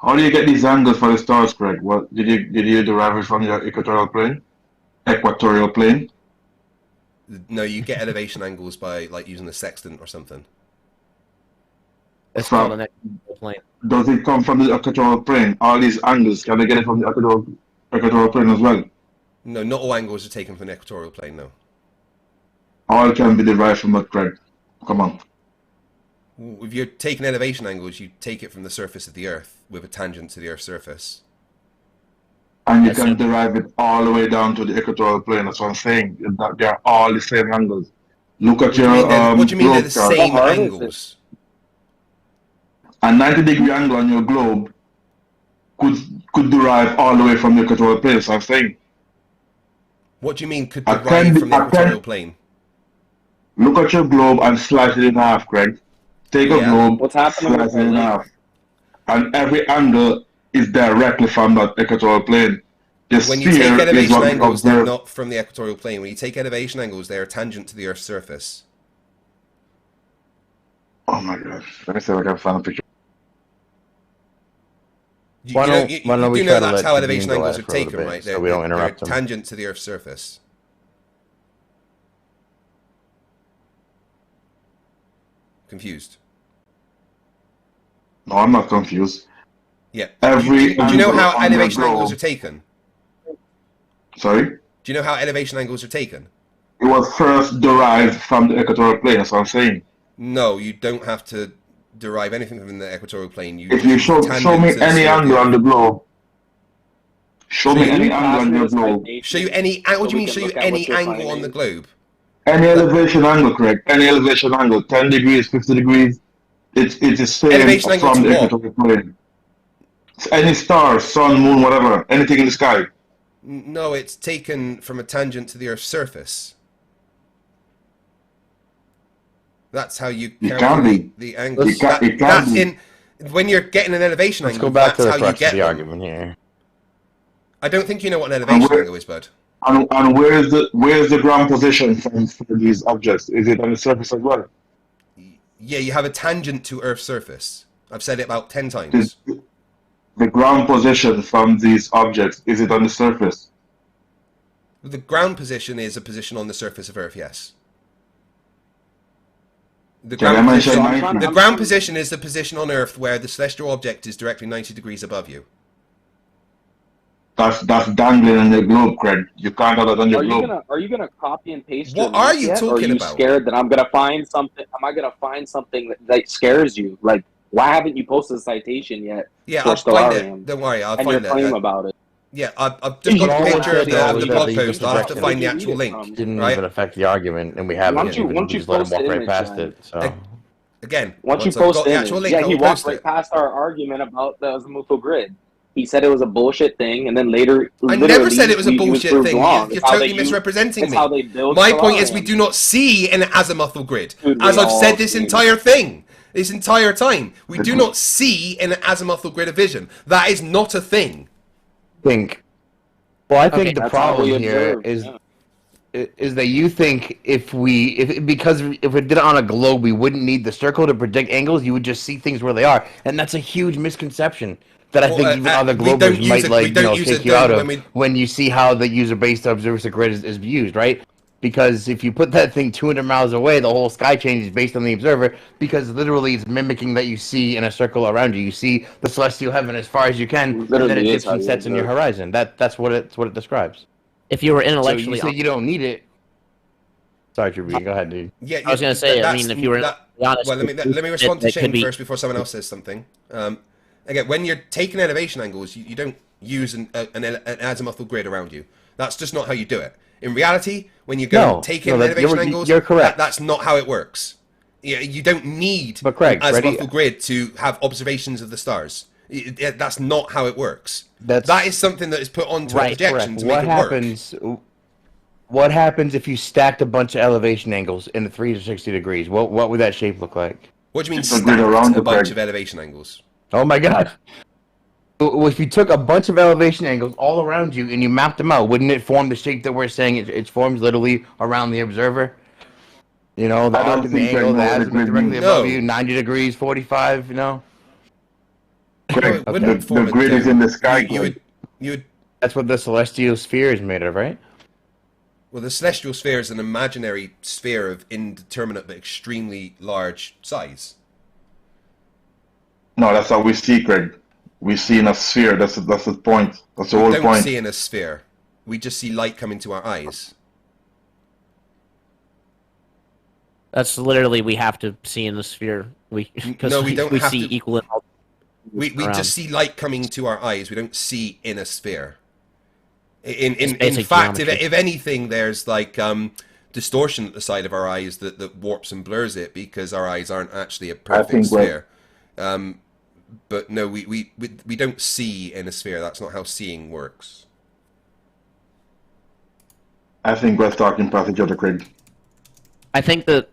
How do you get these angles for the stars, Greg? What did you derive it from your equatorial plane? Equatorial plane? No, you get elevation angles by like using the sextant or something. It's From- called an equatorial plane. Does it come from the equatorial plane? All these angles, can they get it from the equatorial plane as well? No, not all angles are taken from the equatorial plane, no. All can be derived from that, Greg. Come on. If you're taking elevation angles, you take it from the surface of the Earth with a tangent to the Earth's surface. And you can derive it all the way down to the equatorial plane. That's what I'm saying. That they are all the same angles. Look at What do you mean they're the globe chart. same How hard is angles? A 90-degree angle on your globe could derive all the way from the equatorial plane. So I'm saying, What do you mean could I derive can- from the I can- equatorial plane? look at your globe and slice it in half, Greg. Take a Yeah. globe, What's happening slice with it in my half. And every angle is directly from that equatorial plane. The When you sphere take is elevation what we angles, they're observe. not from the equatorial plane. When you take elevation angles, they are tangent to the Earth's surface. Oh my gosh. Let me see if I can find a picture. You, Why you know, don't- you, why don't you we do try know to that's let how Dean elevation go angles at are it for a little taken, bit, right? so we don't interrupt they're him. tangent to the Earth's surface. Confused? No, I'm not confused. Yeah. Every do you know how angle on your elevation angles globe- are taken? Sorry? Do you know how elevation angles are taken? It was first derived from the equatorial plane, that's what I'm saying. No, you don't have to derive anything from the equatorial plane. If you use show tangent me to the any sphere of the angle on Earth. the globe, show me any angle on your globe, Show you any? What do you mean? Show you any angle on the globe? any elevation angle, correct? Any elevation angle, 10 degrees, 50 degrees, it's the same Elevation angle from to the what? equatorial plane. Any star, sun, moon, whatever, anything in the sky. No, it's taken from a tangent to the Earth's surface. That's how you It can calculate be. the angles. It can That's be. in when you're getting an elevation Let's angle. go back to That's the how you crux get of the them. argument here. I don't think you know what an elevation where- angle is, bud. And where's the ground position for these objects? Is it on the surface as well? Yeah, you have a tangent to Earth's surface. I've said it about 10 times. Is the ground position from these objects, is it on the surface? The ground position is a position on the surface of Earth, yes. The Can I ground mention position, my trying to- the I'm ground trying- position is the position on Earth where the celestial object is directly 90 degrees above you. That's dangling on your globe, Craig. You can't have that on your globe. Are you gonna copy and paste What your are link you yet? Or are talking you about? scared that I'm gonna find something? Am I gonna find something that scares you? Like, why haven't you posted a citation yet? Yeah, for I'll find Stellarium it. Don't worry, I'll and your find claim it. about it. Yeah, I've just got the All picture I of said, though, the is blog that you post. just I'll have to rejected find the it. actual link. Didn't Right? even affect the argument, and we haven't Once you even, we just let him post walk the right image, past then- it. So Again, Once you I've post got the the image, actual link, yeah, I he will walked post right it. past our argument about the azimuthal grid. He said it was a bullshit thing, and then later, I never literally, said it was a he was bullshit proved thing. wrong. You're It's how totally they use- misrepresenting it's me. how they build My point is we Stellarium. do not see an azimuthal grid. Dude, As we I've said all this do. entire thing, this entire time, we do not see an azimuthal grid of vision. That is not a thing. think. Well, I think Okay, the That's how we problem here observe, is yeah. is that you think if we did it on a globe, we wouldn't need the circle to predict angles. You would just see things where they are, and that's a huge misconception that I Well, think even other we don't Globers use might it- we don't use take it you out when of we- when you see how the user-based observer grid is used, right? Because if you put that thing 200 miles away, the whole sky changes based on the observer, because literally it's mimicking that you see in a circle around you. You see the celestial heaven as far as you can, and then Literally it is dips how and you sets in your observe. horizon. That's what it describes. If you were So you intellectually, say you don't need it. Sorry, Tribune. Go ahead, dude. Yeah, I was gonna say, I that's- mean, if you were honest, well, let me respond to it could Shane be- first before someone else says something. Again, when you're taking elevation angles, you don't use an azimuthal grid around you. That's just not how you do it. In reality, when you go taking elevation angles, you're correct. That's not how it works. You don't need But Craig, an ready? azimuthal grid to have observations of the stars. That's not how it works. That's- That is something that is put onto a projection to make it work. What happens if you stacked a bunch of elevation angles in the 360 degrees? What would that shape look like? What do you mean It's a grid around stacked a the bunch Craig. of elevation angles? Oh my god. Well, if you took a bunch of elevation angles all around you and you mapped them out, wouldn't it form the shape that we're saying it forms literally around the observer? You know, the I don't arc and the think I angle, know the what a azimuth grid directly means. above No. you, 90 degrees, 45, you know? Craig, it wouldn't form the a grid is dome. in the sky. You would. That's what the celestial sphere is made of, right? Well, the celestial sphere is an imaginary sphere of indeterminate but extremely large size. No, that's how we see, Craig. We see in a sphere. That's the point. That's the We whole don't point. see in a sphere. We just see light coming to our eyes. That's literally we have to see in the sphere. Because No, we don't we have see to- equal in all. We around. just see light coming to our eyes. We don't see in a sphere. In basic fact, geometry. if anything, there's like distortion at the side of our eyes that warps and blurs it because our eyes aren't actually a perfect think sphere. But no, we don't see in a sphere. That's not how seeing works. I think we're talking past each other, Craig. I think that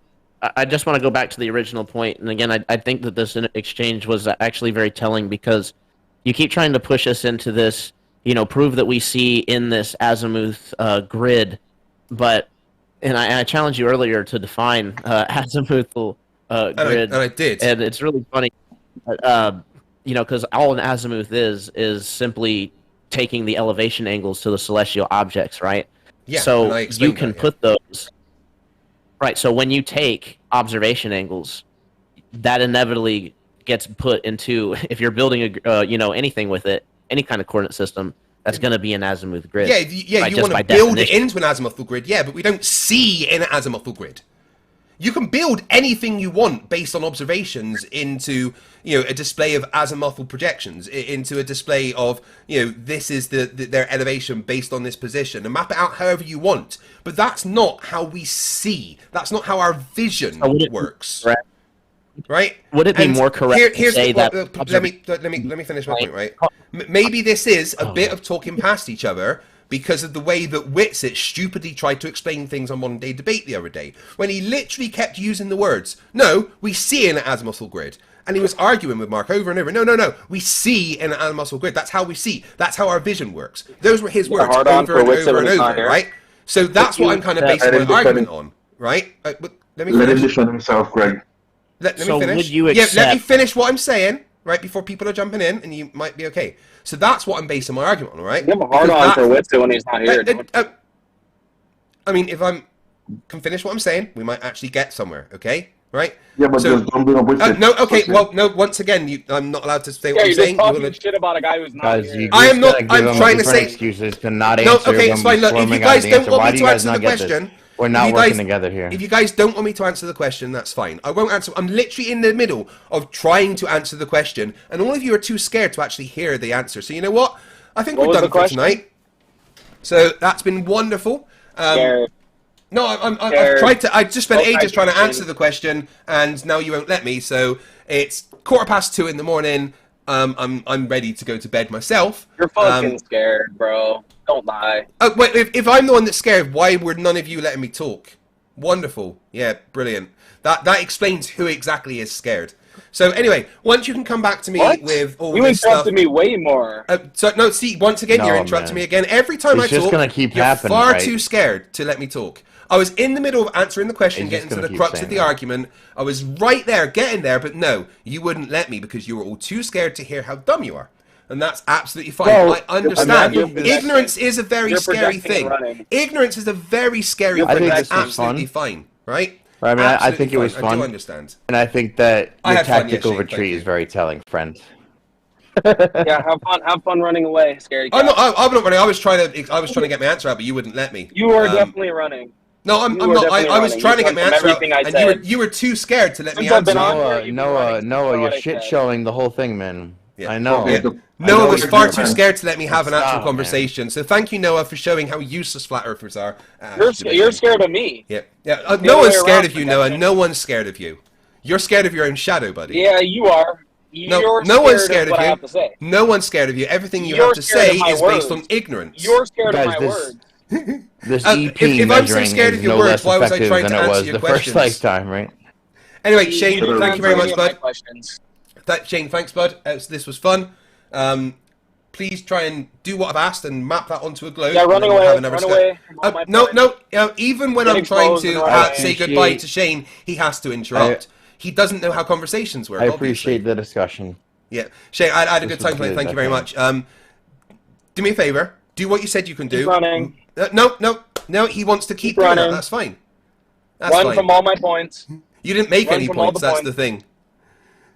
I just want to go back to the original point, and again, I think that this exchange was actually very telling because you keep trying to push us into this, prove that we see in this azimuth grid, but and I challenged you earlier to define azimuthal grid, And I did. and it's really funny, because all an azimuth is simply taking the elevation angles to the celestial objects, right? Yeah, so and I you explained can that, yeah. put those right. So when you take observation angles, that inevitably gets put into if you're building anything with it, any kind of coordinate system, that's going to be an azimuth grid. Yeah, right, you just want to by build it definition. into an azimuthal grid, yeah, but we don't see in an azimuthal grid. You can build anything you want based on observations into, a display of azimuthal projections, into a display of, this is their elevation based on this position, and map it out however you want. But that's not how we see. That's not how our vision So would it be works. correct- Right? Would it be And more correct to here's say well, that let me finish my point, right? Maybe this is a bit of talking past each other because of the way that Whitsitt stupidly tried to explain things on Modern Day Debate the other day, when he literally kept using the words, no, we see in an azimuthal grid. And he was arguing with Mark over and over, no, we see in an azimuthal grid. That's how we see. That's how our vision works. Those were his words hard on over for and Whitsitt over when and he's not over, here. right? So that's what I'm kind of basing Let him my defend argument it. on, right? But let me Let him finish. defend himself, Craig. Let me So finish. would you Yeah, let me accept- finish what I'm saying, right, before people are jumping in, and you might be okay. So that's what I'm basing my argument on, all right? Give him a hard Because on for that- Whitsitt when he's not here. I mean, if I can finish what I'm saying, we might actually get somewhere, okay? right? Yeah, but So, just don't bring up with no, okay, well, no, once again, I'm not allowed to say what Yeah, I'm you're saying. just You're talking gonna... shit about a guy who's not Guys, here. you I am just not, gotta give I'm them trying to different say... excuses to not No, answer okay, when it's we fine. Look, if storming you out of guys the don't answer. want Why me do to you guys answer the not get this? question... We're If not you guys, working together here. if you guys don't want me to answer the question, that's fine. I won't answer. I'm literally in the middle of trying to answer the question, and all of you are too scared to actually hear the answer. So you know what? I think What we're was done the for question? tonight. So that's been wonderful. Scared. No, I've Scared. tried to. I just spent No ages trying to hydration. answer the question, and now you won't let me. So it's 2:15 in the morning. I'm ready to go to bed myself. You're fucking scared, bro. Don't lie. Oh, wait, if I'm the one that's scared, why were none of you letting me talk? Wonderful. Yeah, brilliant. That explains who exactly is scared. So anyway, once you can come back to me What? with all You this stuff... interrupted me way more. So no, see, once again, you're No, interrupting man. me again. Every time It's I just talk, gonna keep you're happening, far right? too scared to let me talk. I was in the middle of answering the question, It's just getting to gonna the keep crux of saying the that. argument. I was right there, getting there, but no, you wouldn't let me because you were all too scared to hear how dumb you are. And that's absolutely fine. Well, I understand. you're projecting. Ignorance is a very You're scary projecting and thing. running. Ignorance is a very scary You're thing. think That's this was absolutely fun. fine, right? I mean, I Absolutely think it was fine. fun. I do understand. And I think that I your had fun, tactical yes, Shane, thank retreat you. is very telling, friend. Yeah, have fun running away, scary cat. I'm not running. I was trying to get my answer out, but you wouldn't let me. You are definitely running. No, I'm You not. were definitely I was running. trying to You've get my done answer out, everything I and said. you were too scared to let me Since I've been answer. on here, you've been running. Noah, What you're I shit said. showing the whole thing, man. Yeah. I know. Okay, Yeah. the- Noah I was know far you're too different. scared to let me have an actual Stop, man. conversation. So thank you, Noah, for showing how useless flat earthers are. You're scared of me. Yeah, yeah. The No other one's way scared around, of you, for Noah. definite. No one's scared of you. You're scared of your own shadow, buddy. Yeah, you are. No, You're no one's scared of what of I you. have to say. No one's scared of you. Everything you You're have to scared say of my is based on words. ignorance. You're scared Guys, of my this- words. This if EP I'm so measuring scared is of your no words, less why was I effective trying than to it answer was your the questions? first lifetime, right? Anyway, You Shane, didn't thank you very answer much, any of my bud. questions. Shane, thanks, bud. This was fun. Please try and do what I've asked and map that onto a globe. Yeah, and run then we'll away. have another Run discuss- away from all my no, points. no. Even when Get I'm trying exposed and to run away. say goodbye to Shane, he has to interrupt. He doesn't know how conversations work. I obviously. appreciate the discussion. Yeah, Shane, I had a This good time was tonight. good, Thank I you very much. think. Do me a favor. Do what you said you can do. Keep running. No. He wants to keep Keep doing that. running. That's fine. That's Run fine. from all my points. You didn't make Run any from all points. the That's points. the thing.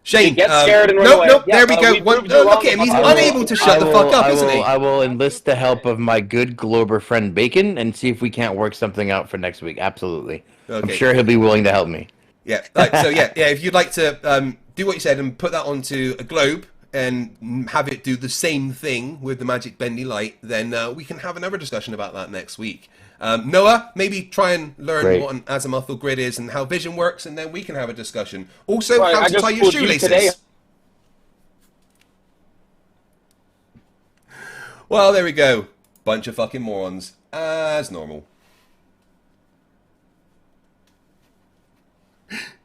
Shane, Get scared and run no, away. no. Yeah, There we go. we proved you Look wrong at him. He's about that. unable to shut the fuck up, isn't he? I will enlist the help of my good Glober friend Bacon and see if we can't work something out for next week. Absolutely. I'm Okay. sure he'll be willing to help me. Yeah. So yeah. If you'd like to do what you said and put that onto a globe and have it do the same thing with the magic bendy light, then we can have another discussion about that next week. Noah, maybe try and learn Great. what an azimuthal grid is and how vision works, and then we can have a discussion. Also, Right, how I to just tie your told you shoelaces. today. Well, there we go. Bunch of fucking morons, as normal.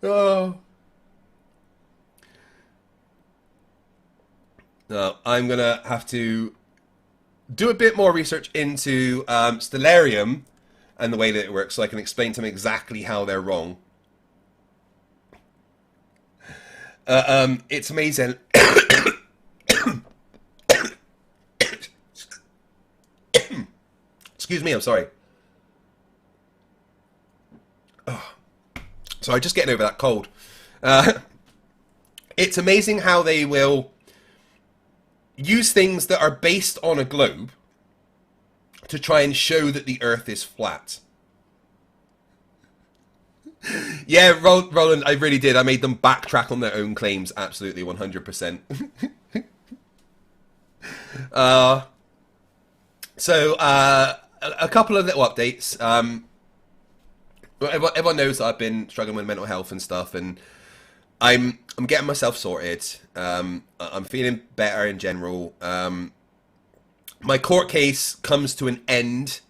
Oh. Now, I'm gonna have to do a bit more research into Stellarium and the way that it works, so I can explain to them exactly how they're wrong. It's amazing. Excuse me, I'm sorry. Oh. Sorry, just getting over that cold. It's amazing how they will use things that are based on a globe to try and show that the Earth is flat. Yeah, Roland, I really did. I made them backtrack on their own claims. Absolutely, 100%. So, a couple of little updates. Everyone knows that I've been struggling with mental health and stuff, and I'm getting myself sorted. I'm feeling better in general. My court case comes to an end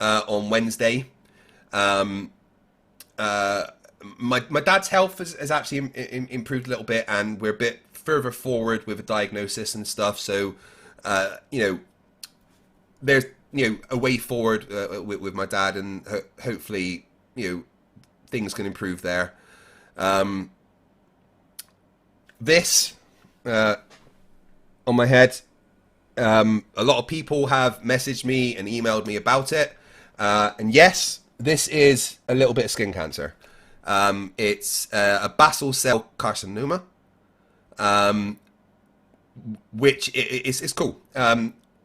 on Wednesday. My dad's health has actually improved a little bit, and we're a bit further forward with a diagnosis and stuff. So, there's a way forward with my dad, and hopefully things can improve there. This on my head. A lot of people have messaged me and emailed me about it, and yes, this is a little bit of skin cancer. It's a basal cell carcinoma, which is cool.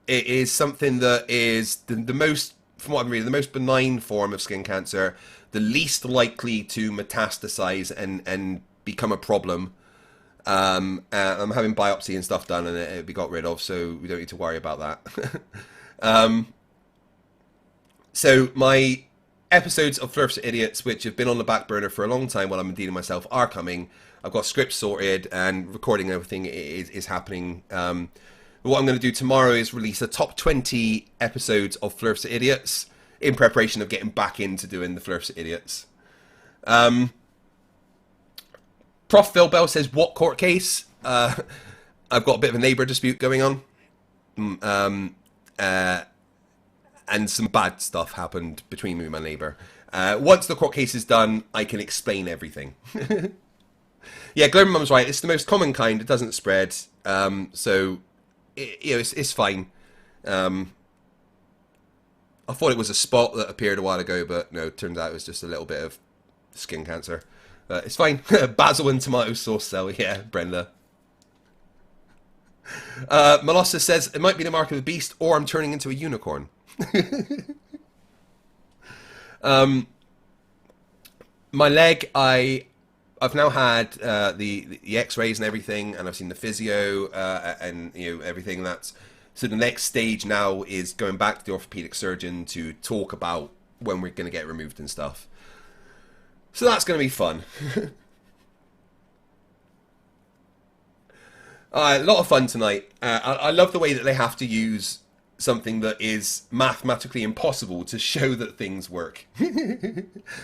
It is something that is the most, from what I'm reading, the most benign form of skin cancer, the least likely to metastasize and become a problem. I'm having biopsy and stuff done, and it'll be got rid of, so we don't need to worry about that. So my episodes of Flerfs Idiots, which have been on the back burner for a long time while I'm dealing myself, are coming. I've got scripts sorted and recording and everything is happening. What I'm going to do tomorrow is release a top 20 episodes of Flerfs Idiots in preparation of getting back into doing the Flerfs Idiots. Prof. Phil Bell says, what court case? I've got a bit of a neighbour dispute going on. And some bad stuff happened between me and my neighbour. Once the court case is done, I can explain everything. Yeah, Global right. It's the most common kind. It doesn't spread. So, it's fine. I thought it was a spot that appeared a while ago, but no, it turns out it was just a little bit of skin cancer. It's fine. Basil and tomato sauce cell. Yeah, Brenda. Melissa says, it might be the mark of the beast, or I'm turning into a unicorn. My leg, I've now had the X-rays and everything, and I've seen the physio and everything. So the next stage now is going back to the orthopedic surgeon to talk about when we're going to get removed and stuff. So that's going to be fun. A lot of fun tonight. I love the way that they have to use something that is mathematically impossible to show that things work.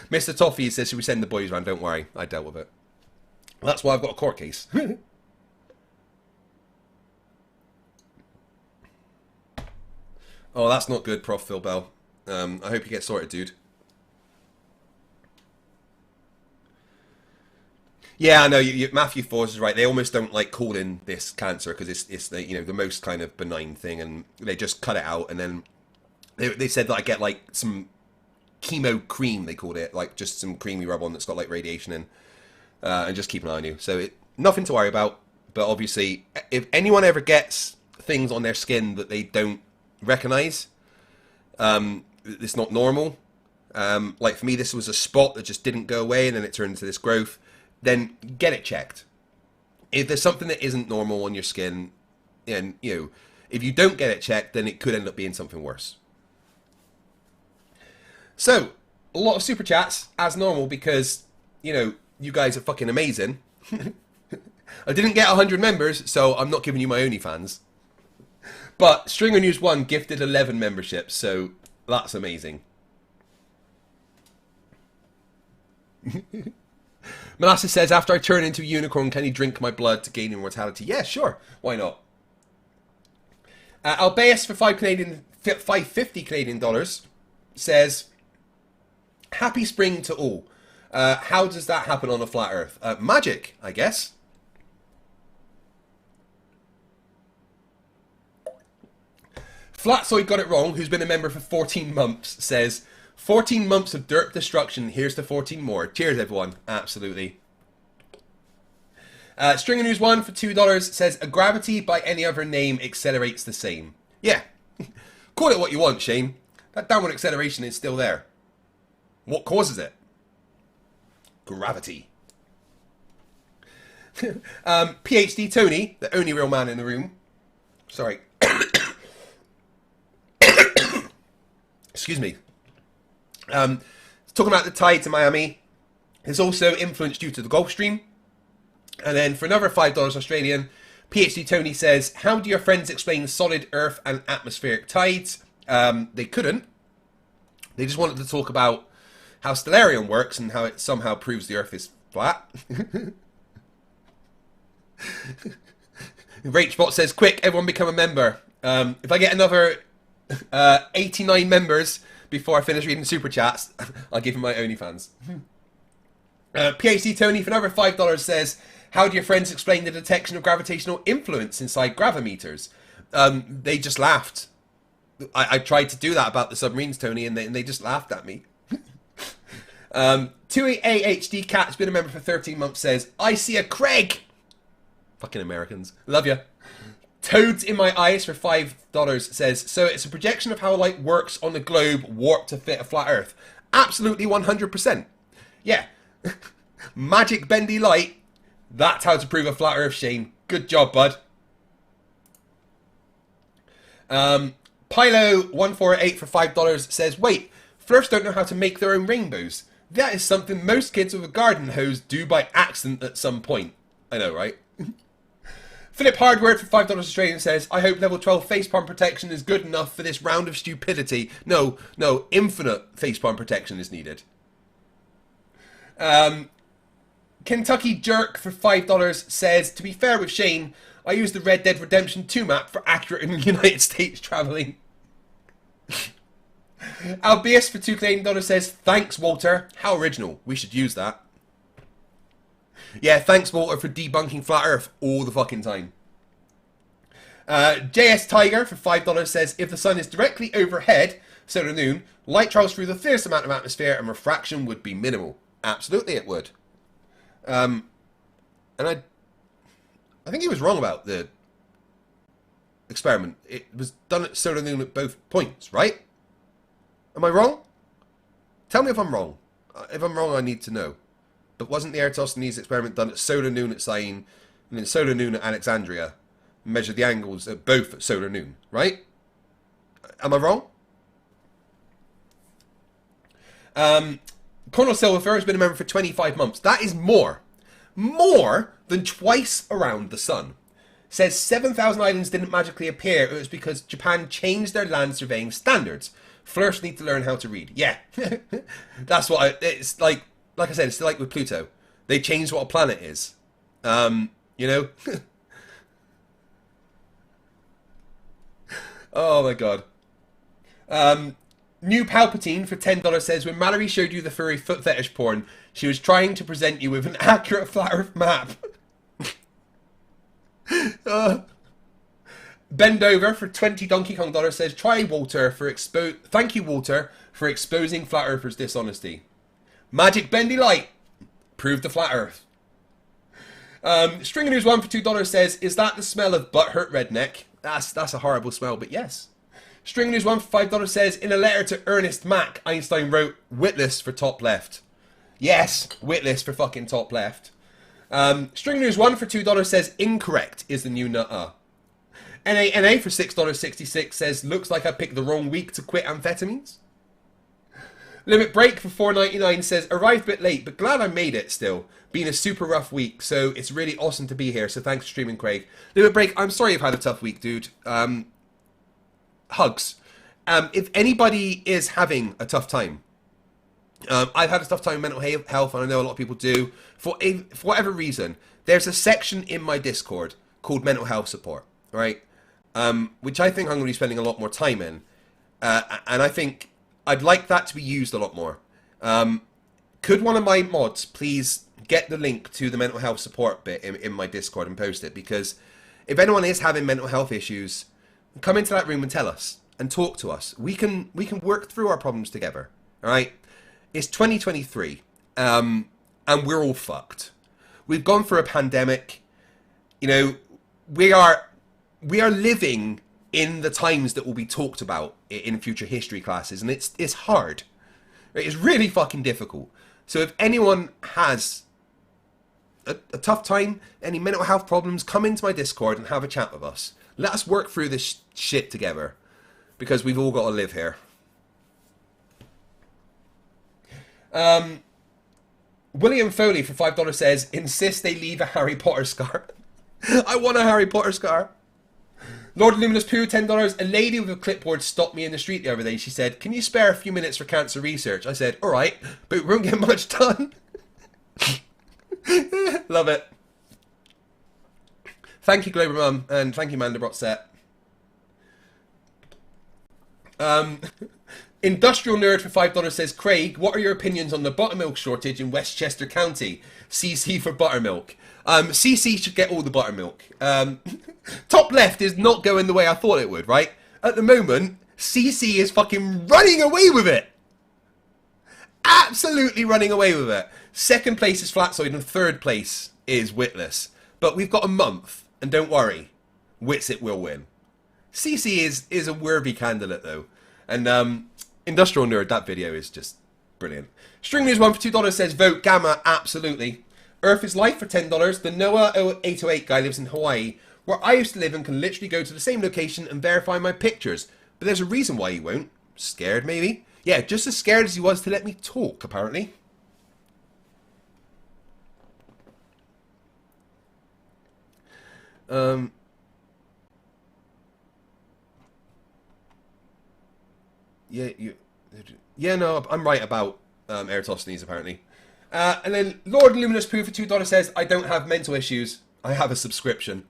Mr. Toffee says, should we send the boys around? Don't worry, I dealt with it. That's why I've got a court case. Oh, that's not good, Prof. Phil Bell. I hope you get sorted, dude. Yeah, I know. Matthew Force is right. They almost don't like calling this cancer because it's the most kind of benign thing, and they just cut it out. And then they said that I get like some chemo cream. They called it, like just some creamy rub on that's got like radiation in, and just keep an eye on you. So nothing to worry about. But obviously, if anyone ever gets things on their skin that they don't recognize, it's not normal. Like for me, this was a spot that just didn't go away, and then it turned into this growth. Then get it checked. If there's something that isn't normal on your skin, and if you don't get it checked, then it could end up being something worse. So, a lot of super chats as normal because you guys are fucking amazing. I didn't get 100 members, so I'm not giving you my OnlyFans. But Stringer News 1 gifted 11 memberships, so that's amazing. Manasseh says, after I turn into a unicorn, can you drink my blood to gain immortality? Yeah, sure. Why not? Albeus for 550 Canadian dollars says, happy spring to all. How does that happen on a flat earth? Magic, I guess. Flatsoid got it wrong, who's been a member for 14 months, says, 14 months of derp destruction, here's to 14 more. Cheers, everyone. Absolutely. Stringer News 1 for $2 says, a gravity by any other name accelerates the same. Yeah. Call it what you want, Shane. That downward acceleration is still there. What causes it? Gravity. PhD Tony, the only real man in the room. Sorry. Excuse me. Talking about the tide to Miami. There's also influence due to the Gulf Stream. And then for another $5 Australian, PhD Tony says, how do your friends explain solid earth and atmospheric tides? They couldn't. They just wanted to talk about how Stellarium works and how it somehow proves the earth is flat. Rachbot says, quick, everyone become a member. If I get another 89 members before I finish reading super chats, I'll give him my OnlyFans. PhD Tony for another $5 says, how do your friends explain the detection of gravitational influence inside gravimeters? They just laughed. I tried to do that about the submarines, Tony, and they just laughed at me. 2AHD Cat's been a member for 13 months, says, I see a Craig! Fucking Americans. Love ya. Toads in My Eyes for $5 says, so it's a projection of how light works on the globe warped to fit a flat earth. Absolutely 100%. Yeah. Magic bendy light. That's how to prove a flat earth, Shane. Good job, bud. Pilo148 for $5 says, wait, Flerfs don't know how to make their own rainbows. That is something most kids with a garden hose do by accident at some point. I know, right? Philip Hardword for $5 Australian says, I hope level 12 facepalm protection is good enough for this round of stupidity. No, infinite facepalm protection is needed. Kentucky Jerk for $5 says, to be fair with Shane, I used the Red Dead Redemption 2 map for accurate in the United States travelling. Albius for $2 says, thanks Walter, how original, we should use that. Yeah, thanks Walter for debunking Flat Earth all the fucking time. JS Tiger for $5 says, if the sun is directly overhead, solar noon, light travels through the fierce amount of atmosphere and refraction would be minimal. Absolutely it would. And I think he was wrong about the experiment. It was done at solar noon at both points, right? Am I wrong? Tell me if I'm wrong. If I'm wrong, I need to know. But wasn't the Eratosthenes experiment done at solar noon at Syene and then solar noon at Alexandria? Measured the angles at both at solar noon, right? Am I wrong? Colonel Silverfur has been a member for 25 months. That is more than twice around the sun. Says 7,000 islands didn't magically appear. It was because Japan changed their land surveying standards. Flerfs need to learn how to read. Yeah, that's what it's like I said, it's like with Pluto. They changed what a planet is. You know? Oh my god. New Palpatine for $10 says, when Mallory showed you the furry foot fetish porn, she was trying to present you with an accurate flat earth map. Bend Over for $20 Donkey Kong says, thank you Walter for exposing flat earthers' dishonesty. Magic bendy light. Prove the flat earth. Stringer News 1 for $2 says, is that the smell of butthurt redneck? That's a horrible smell, but yes. Stringer News 1 for $5 says, in a letter to Ernest Mack, Einstein wrote, witless for top left. Yes, witless for fucking top left. Stringer News 1 for $2 says, incorrect is the new nutter. NA for $6.66 says, looks like I picked the wrong week to quit amphetamines. Limit Break for $4.99 says, arrived a bit late, but glad I made it still. Been a super rough week, so it's really awesome to be here, so thanks for streaming, Craig. Limit Break, I'm sorry you've had a tough week, dude. Hugs. If anybody is having a tough time, I've had a tough time with mental health, and I know a lot of people do. For whatever reason, there's a section in my Discord called Mental Health Support, right? Which I think I'm going to be spending a lot more time in. And I think I'd like that to be used a lot more. Could one of my mods please get the link to the mental health support bit in my Discord and post it? Because if anyone is having mental health issues, come into that room and tell us and talk to us. We can work through our problems together. All right? It's 2023, and we're all fucked. We've gone through a pandemic. You know, we are living in the times that will be talked about in future history classes, and it's hard. It's really fucking difficult. So if anyone has a tough time, any mental health problems, come into my Discord and have a chat with us. Let us work through this shit together, because we've all got to live here. William Foley for $5 says, insist they leave a Harry Potter scar. I want a Harry Potter scar. Lord Luminous Poo, $10. A lady with a clipboard stopped me in the street the other day. She said, can you spare a few minutes for cancer research? I said, alright, but we won't get much done. Love it. Thank you, Global Mum, and thank you, Mandelbrot Set. Industrial Nerd for $5 says, Craig, what are your opinions on the buttermilk shortage in Westchester County? CC for buttermilk. CC should get all the buttermilk. Top left is not going the way I thought it would, right? At the moment, CC is fucking running away with it. absolutely running away with it. Second place is Flatsoid and third place is Witless. But we've got a month, and don't worry, Witsit will win. CC is a worthy candidate though. And Industrial Nerd, that video is just brilliant. String News 1 for $2 says vote Gamma, absolutely. Earth is Life for $10. The Noah 808 guy lives in Hawaii, where I used to live and can literally go to the same location and verify my pictures. But there's a reason why he won't. Scared maybe? Yeah, just as scared as he was to let me talk, apparently. Yeah, no, I'm right about Eratosthenes, apparently. And then Lord Luminous Poo for $2 says, I don't have mental issues. I have a subscription.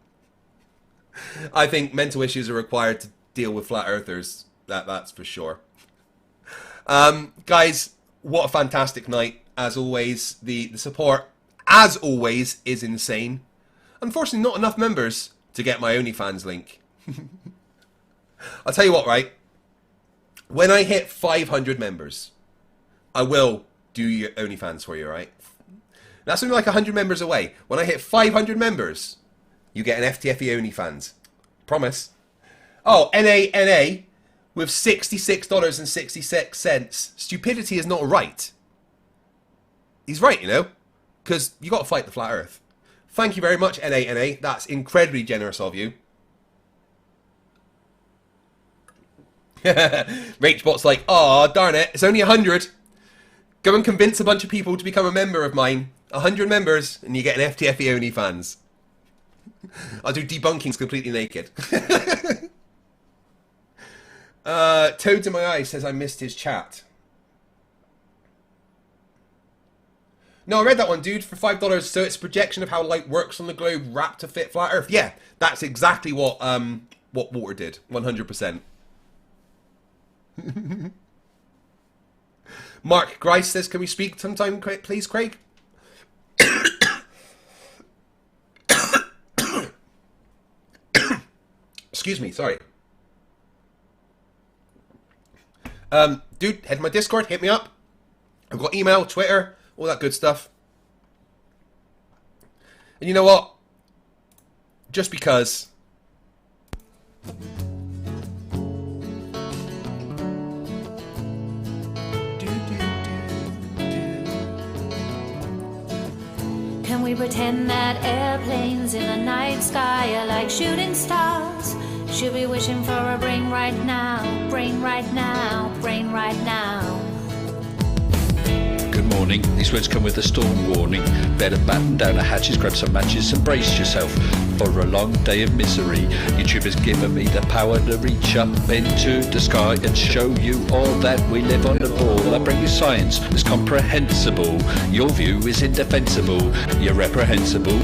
I think mental issues are required to deal with flat earthers. That's for sure. Guys, what a fantastic night. As always, the support, as always, is insane. Unfortunately, not enough members to get my OnlyFans link. I'll tell you what, right? When I hit 500 members, I will do your OnlyFans for you, right? That's only like 100 members away. When I hit 500 members, you get an FTFE OnlyFans. Promise. Oh, NA with $66.66. Stupidity is not right. He's right, you know, because you got to fight the flat Earth. Thank you very much, NA. That's incredibly generous of you. Rachbot's like, aw, darn it, it's only 100. Go and convince a bunch of people to become a member of mine. 100 members, and you get an FTFE OnlyFans. I'll do debunkings completely naked. Toads in my eye says I missed his chat. No, I read that one, dude, for $5. So it's a projection of how light works on the globe wrapped to fit flat Earth. Yeah, that's exactly what water did. 100%. Mark Grice says, can we speak sometime, please, Craig? Excuse me, sorry. Dude, head to my Discord, hit me up. I've got email, Twitter, all that good stuff. And you know what? Just because... Can we pretend that airplanes in the night sky are like shooting stars? Should be wishing for a brain right now, brain right now, brain right now. Good morning. These words come with a storm warning. Better batten down the hatches, grab some matches and brace yourself for a long day of misery. YouTube has given me the power to reach up into the sky and show you all that we live on the ball. I bring you science that's comprehensible. Your view is indefensible. You're reprehensible.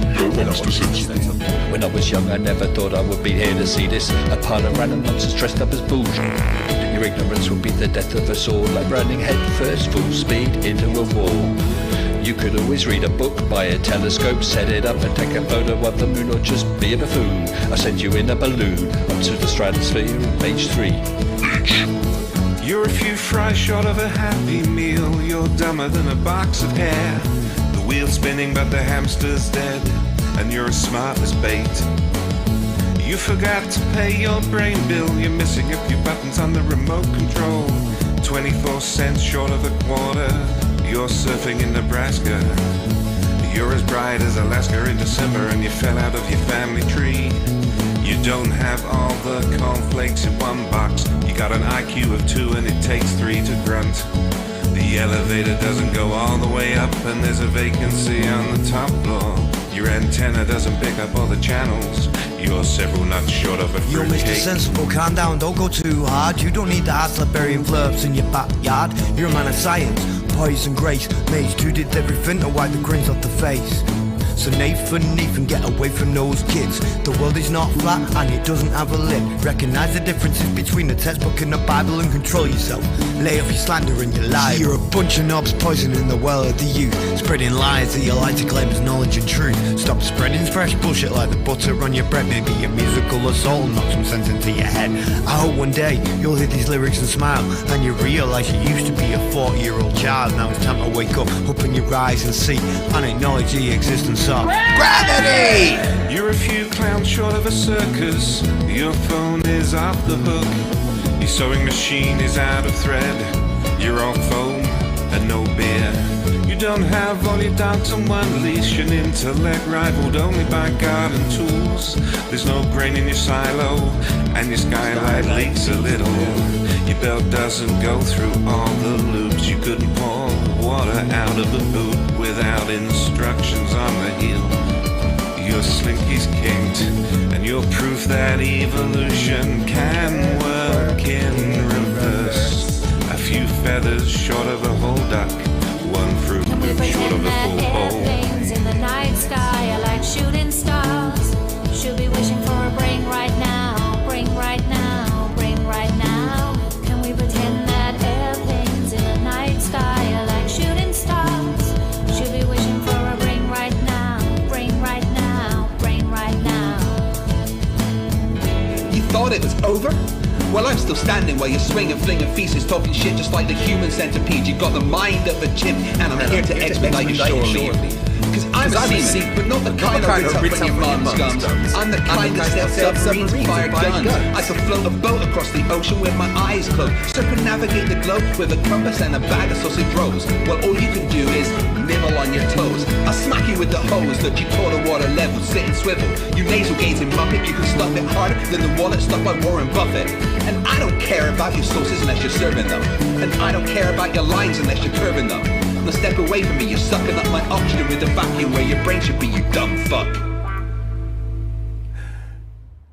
When I was young, I never thought I would be here to see this. A pile of random nonsense dressed up as bullshit. Your ignorance will be the death of us all, like running head first full speed into a wall. You could always read a book, buy a telescope, set it up and take a photo of the moon, or just be a buffoon. I send you in a balloon up to the stratosphere in page 3. You're a few fries short of a happy meal. You're dumber than a box of hair. The wheel's spinning but the hamster's dead, and you're as smart as bait. You forgot to pay your brain bill. You're missing a few buttons on the remote control. 24 cents short of a quarter. You're surfing in Nebraska. You're as bright as Alaska in December, and you fell out of your family tree. You don't have all the cornflakes in one box. You got an IQ of 2 and it takes 3 to grunt. The elevator doesn't go all the way up, and there's a vacancy on the top floor. Your antenna doesn't pick up all the channels. You're several nuts short of a You're Mr. fruitcake. Sensible, calm down, don't go too hard. You don't need to have Stellarium Flerfs in your backyard. You're a man of science, poise and grace. Mage 2 did everything to wipe the grins off the face. So Nathan, get away from those kids. The world is not flat and it doesn't have a lid. Recognize the differences between the textbook and the Bible and control yourself. Lay off your slander and your lies. You're a bunch of knobs poisoning the well of the youth, spreading lies that you like to claim as knowledge and truth. Stop spreading fresh bullshit like the butter on your bread. Maybe a musical assault knock some sense into your head. I hope one day you'll hear these lyrics and smile, and you realise you used to be a 40-year-old child. Now it's time to wake up, open your eyes and see, and acknowledge the existence of gravity! You're a few clowns short of a circus. Your phone is off the hook. Your sewing machine is out of thread. You're on foam and no beer. You don't have all your dogs on one leash. An intellect rivaled only by garden tools. There's no grain in your silo, and your skylight leaks a little. Your belt doesn't go through all the loops. You couldn't pour water out of a boot without instructions on the heel. Your slinky's kinked, and you're proof that evolution can work in reverse. A few feathers short of a whole duck, one fruit Can we loop short of pretend a that full bowl. airplanes in the night sky are like shooting stars? Should be wishing for a bring right now, bring right now, bring right now. Can we pretend that airplanes in the night sky are like shooting stars? Should be wishing for a bring right now, bring right now, bring right now. You thought it was over? Well, I'm still standing while you're swinging, flinging feces, talking shit just like the human centipede. You've got the mind of a chimp, and I'm here to expedite your shore leave. Cause I'm a seaman, but not the kind of rips up from your mum's gums. I'm the kind that sets submarines to fire guns. I could float a boat across the ocean with my eyes closed, circumnavigate the globe with a compass and a bag of sausage rolls. Well, all you can do is nibble on your toes. I'll smack you with the hose that you taught a water level. Sit and swivel, you nasal gazing muppet. You can stuff it harder than the wallet stuffed by Warren Buffett. And I don't care about your sauces unless you're serving them. And I don't care about your lines unless you're curving them. Now step away from me, you're sucking up my oxygen with the vacuum where your brain should be, you dumb fuck.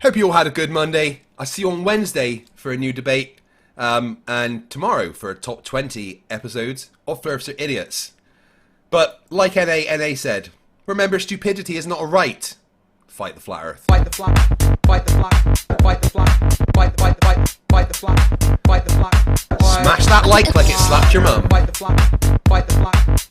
Hope you all had a good Monday. I'll see you on Wednesday for a new debate. And tomorrow for a top 20 episodes of Flerfs Are Idiots. But like NA said, remember stupidity is not a right. Fight the flat earth. Fight the flat, fight the flat, fight the flat, fight the flat, fight the flat, fight the flat. Smash that like it slapped your mum. Fight the flat, fight the flat.